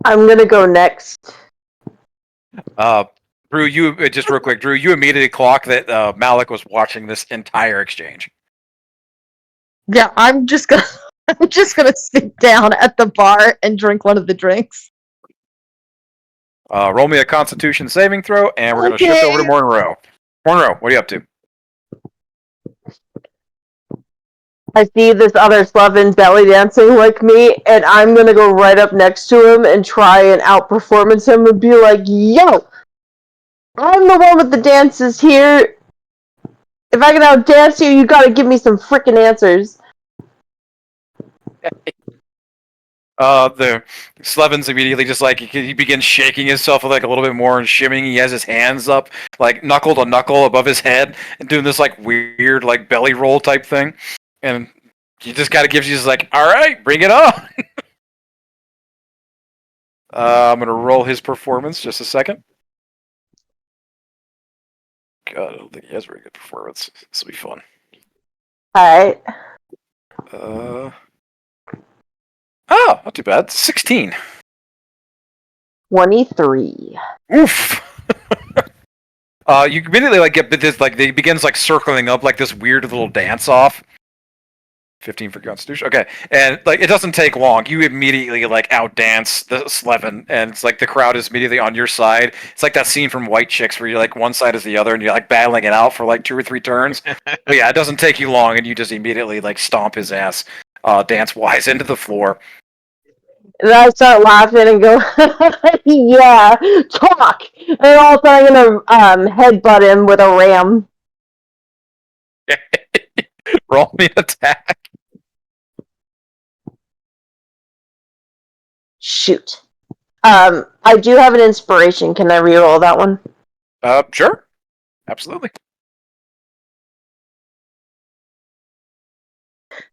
I'm gonna go next. Drew, you just real quick. Drew, you immediately clock that Malik was watching this entire exchange. Yeah, I'm just gonna sit down at the bar and drink one of the drinks. Roll me a Constitution saving throw, and we're gonna shift over to Monroe. Monroe, what are you up to? I see this other Slevin belly dancing like me, and I'm gonna go right up next to him and try and outperformance him and be like, yo! I'm the one with the dances here. If I can outdance you, you gotta give me some freaking answers. The Slevin's immediately just he begins shaking himself a little bit more and shimming. He has his hands up, knuckle to knuckle above his head, and doing this weird belly roll type thing. And he just kind of gives you all right, bring it on. I'm gonna roll his performance just a second. god, I don't think he has very good performance. This will be fun. Alright. Oh, not too bad. 16. 23. Oof. You immediately like get this like they begins like circling up like this weird little dance off. 15 for Constitution. Okay, and like it doesn't take long. You immediately like outdance the Slevin, and it's like the crowd is immediately on your side. It's like that scene from White Chicks where you're like one side is the other, and you're like battling it out for like 2 or 3 turns. But yeah, it doesn't take you long, and you just immediately like stomp his ass, dance wise into the floor. And I start laughing and go, yeah, talk! And all of a sudden I'm gonna headbutt him with a ram. Roll me an attack. Shoot. I do have an inspiration. Can I reroll that one? Sure. Absolutely.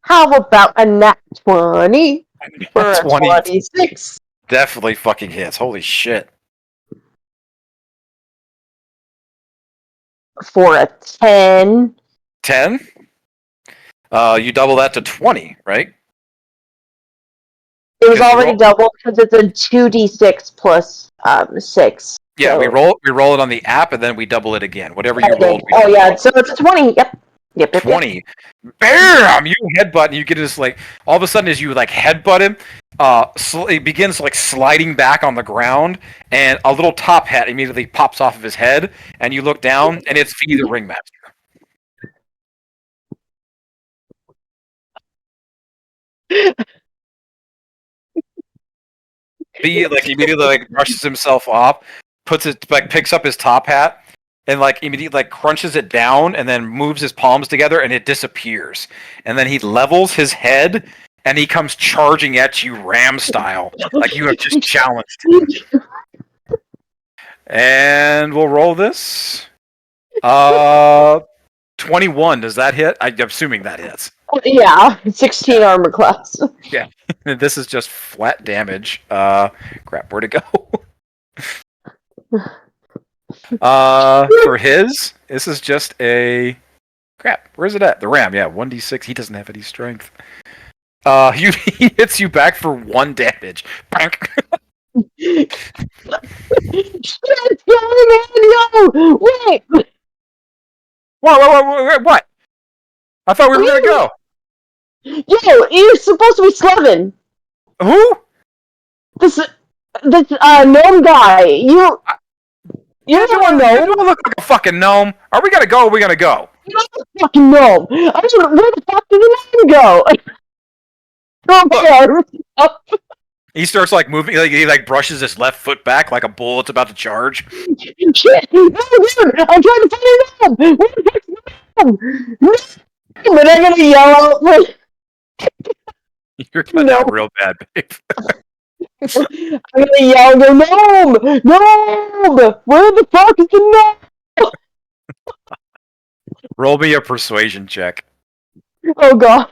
How about a nat 20 for a 20 26? definitely fucking hits. Holy shit. For a 10. 10? You double that to 20, right? It was Because you already roll- double because it's a 2d6 plus 6. Yeah, so- we roll it on the app and then we double it again. Whatever you Okay. rolled. We Oh double yeah, it. so it's a 20. Yep. 20. Bam! You headbutt and you get this like all of a sudden as you like headbutt him, it begins like sliding back on the ground, and a little top hat immediately pops off of his head, and you look down and it's V the Ringmaster. V like immediately like brushes himself off, picks up his top hat, and like immediately like crunches it down, and then moves his palms together, and it disappears. And then he levels his head, and he comes charging at you, ram style, like you have just challenged him. And we'll roll this. 21. Does that hit? I'm assuming that hits. Yeah, 16 armor class. This is just flat damage. Crap, where'd it go? For his, this is just a crap. Where's it at? The ram, yeah, 1d6. He doesn't have any strength. He hits you back for 1 damage. Shit, going on, yo! Wait! What? I thought we were gonna go. Yo, you're supposed to be Slevin. Who? This gnome guy. You're the one Do gnome. I look like a fucking gnome? Are we gonna go? Or are we gonna go? You're not a fucking gnome. I just where the fuck did the gnome go? Oh, He starts like moving, like he like brushes his left foot back like a bull that's about to charge. shit! No, dude! I'm trying to find a gnome! Where the fuck's the gnome? No! But I'm gonna yell out like, You're cutting out real bad, babe. I'm gonna yell, go, gnome! Gnome! Where the fuck is the gnome? Roll me a persuasion check. Oh god.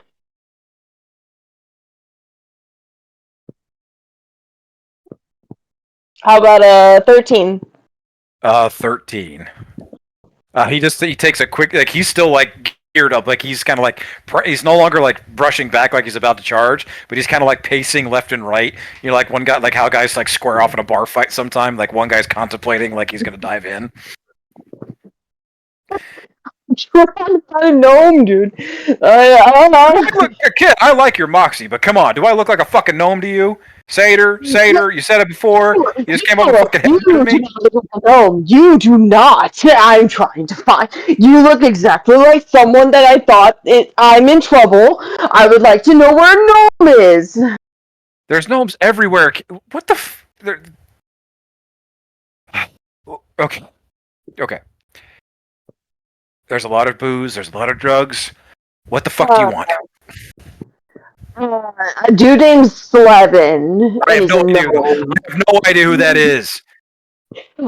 How about 13? 13. He takes a quick, like he's still like geared up, like he's kind of like he's no longer like brushing back like he's about to charge, but he's kind of like pacing left and right. You know, like one guy, like how guys like square off in a bar fight sometime. Like one guy's contemplating like he's gonna dive in. I'm trying to find a gnome, dude. I don't know. Look, kid, I like your moxie, but come on, do I look like a fucking gnome to you? Satyr, you said it before. You just came up and fucking You headbutted do me. not look like a gnome. You do not. I'm trying to find. You look exactly like someone that I thought I'm in trouble. I would like to know where a gnome is. There's gnomes everywhere. What the Okay. There's a lot of booze. There's a lot of drugs. What the fuck do you want? A dude named Slevin. I have is no a idea. gnome. I have no idea who that is.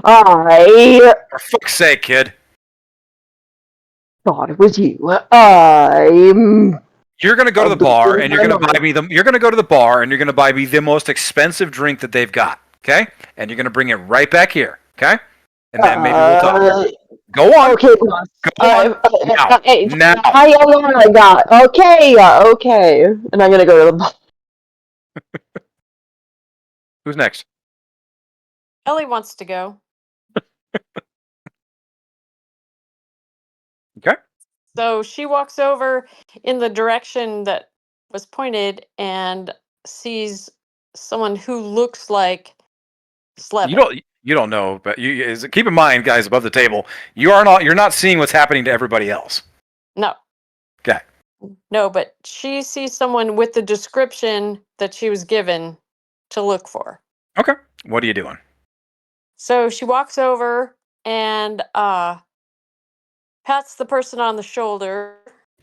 I For fuck's sake, kid. thought it was you. I'm. You're gonna go to the bar and you're gonna buy me the. You're gonna go to the bar and you're gonna buy me the most expensive drink that they've got. Okay, and you're gonna bring it right back here. Okay, and then maybe we'll talk. Go on. Okay, boss. Go on. Now. How long I got? Okay, okay. And I'm gonna go to the boss. Who's next? Ellie wants to go. Okay. So she walks over in the direction that was pointed and sees someone who looks like Slevin. You don't know, but keep in mind, guys, above the table, you're not seeing what's happening to everybody else. No. Okay. No, but she sees someone with the description that she was given to look for. Okay. What are you doing? So she walks over and pats the person on the shoulder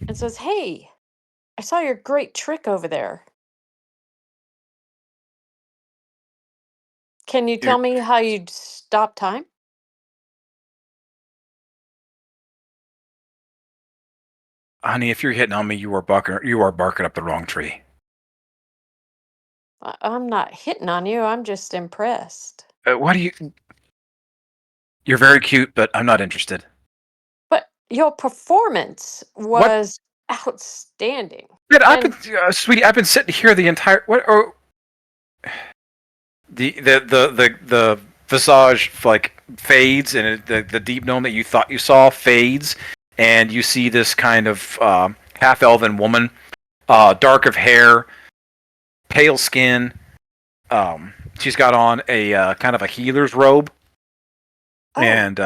and says, "Hey, I saw your great trick over there. Can you tell me how you'd stop time?" Honey, if you're hitting on me, you are barking up the wrong tree. I'm not hitting on you. I'm just impressed. What do you? You're very cute, but I'm not interested. But your performance was outstanding. Sweetie, I've been sitting here the entire the visage like fades, and the deep gnome that you thought you saw fades, and you see this kind of half elven woman, dark of hair, pale skin. She's got on a kind of a healer's robe, and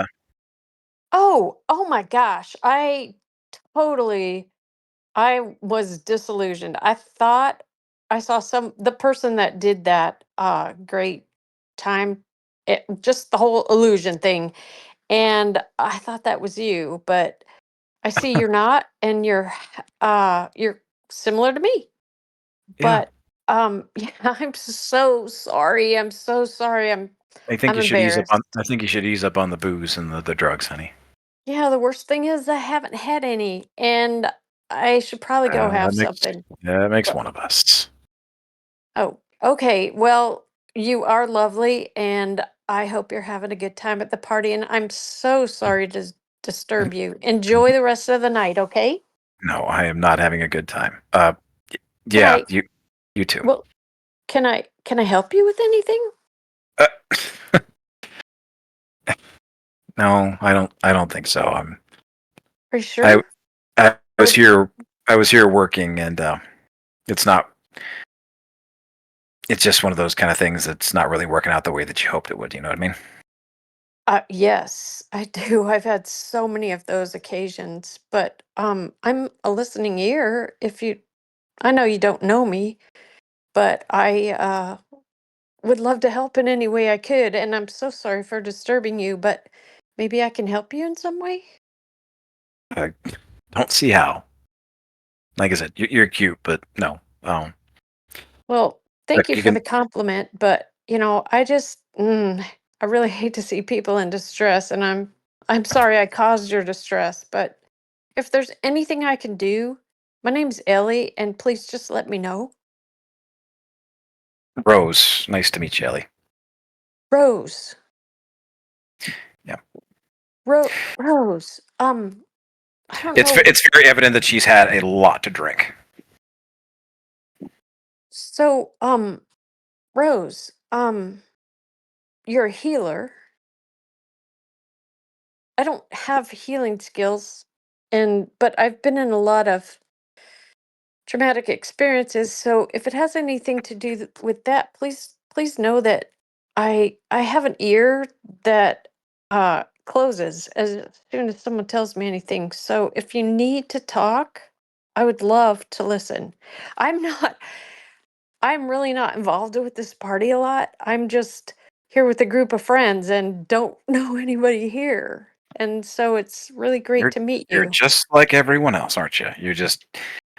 oh my gosh! I was disillusioned. I thought I saw the person that did that great time, just the whole illusion thing, and I thought that was you, but I see you're not, and you're similar to me. Yeah. But yeah, I'm so sorry. I'm so sorry. I think I'm you should ease up on. embarrassed. I think you should ease up on the booze and the drugs, honey. Yeah, the worst thing is I haven't had any, and I should probably go have something. That makes But- one of us. Oh, okay. Well, you are lovely, and I hope you're having a good time at the party. And I'm so sorry to disturb you. Enjoy the rest of the night, okay? No, I am not having a good time. Yeah, I- you too. Well, can I help you with anything? No, I don't think so. Are you sure? I was here working, and it's not. It's just one of those kind of things that's not really working out the way that you hoped it would. You know what I mean? Yes, I do. I've had so many of those occasions, but I'm a listening ear. I know you don't know me, but I would love to help in any way I could, and I'm so sorry for disturbing you, but maybe I can help you in some way? I don't see how. Like I said, you're cute, but no. Well, thank Look, you you for can- the compliment, but I just I really hate to see people in distress, and I'm sorry I caused your distress, but if there's anything I can do, my name's Ellie, and please just let me know. Rose, nice to meet you, Ellie. Rose. Yeah. Rose. I don't know. It's very evident that she's had a lot to drink. So, Rose, you're a healer. I don't have healing skills, but I've been in a lot of traumatic experiences, so if it has anything to do with that, please know that I have an ear that closes as soon as someone tells me anything. So if you need to talk, I would love to listen. I'm really not involved with this party a lot. I'm just here with a group of friends and don't know anybody here. And so it's really great to meet You're you. just like everyone else, aren't you? You're just,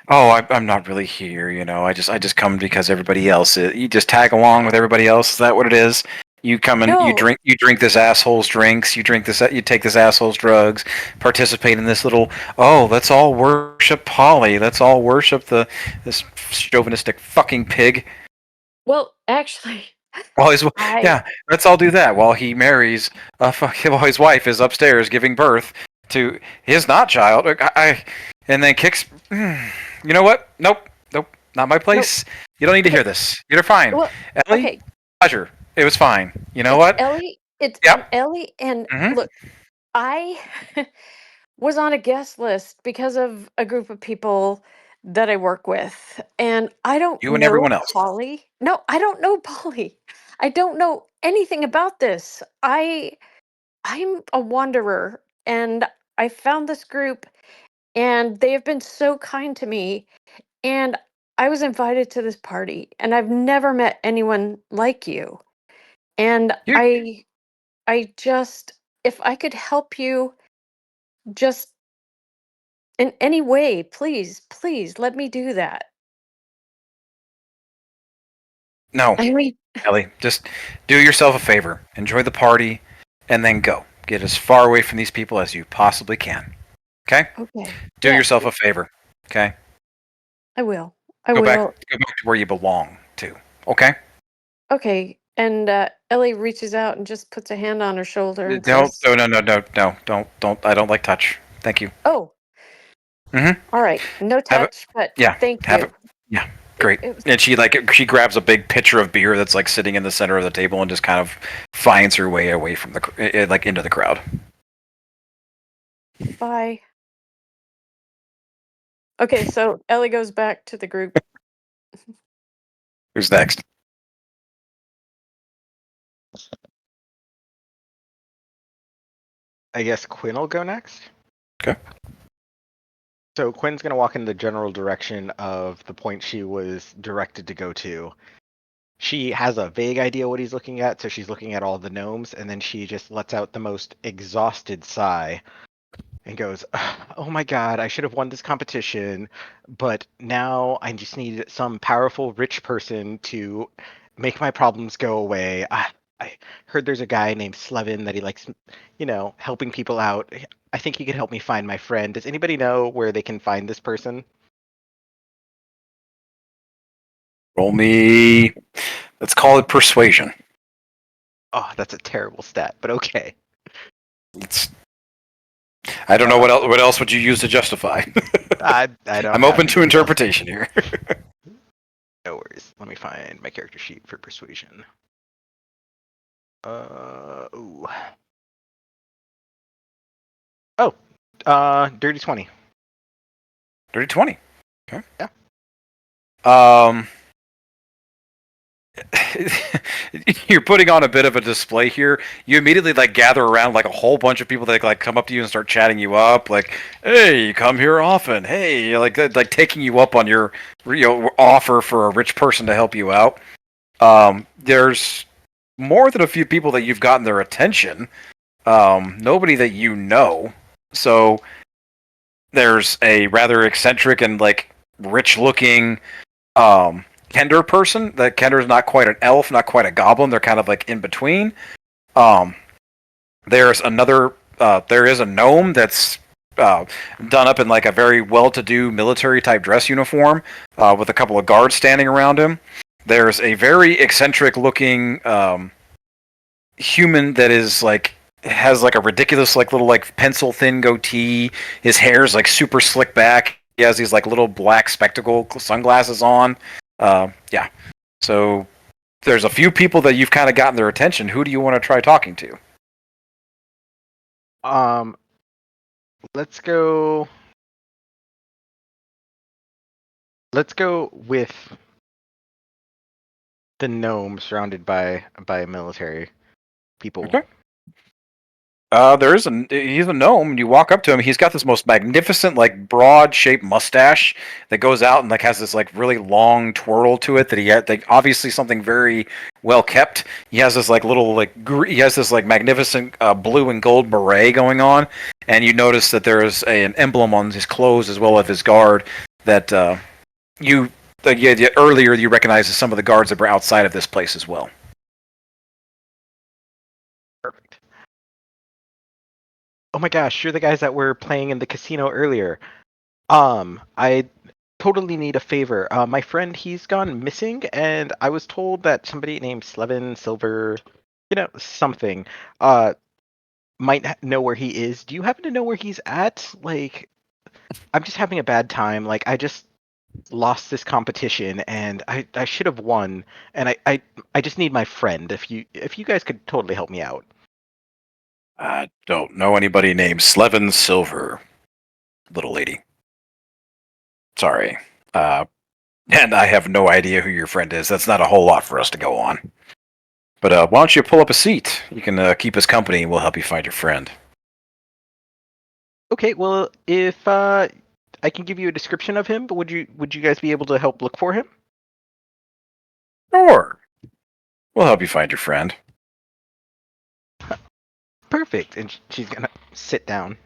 I'm not really here. I just come because everybody else is. You just tag along with everybody else. Is that what it is? You come and you No. drink this asshole's drinks. You take this asshole's drugs. Participate in this little. Oh, let's all worship Polly. Let's all worship this chauvinistic fucking pig. Well, actually, While his I- yeah, let's all do that while he marries while his wife is upstairs giving birth to his not child. And then kicks. You know what? Nope, not my place. You don't need to hear this. You're fine, Well, Ellie. okay. Pleasure. It was fine. You know It's what? Ellie. It's Yep. Ellie. And Mhm. look, I was on a guest list because of a group of people that I work with, and I don't You and know everyone else. Polly. No, I don't know Polly. I don't know anything about this. I'm a wanderer, and I found this group, and they have been so kind to me, and I was invited to this party, and I've never met anyone like you. And You I just, if I could help you just in any way, please let me do that. no, I mean, Ellie. Just do yourself a favor. Enjoy the party, and then go. Get as far away from these people as you possibly can. Okay? okay. Do Yeah, yourself a favor. Okay? I will. I Go back will. to where you belong to. Okay? Okay. And Ellie reaches out and just puts a hand on her shoulder and Don't. says, No. Don't. I don't like touch. Thank you. "Oh, Mhm. all right. No Have it. touch, but Yeah. thank Have it. you." Yeah. Great. It was And she grabs a big pitcher of beer that's like sitting in the center of the table and just kind of finds her way away from like into the crowd. bye. Okay, so Ellie goes back to the group. Who's next? I guess Quinn will go next. Okay. So Quinn's gonna walk in the general direction of the point she was directed to go to. She has a vague idea what he's looking at, so she's looking at all the gnomes, and then she just lets out the most exhausted sigh and goes, "Oh my god, I should have won this competition, but now I just need some powerful rich person to make my problems go away. I heard there's a guy named Slevin that he likes, helping people out. I think he could help me find my friend. Does anybody know where they can find this person?" Roll me. Let's call it persuasion. Oh, that's a terrible stat, but okay. I don't know what else would you use to justify. I don't. I'm have open to anything else. interpretation here. No worries. Let me find my character sheet for persuasion. Ooh. Oh, dirty 20. Dirty 20. Okay. Yeah. You're putting on a bit of a display here. You immediately gather around a whole bunch of people that come up to you and start chatting you up, "Hey, you come here often. Hey," taking you up on your offer for a rich person to help you out. There's more than a few people that you've gotten their attention. Nobody that you know. So there's a rather eccentric and rich-looking Kender person. The Kender is not quite an elf, not quite a goblin. They're kind of in between. There's another. There is a gnome that's done up in a very well-to-do military type dress uniform with a couple of guards standing around him. There's a very eccentric-looking human that is has a ridiculous little pencil thin goatee. His hair's super slick back. He has these little black spectacle sunglasses on. Yeah. So there's a few people that you've kind of gotten their attention. Who do you want to try talking to? Let's go. Let's go with the gnome surrounded by military people. Okay. He's a gnome, and you walk up to him. He's got this most magnificent, broad-shaped mustache that goes out and has this really long twirl to it. That he had, obviously something very well kept. He has this he has this magnificent blue and gold beret going on, and you notice that there is an emblem on his clothes as well as his guard that earlier you recognized as some of the guards that were outside of this place as well. Perfect. Oh my gosh, you're the guys that were playing in the casino earlier. I totally need a favor. My friend, he's gone missing, and I was told that somebody named Slevin Silver, something, might know where he is. Do you happen to know where he's at? Like, I'm just having a bad time. Like, I just lost this competition, and I should have won, and I just need my friend. If you guys could totally help me out. I don't know anybody named Slevin Silver, little lady. Sorry. And I have no idea who your friend is. That's not a whole lot for us to go on. But why don't you pull up a seat? You can keep us company, and we'll help you find your friend. Okay, well, if I can give you a description of him, but would you guys be able to help look for him? Sure. We'll help you find your friend. Perfect. And she's gonna sit down.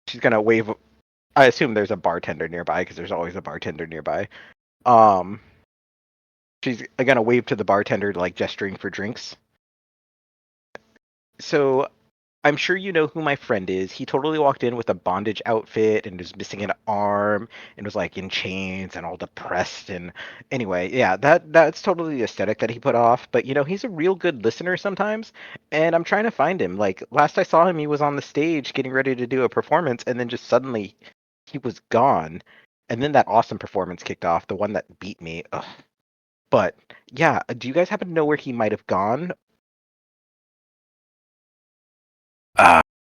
She's gonna wave. I assume there's a bartender nearby because there's always a bartender nearby. She's gonna wave to the bartender, like gesturing for drinks. So, I'm sure you know who my friend is. He totally walked in with a bondage outfit and was missing an arm and was like in chains and all depressed. And anyway, yeah, that's totally the aesthetic that he put off. But he's a real good listener sometimes, and I'm trying to find him. Like last I saw him, he was on the stage getting ready to do a performance, and then just suddenly he was gone. And then that awesome performance kicked off, the one that beat me. Ugh. But yeah, do you guys happen to know where he might have gone?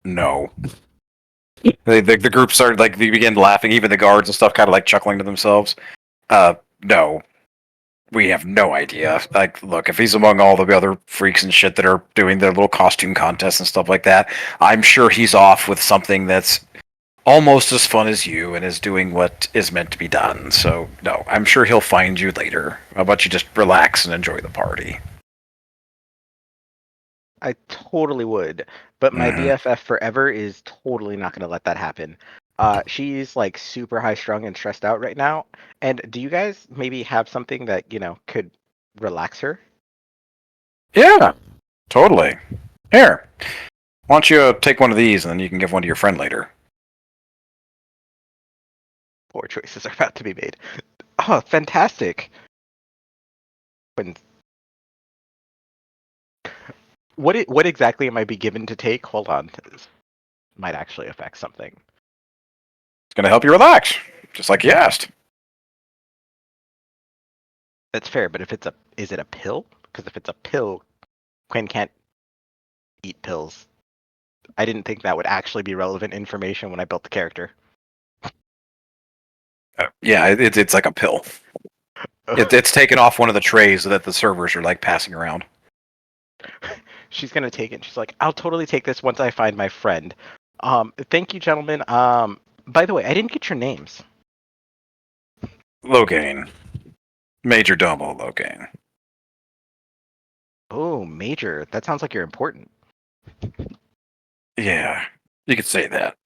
No. The group started, like, they began laughing, even the guards and stuff kind of like chuckling to themselves. No. We have no idea. Like, look, if he's among all the other freaks and shit that are doing their little costume contests and stuff like that, I'm sure he's off with something that's almost as fun as you and is doing what is meant to be done. So, no, I'm sure he'll find you later. How about you just relax and enjoy the party? I totally would, but my Mhm. BFF forever is totally not going to let that happen. She's like super high strung and stressed out right now. And do you guys maybe have something that could relax her? Yeah, totally. Here, why don't you take one of these and then you can give one to your friend later. Poor choices are about to be made. Oh, fantastic! When what exactly am I be given to take? Hold on, this might actually affect something. It's going to help you relax, just like you asked. That's fair, but is it a pill? Because if it's a pill, Quinn can't eat pills. I didn't think that would actually be relevant information when I built the character. Yeah, it's like a pill. It's taken off one of the trays that the servers are like passing around. She's gonna take it. She's like, I'll totally take this once I find my friend. Thank you, gentlemen. By the way, I didn't get your names. Loghain. Major Domo Loghain. Oh, Major. That sounds like you're important. Yeah, you could say that.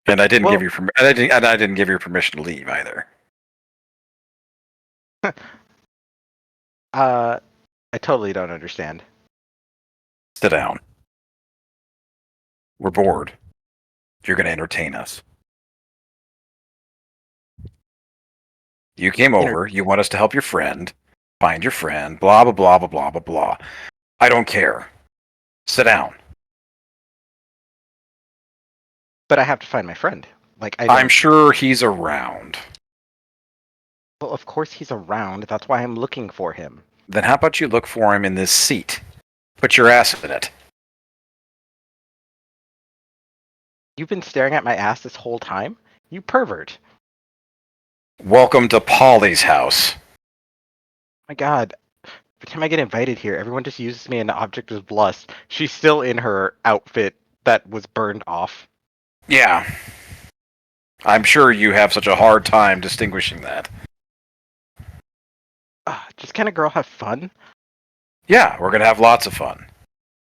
And I didn't give you I didn't give you permission to leave either. I totally don't understand. Sit down. We're bored. You're going to entertain us. You came over. You want us to help your friend. Find your friend. Blah, blah, blah, blah, blah, blah, blah. I don't care. Sit down. But I have to find my friend. Like I'm sure he's around. Well, of course he's around. That's why I'm looking for him. Then how about you look for him in this seat? Put your ass in it. You've been staring at my ass this whole time? You pervert. Welcome to Polly's house. My god. Every time I get invited here, everyone just uses me as an object of lust. She's still in her outfit that was burned off. Yeah. I'm sure you have such a hard time distinguishing that. Just can a girl have fun? Yeah, we're going to have lots of fun.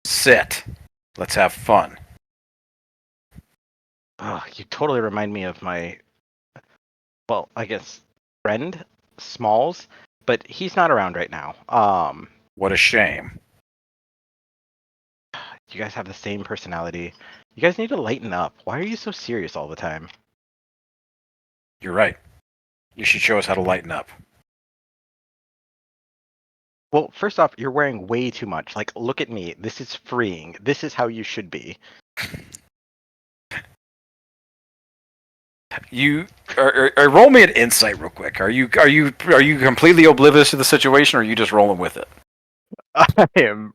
Sit. Let's have fun. You totally remind me of my, well, I guess, friend, Smalls, but he's not around right now. What a shame. You guys have the same personality. You guys need to lighten up. Why are you so serious all the time? You're right. You should show us how to lighten up. Well, first off, you're wearing way too much. Like, look at me. This is freeing. This is how you should be. You roll me an insight real quick. Are you completely oblivious to the situation, or are you just rolling with it? I am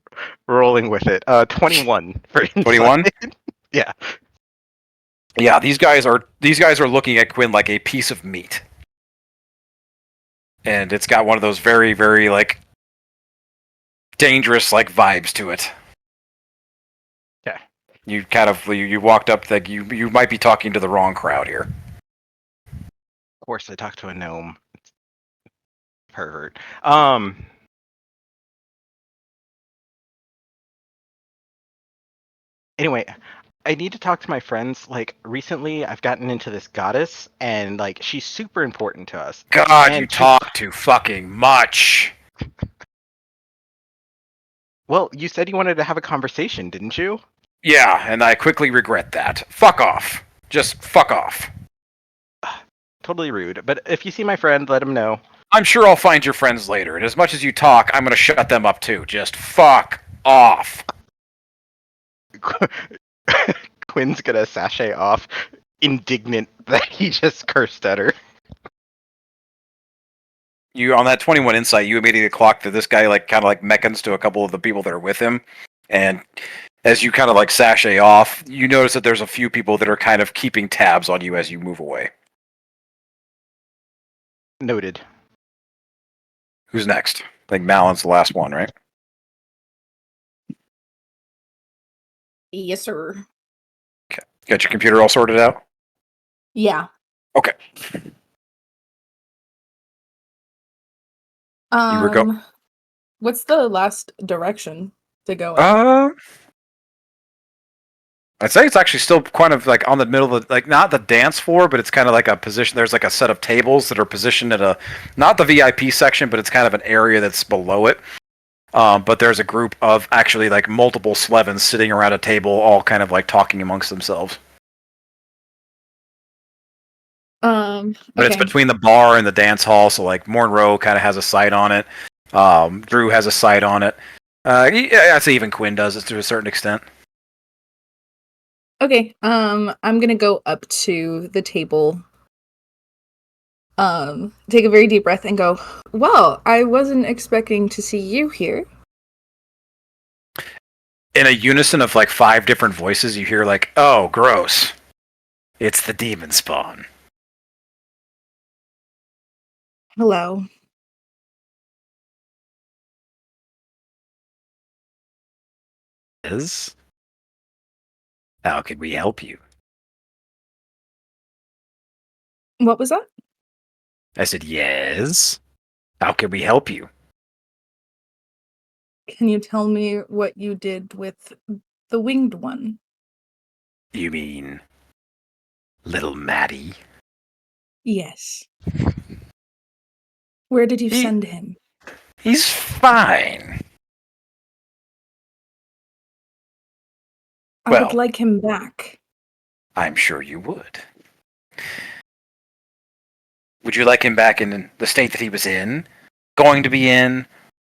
rolling with it. 21 for insight. 21? Yeah. Yeah, these guys are looking at Quinn like a piece of meat. And it's got one of those very, very like dangerous like vibes to it. Okay. You kind of you walked up like you might be talking to the wrong crowd here. Of course I talked to a gnome. Pervert. Anyway, I need to talk to my friends. Like, recently I've gotten into this goddess, and like she's super important to us. God, And you she- talk too fucking much. Well, you said you wanted to have a conversation, didn't you? Yeah, and I quickly regret that. Fuck off. Just fuck off. Totally rude. But if you see my friend, let him know. I'm sure I'll find your friends later, and as much as you talk, I'm gonna shut them up too. Just fuck off. Quinn's gonna sashay off, indignant that he just cursed at her. You on that 21 insight, you immediately clocked that this guy like kind of like beckons to a couple of the people that are with him, and as you kind of like sashay off, you notice that there's a few people that are kind of keeping tabs on you as you move away. Noted. Who's next? I think Malon's the last one, right? Yes, sir. Got your computer all sorted out? Yeah. Okay. You were go- What's the last direction to go in? I'd say it's actually still kind of like on the middle of the, like not the dance floor, but it's kind of like a position. There's like a set of tables that are positioned at a, not the VIP section, but it's kind of an area that's below it. But there's a group of actually like multiple Slevins sitting around a table, all kind of like talking amongst themselves. But it's Okay. between the bar and the dance hall, so like Monroe kind of has a sight on it. Drew has a sight on it. I'd say even Quinn does it to a certain extent. Okay. I'm gonna go up to the table. Take a very deep breath and go, well, I wasn't expecting to see you here. In a unison of like 5 different voices, you hear like, "Oh, gross! It's the demon spawn." Hello. Is? How can we help you? What was that? I said, yes. How can we help you? Can you tell me what you did with the winged one? You mean little Maddie? Yes. Where did you He- send him? He's fine. I Well- would like him back. I'm sure you would. Would you like him back in the state that he was in, going to be in,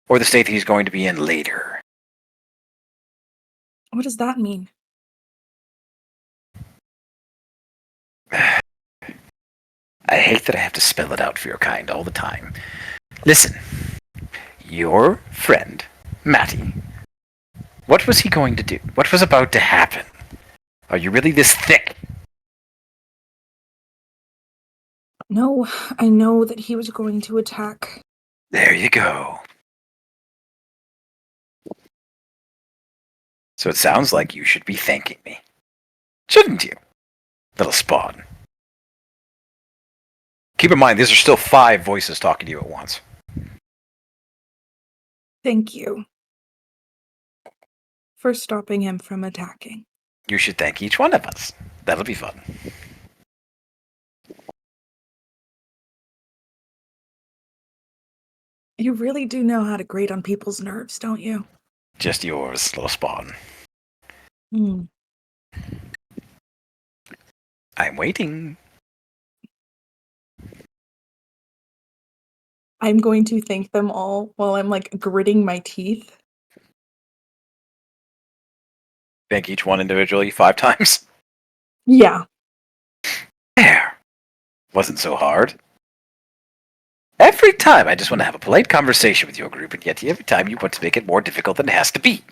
or the state that he's going to be in later? What does that mean? I hate that I have to spell it out for your kind all the time. Listen, your friend, Matty, what was he going to do? What was about to happen? Are you really this thick? No, I know that he was going to attack. There you go. So it sounds like you should be thanking me. Shouldn't you, little spawn? Keep in mind, these are still 5 voices talking to you at once. Thank you for stopping him from attacking. You should thank each one of us. That'll be fun. You really do know how to grate on people's nerves, don't you? Just yours, little spawn. Hmm. I'm waiting. I'm going to thank them all while I'm like gritting my teeth. Thank each one individually 5 times. Yeah. There. Wasn't so hard. Every time I just want to have a polite conversation with your group, and yet every time you want to make it more difficult than it has to be.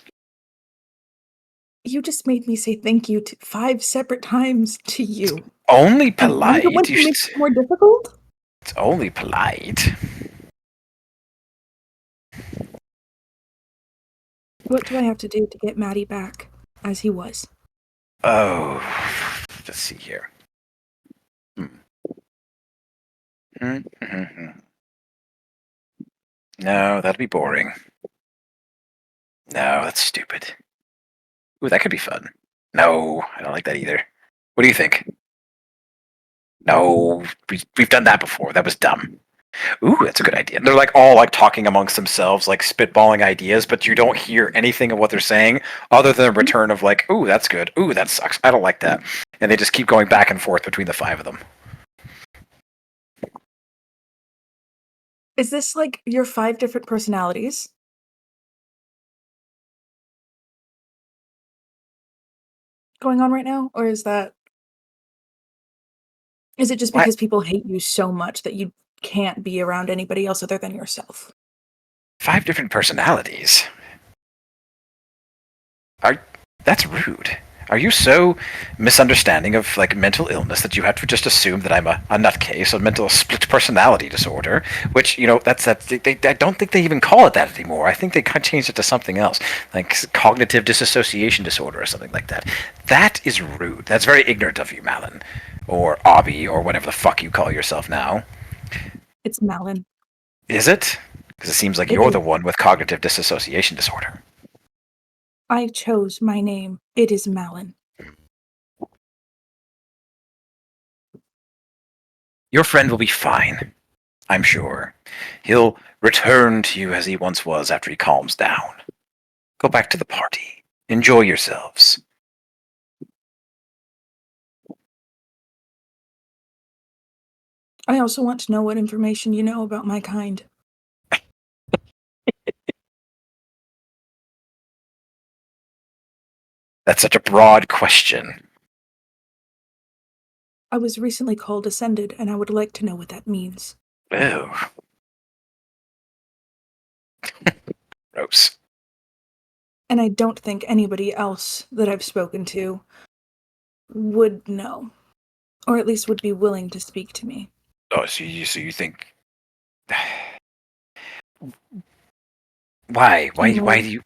You just made me say thank you 5 separate times to you. Only And I'm the one polite. who makes it more difficult? It's only polite. What do I have to do to get Maddie back as he was? Oh, let's see here. No, that'd be boring. No, that's stupid. Ooh, that could be fun. No, I don't like that either. What do you think? No, we've done that before. That was dumb. Ooh, that's a good idea. They're like all like talking amongst themselves, like spitballing ideas, but you don't hear anything of what they're saying other than a return of like, ooh, that's good. Ooh, that sucks. I don't like that. And they just keep going back and forth between the 5 of them. Is this like your 5 different personalities? Going on right now? Or is it just because people hate you so much that you can't be around anybody else other than yourself? 5 different personalities. That's rude. Are you so misunderstanding of like mental illness that you have to just assume that I'm a nutcase, a mental split personality disorder? Which I don't think they even call it that anymore. I think they kind of changed it to something else, like cognitive dissociation disorder or something like that. That is rude. That's very ignorant of you, Malin, or Obby, or whatever the fuck you call yourself now. It's Malin. Is it? Because it seems like It you're is. the one with cognitive dissociation disorder. I chose my name. It is Malin. Your friend will be fine, I'm sure. He'll return to you as he once was after he calms down. Go back to the party. Enjoy yourselves. I also want to know what information you know about my kind. That's such a broad question. I was recently called Ascended, and I would like to know what that means. Ew. Gross. And I don't think anybody else that I've spoken to would know. Or at least would be willing to speak to me. Oh, so you think... Why? Why do you...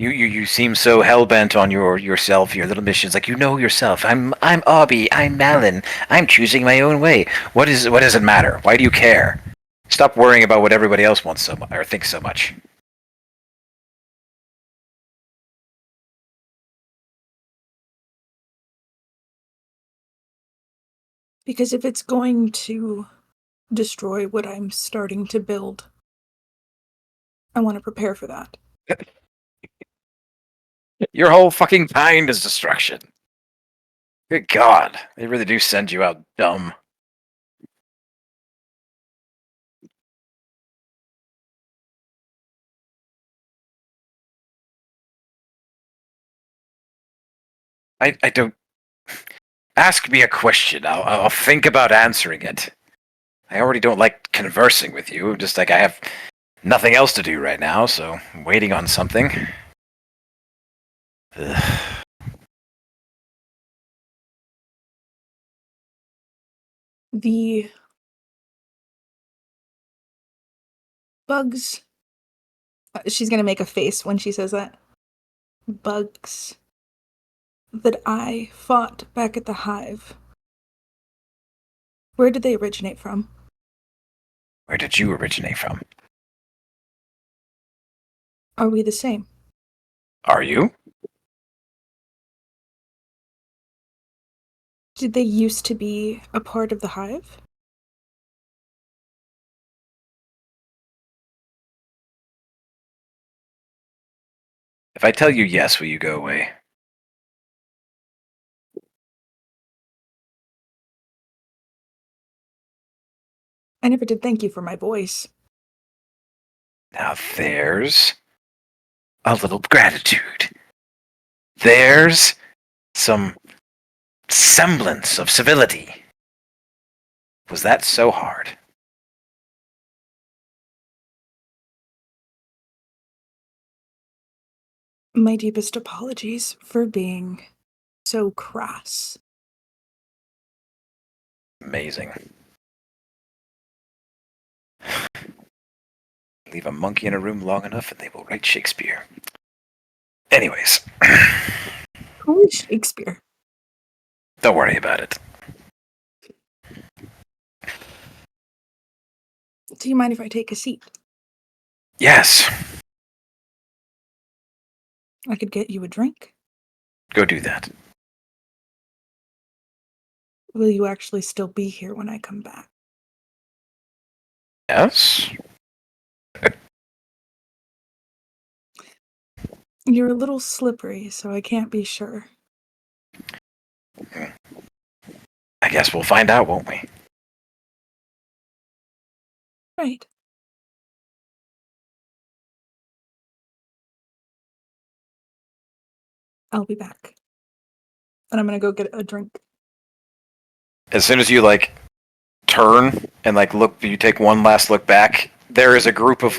You seem so hell-bent on yourself, your little missions. Like, you know yourself. I'm Obby. I'm Malin. I'm choosing my own way. What does it matter? Why do you care? Stop worrying about what everybody else wants so much, or thinks so much. Because if it's going to destroy what I'm starting to build, I want to prepare for that. Your whole fucking kind is destruction. Good God, they really do send you out dumb. I don't... Ask me a question. I'll think about answering it. I already don't like conversing with you. Just like I have nothing else to do right now, so I'm waiting on something. Ugh. The bugs. She's going to make a face when she says that. Bugs that I fought back at the hive. Where did they originate from? Where did you originate from? Are we the same? Are you? Did they used to be a part of the hive? If I tell you yes, will you go away? I never did thank you for my voice. Now there's a little gratitude. There's some semblance of civility. Was that so hard? My deepest apologies for being so crass. Amazing. Leave a monkey in a room long enough and they will write Shakespeare. Anyways, Who is Shakespeare? don't worry about it. Do you mind if I take a seat? Yes, I could get you a drink. go do that. Will you actually still be here when I come back? Yes? You're a little slippery, so I can't be sure. I guess we'll find out, won't we? Right. I'll be back. And I'm gonna go get a drink. As soon as you, turn and, look, you take one last look back, there is a group of,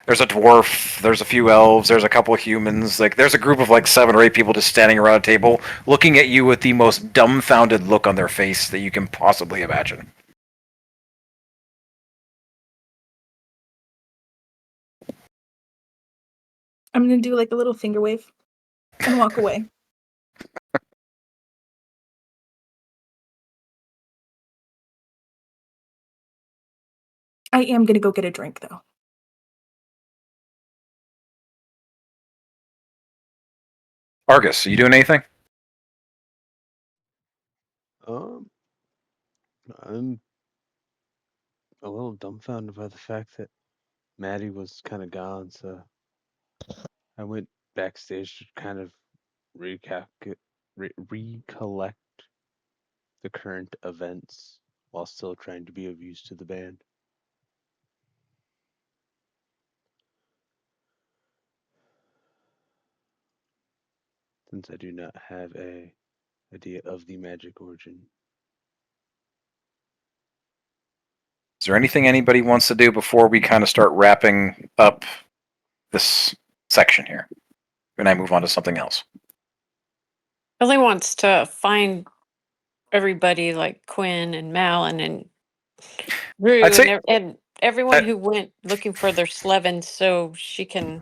there's a dwarf, there's a few elves, there's a couple of humans, there's a group of, 7 or 8 people just standing around a table, looking at you with the most dumbfounded look on their face that you can possibly imagine. I'm gonna do a little finger wave and walk away. I am gonna go get a drink though. Argus, are you doing anything? I'm a little dumbfounded by the fact that Maddie was kind of gone, so I went backstage to kind of recollect the current events while still trying to be of use to the band. Since I do not have a idea of the magic origin. Is there anything anybody wants to do before we kind of start wrapping up this section here? And I move on to something else. Ellie wants to find everybody like Quinn and Malin and Rue I'd say- and everyone who went looking for their Slevin so she can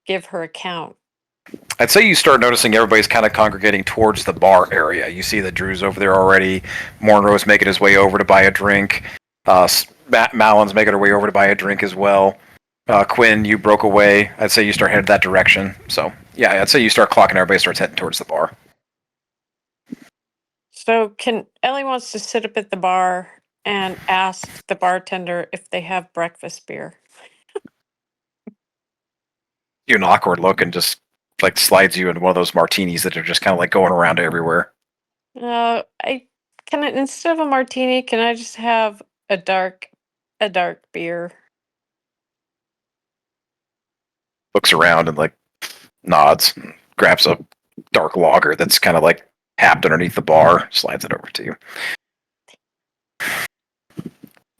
give her account. I'd say you start noticing everybody's kind of congregating towards the bar area. You see that Drew's over there already. Mornrow's making his way over to buy a drink. Malin's making her way over to buy a drink as well. Quinn, you broke away. I'd say you start headed that direction. So, yeah, I'd say you start clocking. Everybody starts heading towards the bar. So Ellie wants to sit up at the bar and ask the bartender if they have breakfast beer. You an awkward look and just slides you into one of those martinis that are just kind of going around everywhere. Instead of a martini, can I just have a dark beer? Looks around and nods, and grabs a dark lager that's kind of tapped underneath the bar, slides it over to you.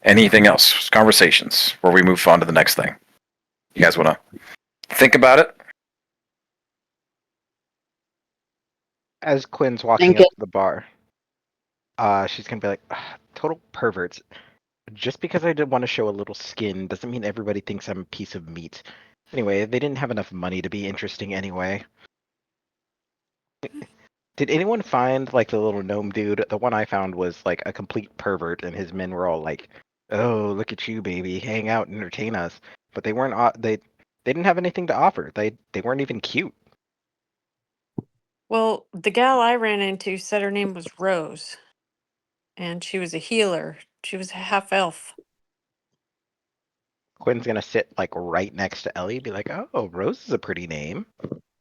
Anything else? Conversations before we move on to the next thing? You guys want to think about it? As Quinn's walking Thank up you. to the bar, she's gonna be like, "Ugh, total perverts. Just because I did want to show a little skin doesn't mean everybody thinks I'm a piece of meat. Anyway, they didn't have enough money to be interesting anyway." Did anyone find the little gnome dude? The one I found was a complete pervert, and his men were all like, "Oh, look at you, baby, hang out and entertain us." But they weren't. They didn't have anything to offer. They weren't even cute. Well, the gal I ran into said her name was Rose, and she was a healer. She was a half elf. Quinn's gonna sit right next to Ellie, be like, "Oh, Rose is a pretty name."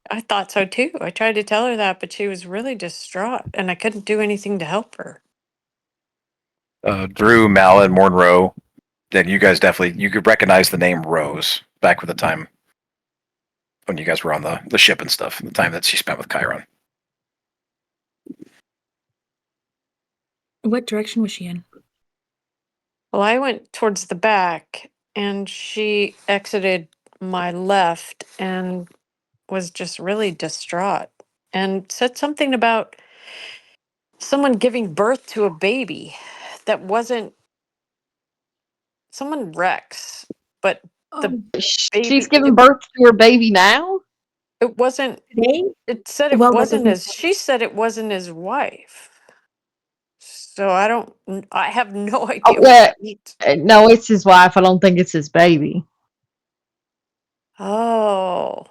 I thought so too. I tried to tell her that, but she was really distraught, and I couldn't do anything to help her. Drew, Malin, Mornroe, then you guys definitely you could recognize the name Rose back with the time when you guys were on the ship and stuff, the time that she spent with Chiron. What direction was she in? Well, I went towards the back and she exited my left and was just really distraught and said something about someone giving birth to a baby that wasn't someone Rex, but the She's baby giving birth to her baby now? it wasn't Today? it said it Well, that wasn't doesn't his she said it wasn't his wife. So I have no Oh, idea what well, that means. no, it's his wife. I don't think it's his baby. Oh.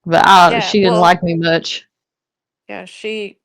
But Yeah, she didn't well, like me much. yeah, she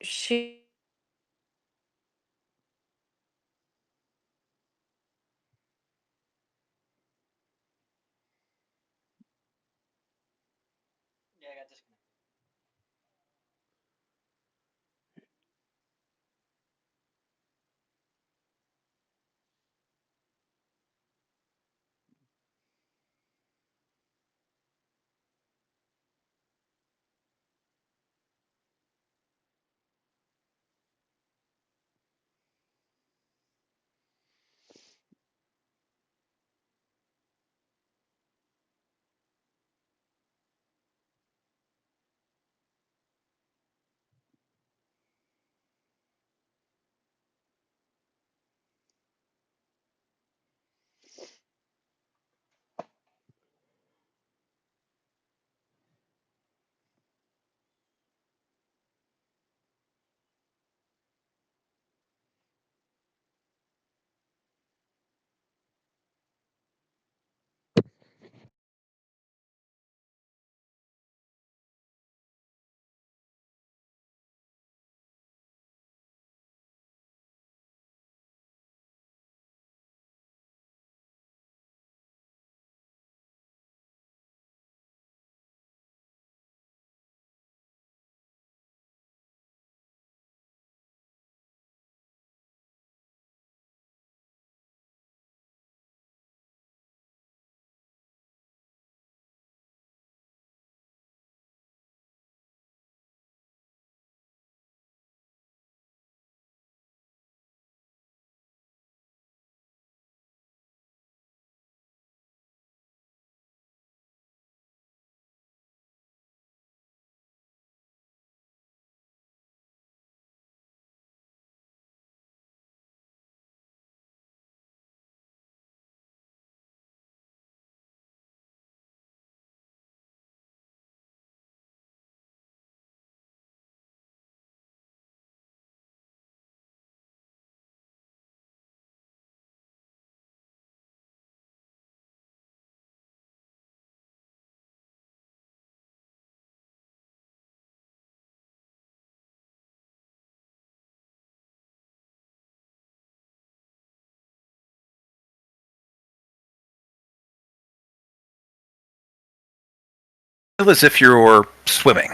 Feel as if you're swimming,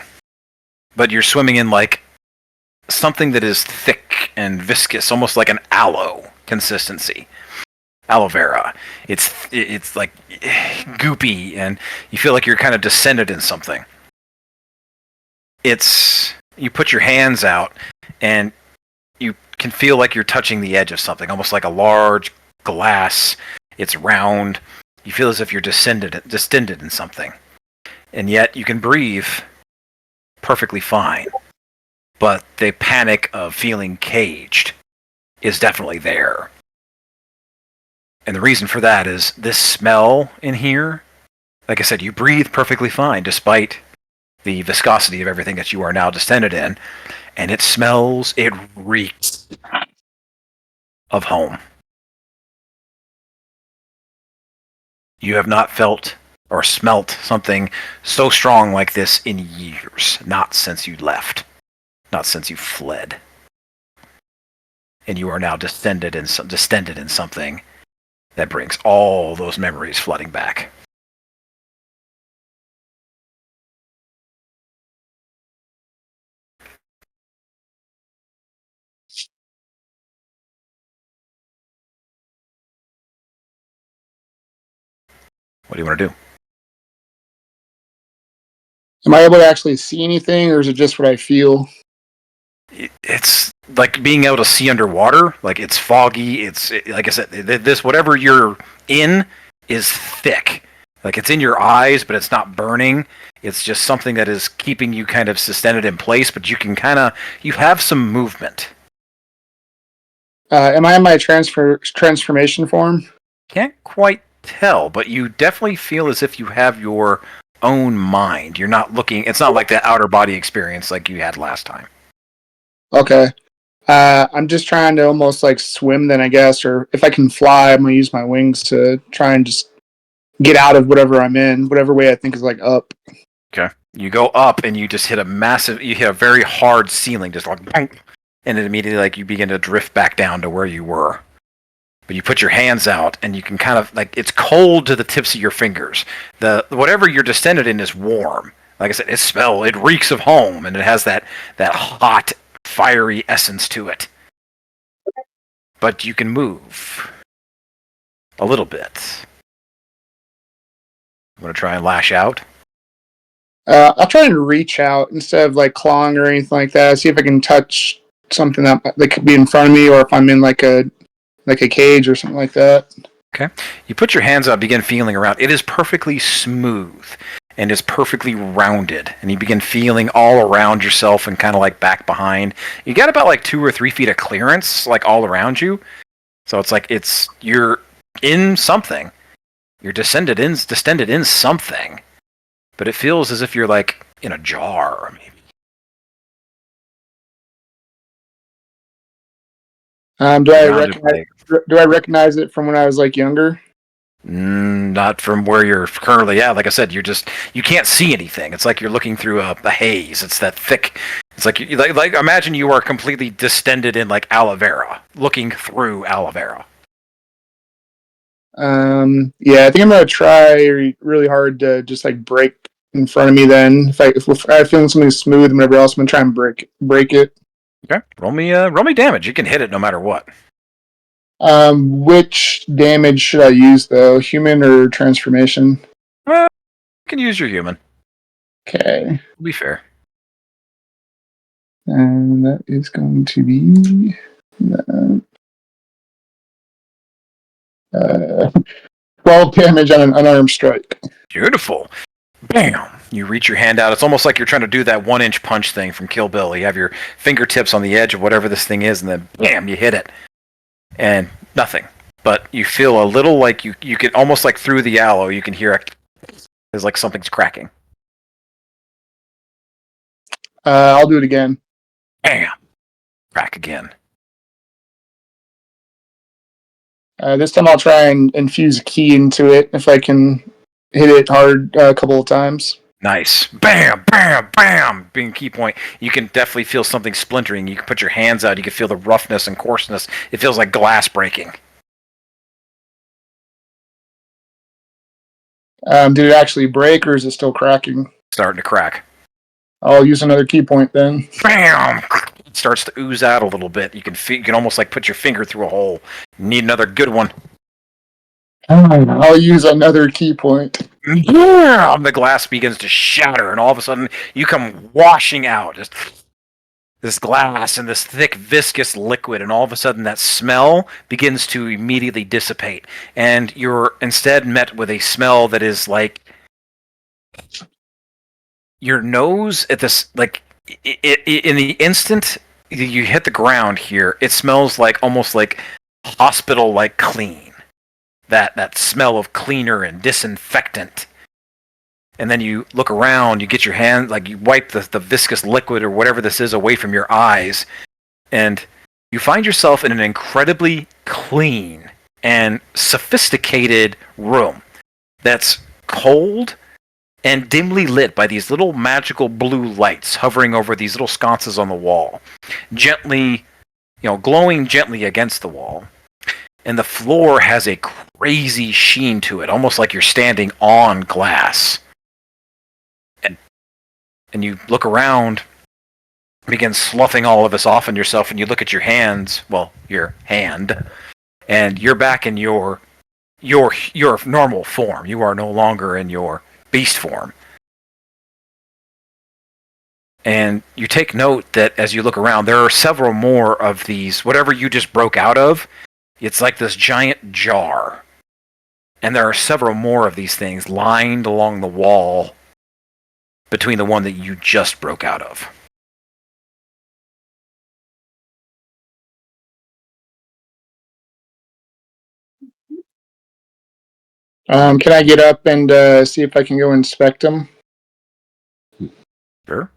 but you're swimming in like something that is thick and viscous, almost like an aloe consistency. Aloe vera. It's like goopy, and you feel like you're kind of descended in something. It's you put your hands out, and you can feel like you're touching the edge of something, almost like a large glass. It's round. You feel as if you're distended in something, and yet you can breathe perfectly fine. But the panic of feeling caged is definitely there. And the reason for that is this smell in here. Like I said, you breathe perfectly fine despite the viscosity of everything that you are now distended in. And it reeks of home. You have not felt or smelt something so strong like this in years. Not since you left. Not since you fled. And you are now distended in something that brings all those memories flooding back. do you want to do? Am I able to actually see anything, or is it just what I feel? It's like being able to see underwater. Like it's foggy. Like I said, this whatever you're in is thick. Like it's in your eyes, but it's not burning. It's just something that is keeping you kind of suspended in place, but you have some movement. Am I in my transformation form? Can't quite tell, but you definitely feel as if you have your own mind. You're not looking. It's not like the outer body experience like you had last time. Okay. I'm just trying to almost like swim then, I guess, or if I can fly, I'm gonna use my wings to try and just get out of whatever I'm in, whatever way I think is like up. Okay. You go up and you just hit a very hard ceiling, just like, and then immediately like you begin to drift back down to where you were. But you put your hands out and you can kind of like, it's cold to the tips of your fingers. Whatever you're descended in is warm. Like I said, it reeks of home, and it has that hot, fiery essence to it. But you can move a little bit. You want to try and lash out? I'll try and reach out instead of like clawing or anything like that. See if I can touch something that could be in front of me, or if I'm in like a cage or something like that. Okay. You put your hands out, begin feeling around. It is perfectly smooth and is perfectly rounded. And you begin feeling all around yourself and kind of like back behind. You got about like 2 or 3 feet of clearance like all around you. So it's like you're in something. You're distended in something. But it feels as if you're like in a jar, maybe. Do I recognize it from when I was like younger? Not from where you're currently at. Like I said, you can't see anything. It's like you're looking through a haze. It's that thick. It's like imagine you are completely distended in like aloe vera, looking through aloe vera. Yeah, I think I'm gonna try really hard to just like break in front of me. Then if I feel something smooth and whatever else, I'm gonna try and break it. Okay, roll me damage. You can hit it no matter what. Which damage should I use though? Human or transformation? Well, you can use your human. Okay. To be fair. And that is going to be 12 damage on an unarmed strike. Beautiful. Bam! You reach your hand out. It's almost like you're trying to do that 1-inch punch thing from Kill Bill. You have your fingertips on the edge of whatever this thing is, and then bam, you hit it. And nothing. But you feel a little like you can almost like through the aloe, you can hear it. It's like something's cracking. I'll do it again. Bam! Crack again. This time I'll try and infuse a key into it if I can hit it hard a couple of times. Nice. Bam, bam, bam. Being key point. You can definitely feel something splintering. You can put your hands out. You can feel the roughness and coarseness. It feels like glass breaking. Did it actually break, or is it still cracking? Starting to crack. I'll use another key point then. Bam! It starts to ooze out a little bit. You can almost like put your finger through a hole. Need another good one. I'll use another key point. Yeah! The glass begins to shatter, and all of a sudden you come washing out. Just this glass and this thick, viscous liquid, and all of a sudden that smell begins to immediately dissipate. And you're instead met with a smell that is like your nose at this, like, in the instant you hit the ground here, it smells like almost like hospital-like clean. That smell of cleaner and disinfectant. And then you look around, you get your hand, like you wipe the viscous liquid or whatever this is away from your eyes, and you find yourself in an incredibly clean and sophisticated room that's cold and dimly lit by these little magical blue lights hovering over these little sconces on the wall, gently, glowing gently against the wall. And the floor has a crazy sheen to it, almost like you're standing on glass. And you look around, begin sloughing all of this off on yourself, and you look at your hands, your hand, and you're back in your your normal form. You are no longer in your beast form. And you take note that as you look around, there are several more of these, whatever you just broke out of, it's like this giant jar. And there are several more of these things lined along the wall between the one that you just broke out of. Can I get up and see if I can go inspect them? Sure.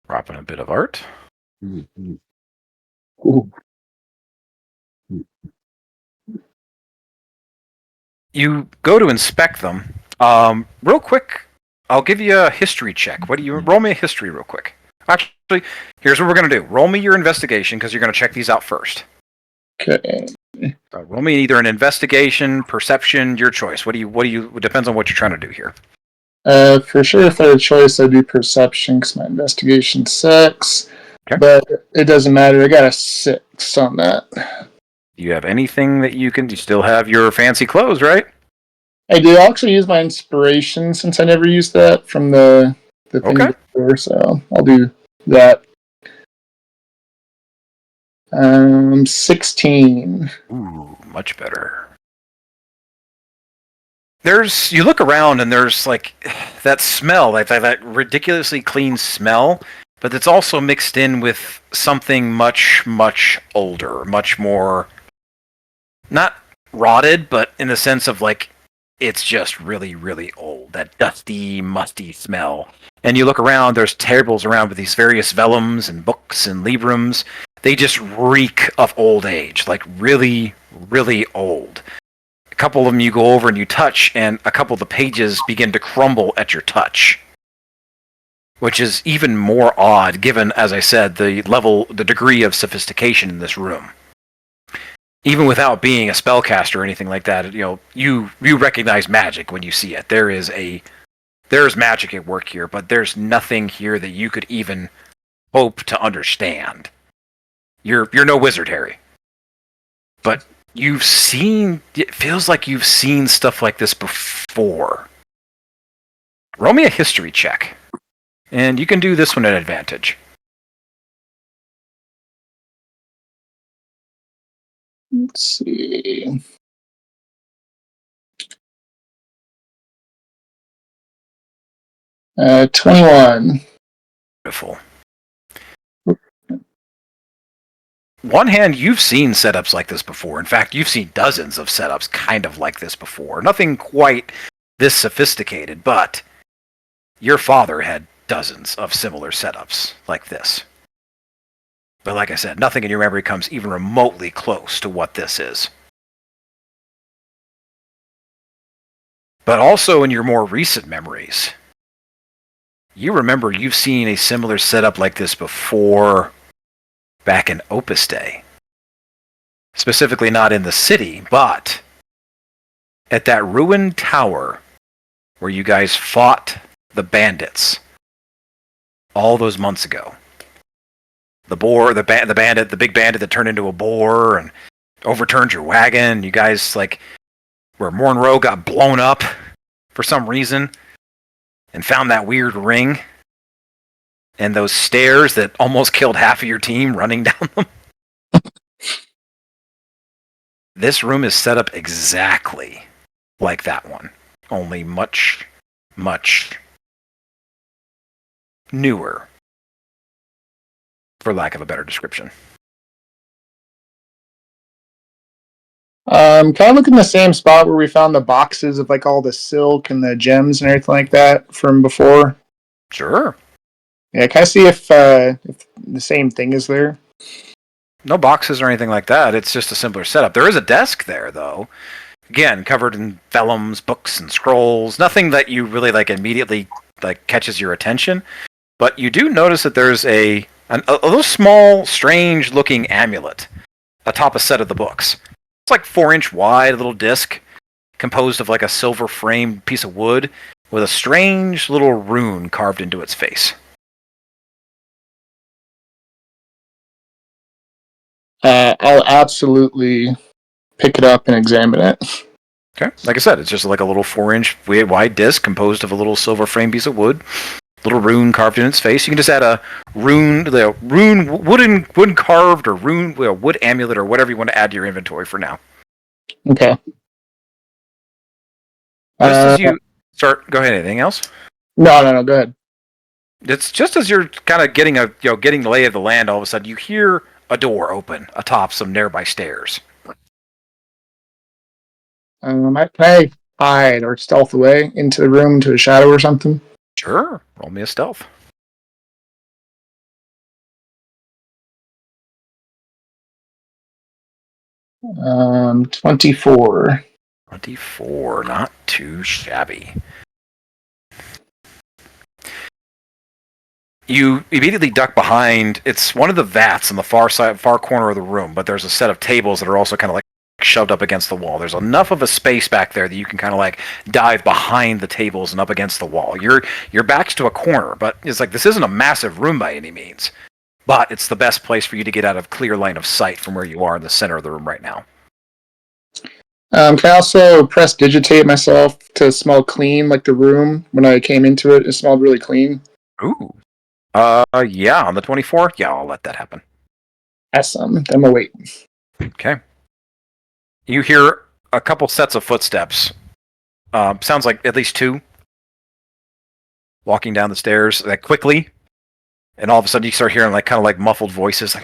Dropping a bit of art. Ooh. You go to inspect them. Real quick, I'll give you a history check. What do you roll me a history real quick? Actually, here's what we're gonna do. Roll me your investigation because you're gonna check these out first. Okay. Roll me either an investigation, perception, your choice. What do you? It depends on what you're trying to do here. For sure, third choice, I'd do perception because my investigation sucks. Okay. But it doesn't matter. I got a 6 on that. Do you have anything that you can? You still have your fancy clothes, right? I do actually use my inspiration since I never used that from the thing Okay. before, so I'll do that. 16. Ooh, much better. You look around and there's like that smell, that ridiculously clean smell, but it's also mixed in with something much, much older, much more, not rotted, but in the sense of like, it's just really, really old. That dusty, musty smell. And you look around, there's tables around with these various vellums and books and librums. They just reek of old age, like really, really old. A couple of them you go over and you touch, and a couple of the pages begin to crumble at your touch. Which is even more odd, given, as I said, the degree of sophistication in this room. Even without being a spellcaster or anything like that, you recognize magic when you see it. There's magic at work here, but there's nothing here that you could even hope to understand. You're no wizard, Harry. But it feels like you've seen stuff like this before. Roll me a history check. And you can do this one at advantage. Let's see. Uh, 21. Beautiful. One hand, you've seen setups like this before. In fact, you've seen dozens of setups kind of like this before. Nothing quite this sophisticated, but your father had dozens of similar setups like this. But like I said, nothing in your memory comes even remotely close to what this is. But also in your more recent memories, you remember you've seen a similar setup like this before back in Opus Day. Specifically not in the city, but at that ruined tower where you guys fought the bandits all those months ago. The boar, the bandit, the big bandit that turned into a boar and overturned your wagon. You guys, where Monroe got blown up for some reason and found that weird ring. And those stairs that almost killed half of your team running down them. This room is set up exactly like that one. Only much, much newer. For lack of a better description. Kind of look in the same spot where we found the boxes of all the silk and the gems and everything like that from before. Sure. Yeah, can I see if the same thing is there? No boxes or anything like that. It's just a simpler setup. There is a desk there, though. Again, covered in vellums, books, and scrolls. Nothing that you really immediately catches your attention. But you do notice that there's a little small, strange-looking amulet atop a set of the books. It's 4-inch wide, a little disc composed of a silver-framed piece of wood with a strange little rune carved into its face. I'll absolutely pick it up and examine it. Okay. Like I said, it's just like a little 4-inch wide disc composed of a little silver frame piece of wood, little rune carved in its face. You can just add a wooden carved or wood amulet or whatever you want to add to your inventory for now. Okay. Just as you start, go ahead. Anything else? No. Go ahead. It's just as you're kind of getting the lay of the land. All of a sudden, you hear a door open atop some nearby stairs. Can I hide or stealth away into the room, to a shadow or something? Sure. Roll me a stealth. Um, 24. 24, not too shabby. You immediately duck behind. It's one of the vats in the far corner of the room, but there's a set of tables that are also kind of like shoved up against the wall. There's enough of a space back there that you can kind of like dive behind the tables and up against the wall. Your back's to a corner, but it's like this isn't a massive room by any means. But it's the best place for you to get out of clear line of sight from where you are in the center of the room right now. Can I also prestidigitate myself to smell clean, like the room when I came into it? It smelled really clean. Ooh. Yeah, on the 24? Yeah, I'll let that happen. Awesome. Then we'll wait. Okay. You hear a couple sets of footsteps. Sounds like at least 2. Walking down the stairs quickly. And all of a sudden you start hearing kind of muffled voices.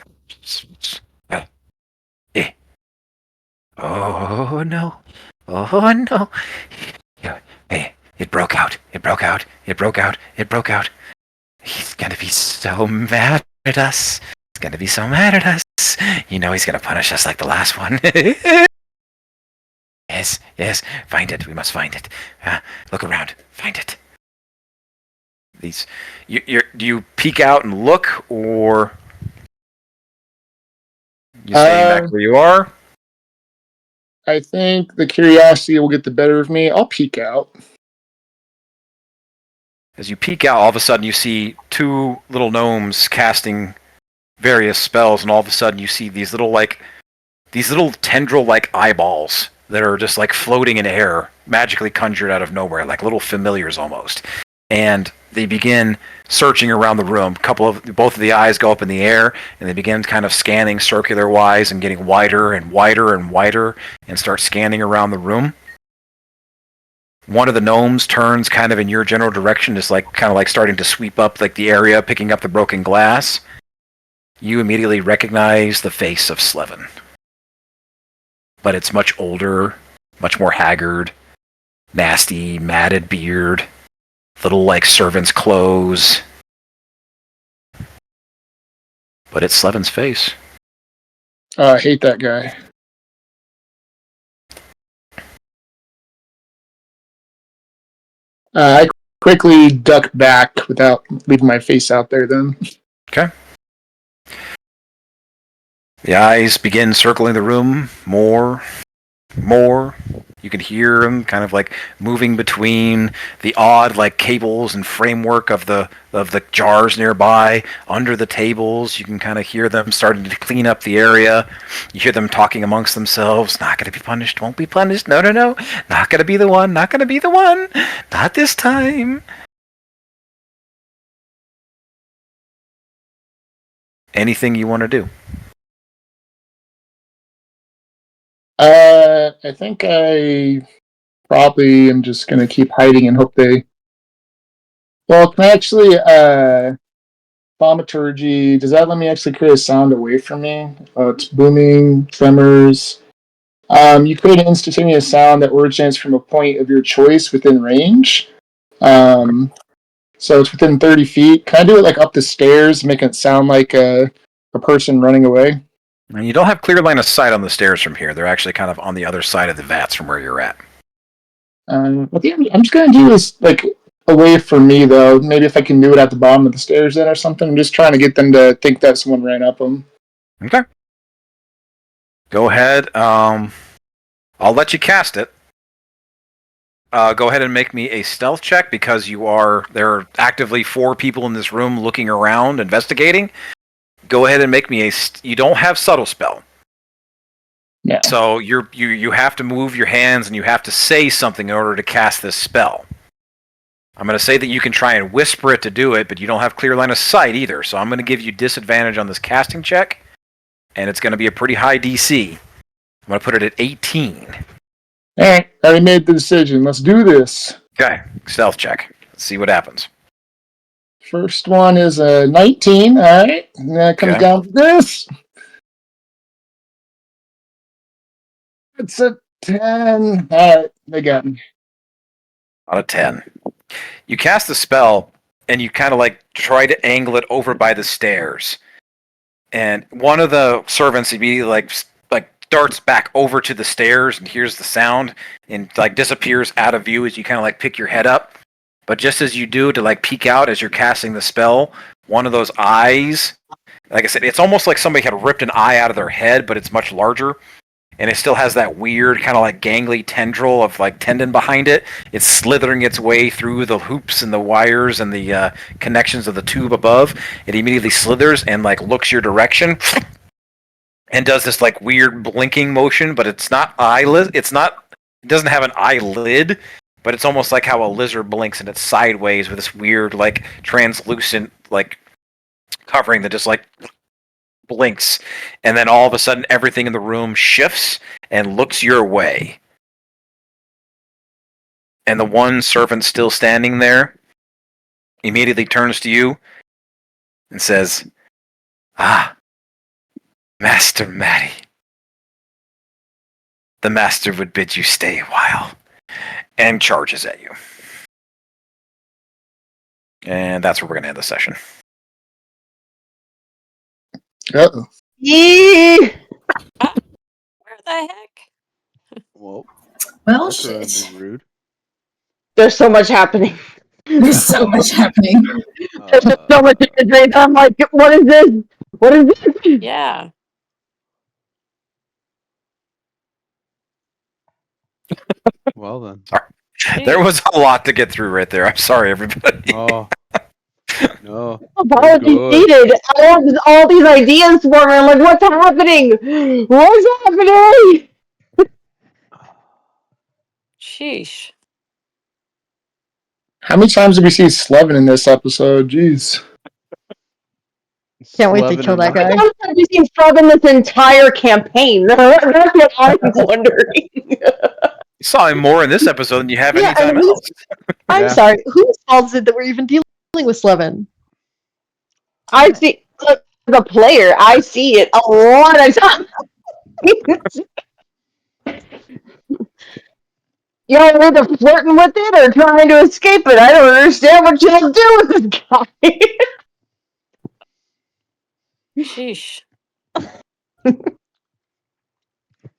Oh no. Oh no. Hey, it broke out. It broke out. It broke out. It broke out. He's gonna be so mad at us. He's gonna be so mad at us. You know he's gonna punish us like the last one. Yes. Find it. We must find it. Look around. Find it. Do you peek out and look, or you staying back where you are? I think the curiosity will get the better of me. I'll peek out. As you peek out, all of a sudden you see 2 little gnomes casting various spells, and all of a sudden you see these little tendril-like eyeballs that are just floating in air, magically conjured out of nowhere, like little familiars almost. And they begin searching around the room. Both of the eyes go up in the air, and they begin kind of scanning circular-wise and getting wider and wider and wider, and start scanning around the room. One of the gnomes turns kind of in your general direction, just starting to sweep up the area, picking up the broken glass. You immediately recognize the face of Slevin. But it's much older, much more haggard, nasty, matted beard, little servant's clothes. But it's Slevin's face. I hate that guy. I quickly duck back without leaving my face out there then. Okay. The eyes begin circling the room more. You can hear them kind of moving between the odd cables and framework of the jars nearby, under the tables. You can kind of hear them starting to clean up the area. You hear them talking amongst themselves. Not going to be punished. Won't be punished. No. Not going to be the one. Not going to be the one. Not this time. Anything you want to do? I think I probably am just going to keep hiding and hope they... Well, can I actually... Thaumaturgy, does that let me actually create a sound away from me? It's booming, tremors. You create an instantaneous sound that originates from a point of your choice within range. So it's within 30 feet. Can I do it up the stairs, make it sound like a person running away? And you don't have clear line of sight on the stairs from here. They're actually kind of on the other side of the vats from where you're at. I'm just going to do this away from me, though. Maybe if I can do it at the bottom of the stairs then or something. I'm just trying to get them to think that someone ran up them. Okay. Go ahead. I'll let you cast it. Go ahead and make me a stealth check, because there are actively 4 people in this room looking around, investigating. Go ahead and make me you don't have subtle spell. Yeah. So you have to move your hands and you have to say something in order to cast this spell. I'm going to say that you can try and whisper it to do it, but you don't have clear line of sight either. So I'm going to give you disadvantage on this casting check, and it's going to be a pretty high DC. I'm going to put it at 18. All right, I already made the decision. Let's do this. Okay, stealth check. Let's see what happens. First one is a 19. All right, and then it comes Okay. down to this. It's a 10. All right, they got me. Out of 10. You cast the spell, and you kind of like try to angle it over by the stairs. And one of the servants immediately like darts back over to the stairs and hears the sound and like disappears out of view as you kind of like pick your head up. But just as you do to like peek out as you're casting the spell, one of those eyes, like I said, it's almost like somebody had ripped an eye out of their head, but it's much larger. And it still has that weird kind of like gangly tendril of like tendon behind it. It's slithering its way through the hoops and the wires and the connections of the tube above. It immediately slithers and like looks your direction and does this like weird blinking motion, but it's not eyelid. It doesn't have an eyelid, but it's almost like how a lizard blinks and it's sideways with this weird like translucent like covering that just like blinks, and then all of a sudden everything in the room shifts and looks your way. And the one servant still standing there immediately turns to you and says, "Ah, Master Matty. The master would bid you stay a while," and charges at you. And that's where we're going to end the session. Uh-oh. Yee! Where the heck? Well, Well, that's shit. rude. There's so much happening. There's so much happening. There's just so much imagery. I'm like, what is this? What is this? Yeah. Well then. There was a lot to get through right there. I'm sorry, everybody. Oh. No. Apologies good. needed. All these ideas for me. I'm like, what's happening? What's happening? Sheesh. How many times did we see Slevin in this episode? Jeez. Can't wait to Slevin kill that and- guy. How many times have you seen Frog in this entire campaign? That's what I'm wondering. You saw him more in this episode than you have Yeah, any time and who's- else. I'm Yeah. sorry. Whose fault is it that we're even dealing with Slevin? I see, look, as a player, I see it a lot of times. Y'all either flirting with it or trying to escape it. I don't understand what y'all do with this guy. Sheesh.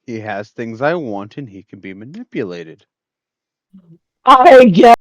He has things I want and he can be manipulated. I guess.